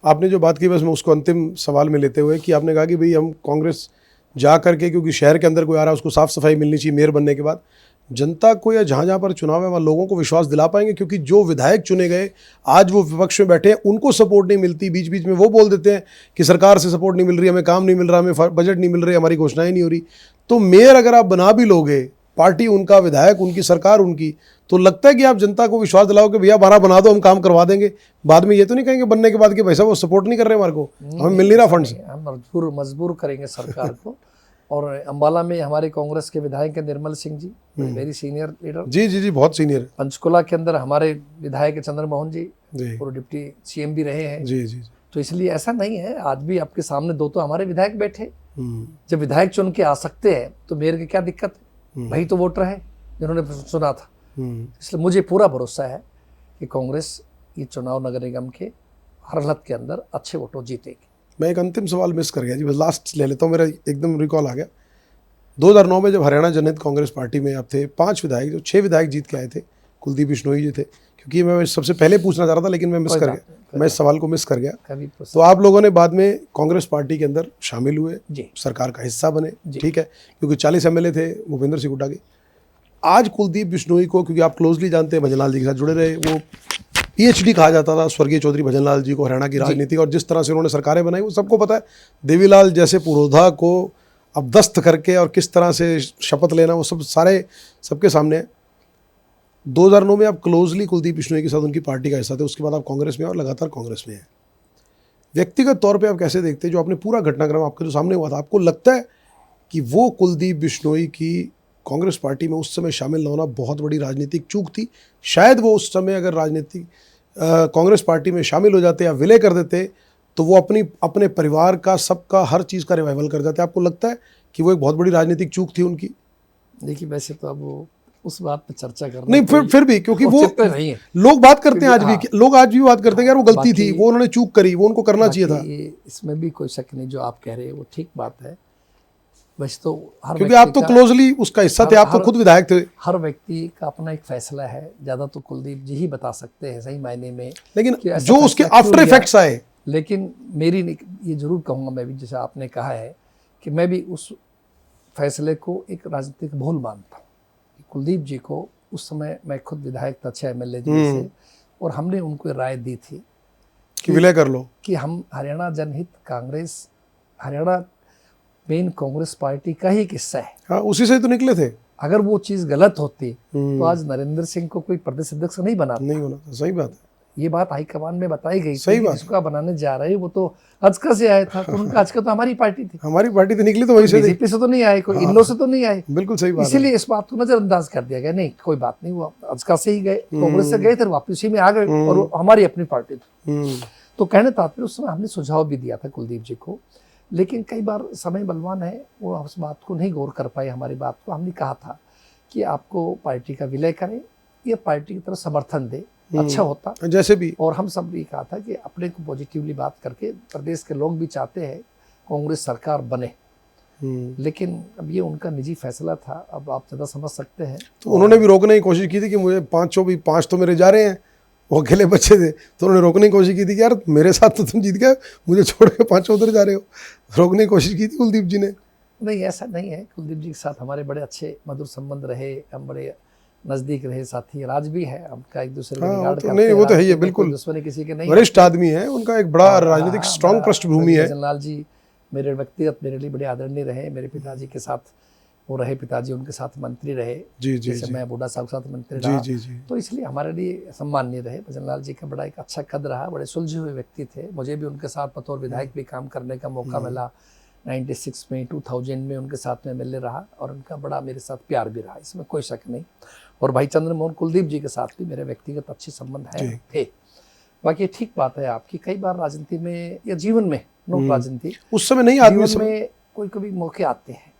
आपने जो बात की, बस मैं उसको अंतिम सवाल में लेते हुए कि आपने कहा कि भाई हम कांग्रेस जा करके, क्योंकि शहर के अंदर कोई आ रहा है उसको साफ सफाई मिलनी चाहिए मेयर बनने के बाद, जनता को या जहाँ जहाँ पर चुनाव है वहाँ लोगों को विश्वास दिला पाएंगे? क्योंकि जो विधायक चुने गए आज वो विपक्ष में बैठे हैं, उनको सपोर्ट नहीं मिलती, बीच बीच में वो बोल देते हैं कि सरकार से सपोर्ट नहीं मिल रही, हमें काम नहीं मिल रहा, हमें बजट नहीं मिल रही, हमारी घोषणाएं नहीं हो रही। तो मेयर अगर आप बना भी लोगे, पार्टी उनका, विधायक उनकी, सरकार उनकी, तो लगता है कि आप जनता को विश्वास दिलाओ कि भैया हमारा बना दो, हम काम करवा देंगे। बाद में ये तो नहीं कहेंगे बनने के बाद कि भाई साहब वो सपोर्ट नहीं कर रहे हमारे को, हमें मिल नहीं रहा फंड से। हम मजबूर करेंगे सरकार को। और अंबाला में हमारे कांग्रेस के विधायक हैं Nirmal Singh ji, very senior leader. जी जी जी, बहुत सीनियर। पंचकुला के अंदर हमारे विधायक चंद्रमोहन जी, और डिप्टी सीएम भी रहे हैं। जी जी। तो इसलिए ऐसा नहीं है, आज भी आपके सामने 2 तो हमारे विधायक बैठे। जब विधायक चुन के आ सकते हैं तो मेयर की क्या दिक्कत है? वही तो वोटर है जिन्होंने चुना था। इसलिए मुझे पूरा भरोसा है कि कांग्रेस ये चुनाव नगर निगम के हर हालत के अंदर अच्छे वोटों जीतेगी। मैं एक अंतिम सवाल मिस कर गया जी, बस लास्ट ले लेता हूँ, मेरा एकदम रिकॉल आ गया। 2009 में जब हरियाणा जनहित कांग्रेस पार्टी में आप थे, 5 विधायक, जो 6 विधायक जीत के आए थे, कुलदीप बिश्नोई जी थे, क्योंकि मैं सबसे पहले पूछना चाह रहा था लेकिन मैं मिस कर गया, मैं इस सवाल को मिस कर गया। तो आप लोगों ने बाद में कांग्रेस पार्टी के अंदर शामिल हुए, सरकार का हिस्सा बने, ठीक है, क्योंकि 40 MLA थे भूपेंद्र सिंह हुड्डा के। आज कुलदीप बिश्नोई को, क्योंकि आप क्लोजली जानते हैं, भजनलाल जी के साथ जुड़े रहे, वो PhD कहा जाता था स्वर्गीय चौधरी भजनलाल जी को हरियाणा की राजनीति, और जिस तरह से उन्होंने सरकारें बनाई वो सबको पता है। देवीलाल जैसे पुरोधा को अब दस्त करके और किस तरह से शपथ लेना, वो सब सारे सबके सामने है। 2009 में आप क्लोजली कुलदीप बिश्नोई के साथ उनकी पार्टी का हिस्सा थे, उसके बाद आप कांग्रेस में और लगातार कांग्रेस में हैं। व्यक्तिगत तौर पे आप कैसे देखते हैं जो आपने पूरा घटनाक्रम आपके जो सामने हुआ था? आपको लगता है कि वो कुलदीप बिश्नोई की कांग्रेस पार्टी में उस समय शामिल न होना बहुत बड़ी राजनीतिक चूक थी? शायद वो उस समय अगर राजनीतिक कांग्रेस पार्टी में शामिल हो जाते या विलय कर देते तो वो अपने परिवार का, सबका, हर चीज़ का रिवाइवल कर जाते। आपको लगता है कि वो एक बहुत बड़ी राजनीतिक चूक थी उनकी? देखिए, वैसे तो अब वो उस बात पे चर्चा करना नहीं, फिर भी क्योंकि वो नहीं है, लोग बात करते हैं आज भी, लोग आज भी बात करते हैं यार वो गलती थी, वो उन्होंने चूक करी, वो उनको करना चाहिए था। इसमें भी कोई शक नहीं, जो आप कह रहे हैं वो ठीक बात है। वैसे तो हर, क्योंकि आप तो क्लोजली उसका हिस्सा थे, आप तो खुद विधायक थे। हर व्यक्ति का अपना एक फैसला है, ज्यादा तो कुलदीप जी ही बता सकते हैं सही मायने में, लेकिन जो उसके आफ्टर इफेक्ट्स आए। लेकिन मेरी ये जरूर कहूँगा, मैं भी जैसे आपने कहा है कि मैं भी उस फैसले को एक राजनीतिक भूल मानता हूँ। कुलदीप जी को उस समय मैं खुद विधायक था 6 MLA जी से, और हमने उनको राय दी थी कि विलय कर लो। कि हम हरियाणा जनहित कांग्रेस, हरियाणा मेन कांग्रेस पार्टी का ही हिस्सा है। हाँ, उसी से तो निकले थे। अगर वो चीज़ गलत होती तो आज नरेंद्र सिंह को कोई प्रदेश अध्यक्ष नहीं बनाता। नहीं होना था, सही बात है। ये बात हाईकमान में बताई गई सही थी कि बात जिसको आप बनाने जा रहे हैं वो तो हजका से आया था, तो उनका हजका तो हमारी पार्टी थी, हमारी पार्टी तो निकली तो वहीं से थी। बीजेपी से तो नहीं आए, कोई इल्लो से तो नहीं आए। बिल्कुल सही बात है। इसीलिए इस बात को नजरअंदाज कर दिया गया, नहीं कोई बात नहीं, वो हजका से ही गए, कांग्रेस से गए थे, वापसी में आ गए और वो हमारी अपनी पार्टी थी। तो कहने तात्पर्य उस समय हमने सुझाव भी दिया था कुलदीप जी को, लेकिन कई बार समय बलवान है, वो उस बात को नहीं गौर कर पाए हमारी बात को। हमने कहा था कि आपको पार्टी का विलय करें या पार्टी की तरफ समर्थन दे, अच्छा होता जैसे भी। और हम सब भी कहा था कि अपने को पॉजिटिवली बात करके, प्रदेश के लोग भी चाहते हैं कांग्रेस सरकार बने, लेकिन अब ये उनका निजी फैसला था, अब आप ज़्यादा समझ सकते हैं। तो उन्होंने भी रोकने की कोशिश की थी कि मुझे पाँच तो मेरे जा रहे हैं, वो अकेले बच्चे थे, तो उन्होंने रोकने की कोशिश की थी कि यार मेरे साथ तो तुम जीत गए, मुझे छोड़ के 5 उधर जा रहे हो। रोकने की कोशिश की थी कुलदीप जी ने। नहीं, ऐसा नहीं है। कुलदीप जी के साथ हमारे बड़े अच्छे मधुर संबंध रहे, हम बड़े नज़दीक रहे साथी, राज भी है, हमका एक दूसरे को रिगार्ड करते हैं। नहीं, वो तो है ही है, बिल्कुल दुश्मनी किसी के नहीं। वरिष्ठ आदमी है, उनका एक बड़ा राजनीतिक स्ट्रॉन्ग पृष्ठभूमि है। भजनलाल जी मेरे व्यक्तिगत मेरे लिए बड़े आदरणीय रहे, मेरे पिताजी के साथ वो रहे, पिताजी उनके साथ मंत्री रहे, जी, जैसे मैं बूढ़ा साहब के साथ मंत्री जी, रहा, जी, जी। तो इसलिए हमारे लिए सम्माननीय रहे। भजनलाल जी का बड़ा एक अच्छा कद रहा, बड़े सुलझे हुए व्यक्ति थे। मुझे भी उनके साथ बतौर विधायक भी काम करने का मौका मिला 96 में, 2000 में उनके साथ में मिलने रहा, और उनका बड़ा मेरे साथ प्यार भी रहा, इसमें कोई शक नहीं। और भाई चंद्रमोहन कुलदीप जी के साथ भी मेरे व्यक्तिगत अच्छे संबंध हैं थे। बाकी ठीक बात है आपकी, कई बार राजनीति में या जीवन में, नोट राजनीति उस समय नहीं, आदमी में कोई कभी मौके आते हैं,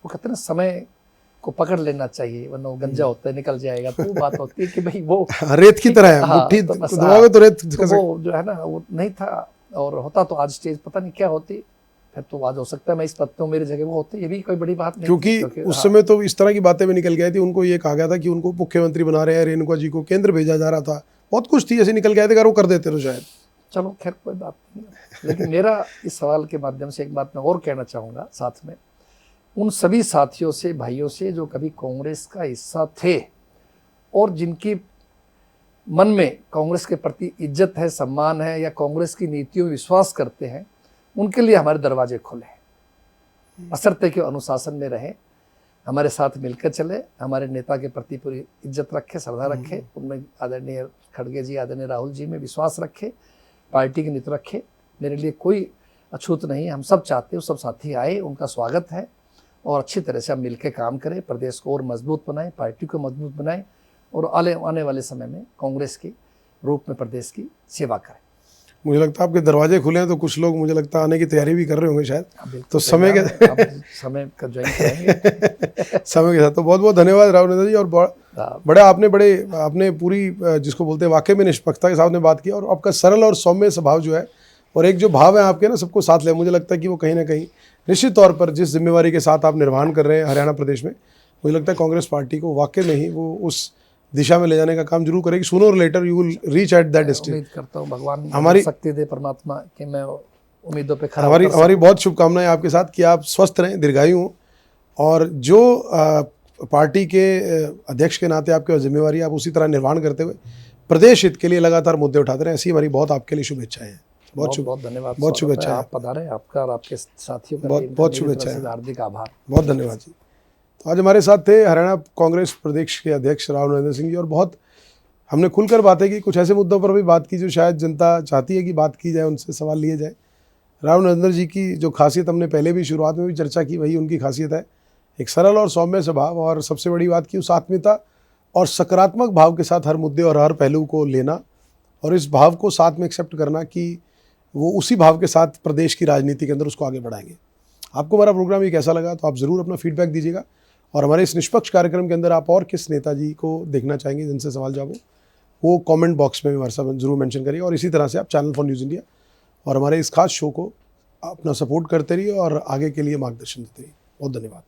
वो कहते हैं ना समय को पकड़ लेना चाहिए, वरना वो गंजा होता है निकल जाएगा। तो वो बात होती है कि भाई वो रेत की तरह है, मुट्ठी दबाओगे तो रेत, तो वो जो है ना वो नहीं था, और होता तो आज स्टेज पता नहीं क्या होती, फिर तो आज हो सकता है मैं इस पद पे हूं, मेरी जगह वो होती, ये भी कोई बड़ी बात नहीं। क्योंकि उस समय तो इस तरह की बातें भी निकल गई थी, उनको ये कहा गया था कि उनको मुख्यमंत्री बना रहे हैं, रेणुका जी को केंद्र भेजा जा रहा था, बहुत कुछ थी ऐसे निकल गए थे, अगर वो कर देते तो शायद। चलो खैर कोई बात नहीं, लेकिन मेरा इस सवाल के माध्यम से एक बात मैं और कहना चाहूँगा साथ में, उन सभी साथियों से, भाइयों से जो कभी कांग्रेस का हिस्सा थे और जिनकी मन में कांग्रेस के प्रति इज्जत है, सम्मान है, या कांग्रेस की नीतियों में विश्वास करते हैं, उनके लिए हमारे दरवाजे खुले हैं। बशर्ते के अनुशासन में रहें, हमारे साथ मिलकर चले, हमारे नेता के प्रति पूरी इज्जत रखे, श्रद्धा रखे, उनमें आदरणीय खड़गे जी, आदरणीय राहुल जी में विश्वास रखे, पार्टी की नीति रखे। मेरे लिए कोई अछूत नहीं, हम सब चाहते हैं सब साथी आए, उनका स्वागत है, और अच्छी तरह से हम मिलकर काम करें, प्रदेश को और मजबूत बनाएं, पार्टी को मजबूत बनाएं, और आने वाले समय में कांग्रेस के रूप में प्रदेश की सेवा करें। मुझे लगता है आपके दरवाजे खुले हैं, तो कुछ लोग मुझे लगता है आने की तैयारी भी कर रहे होंगे शायद। तो समय के समय का ज्वाइन करेंगे समय के साथ। तो बहुत बहुत धन्यवाद राहुल नेता जी, और आपने पूरी जिसको बोलते हैं वाकई में निष्पक्षता के साथ में बात की, और आपका सरल और सौम्य स्वभाव जो है, और एक जो भाव है आपके ना सबको साथ ले, मुझे लगता है कि वो कहीं ना कहीं निश्चित तौर पर जिस जिम्मेवारी के साथ आप निर्वहन कर रहे हैं हरियाणा प्रदेश में, मुझे लगता है कांग्रेस पार्टी को वाकई में ही वो उस दिशा में ले जाने का काम जरूर करेगी। Sooner or later you will reach at that destination. उम्मीद करता हूँ भगवान हमारी शक्ति दे परमात्मा कि मैं उम्मीदों पे खरा हमारी बहुत शुभकामनाएं आपके साथ कि आप स्वस्थ रहें, दीर्घायु हों, और जो पार्टी के अध्यक्ष के नाते आपकी जिम्मेवारी आप उसी तरह निर्वहन करते हुए प्रदेश हित के लिए लगातार मुद्दे उठाते रहें। ऐसी हमारी बहुत आपके लिए शुभेच्छाएं हैं। बहुत धन्यवाद, बहुत शुभेच्छा। आप पधारे, आपका और आपके साथियों का बहुत शुभेच्छा, हार्दिक आभार, बहुत धन्यवाद जी। तो आज हमारे साथ थे हरियाणा कांग्रेस प्रदेश के अध्यक्ष राव नरेंद्र सिंह जी, और बहुत हमने खुलकर बातें की, कुछ ऐसे मुद्दों पर भी बात की जो शायद जनता चाहती है कि बात की जाए, उनसे सवाल लिए जाए। राव नरेंद्र जी की जो खासियत हमने पहले भी शुरुआत में भी चर्चा की, वही उनकी खासियत है, एक सरल और सौम्य स्वभाव, और सबसे बड़ी बात की उस आत्मीयता और सकारात्मक भाव के साथ हर मुद्दे और हर पहलू को लेना, और इस भाव को साथ में एक्सेप्ट करना कि वो उसी भाव के साथ प्रदेश की राजनीति के अंदर उसको आगे बढ़ाएंगे। आपको हमारा प्रोग्राम ये कैसा लगा, तो आप ज़रूर अपना फीडबैक दीजिएगा, और हमारे इस निष्पक्ष कार्यक्रम के अंदर आप और किस नेताजी को देखना चाहेंगे जिनसे सवाल जवाब हो, वो कमेंट बॉक्स में भी हमारे साथ जरूर मेंशन करिए। और इसी तरह से आप चैनल फॉर न्यूज़ इंडिया और हमारे इस खास शो को अपना सपोर्ट करते रहिए और आगे के लिए मार्गदर्शन देते रहिए। बहुत धन्यवाद।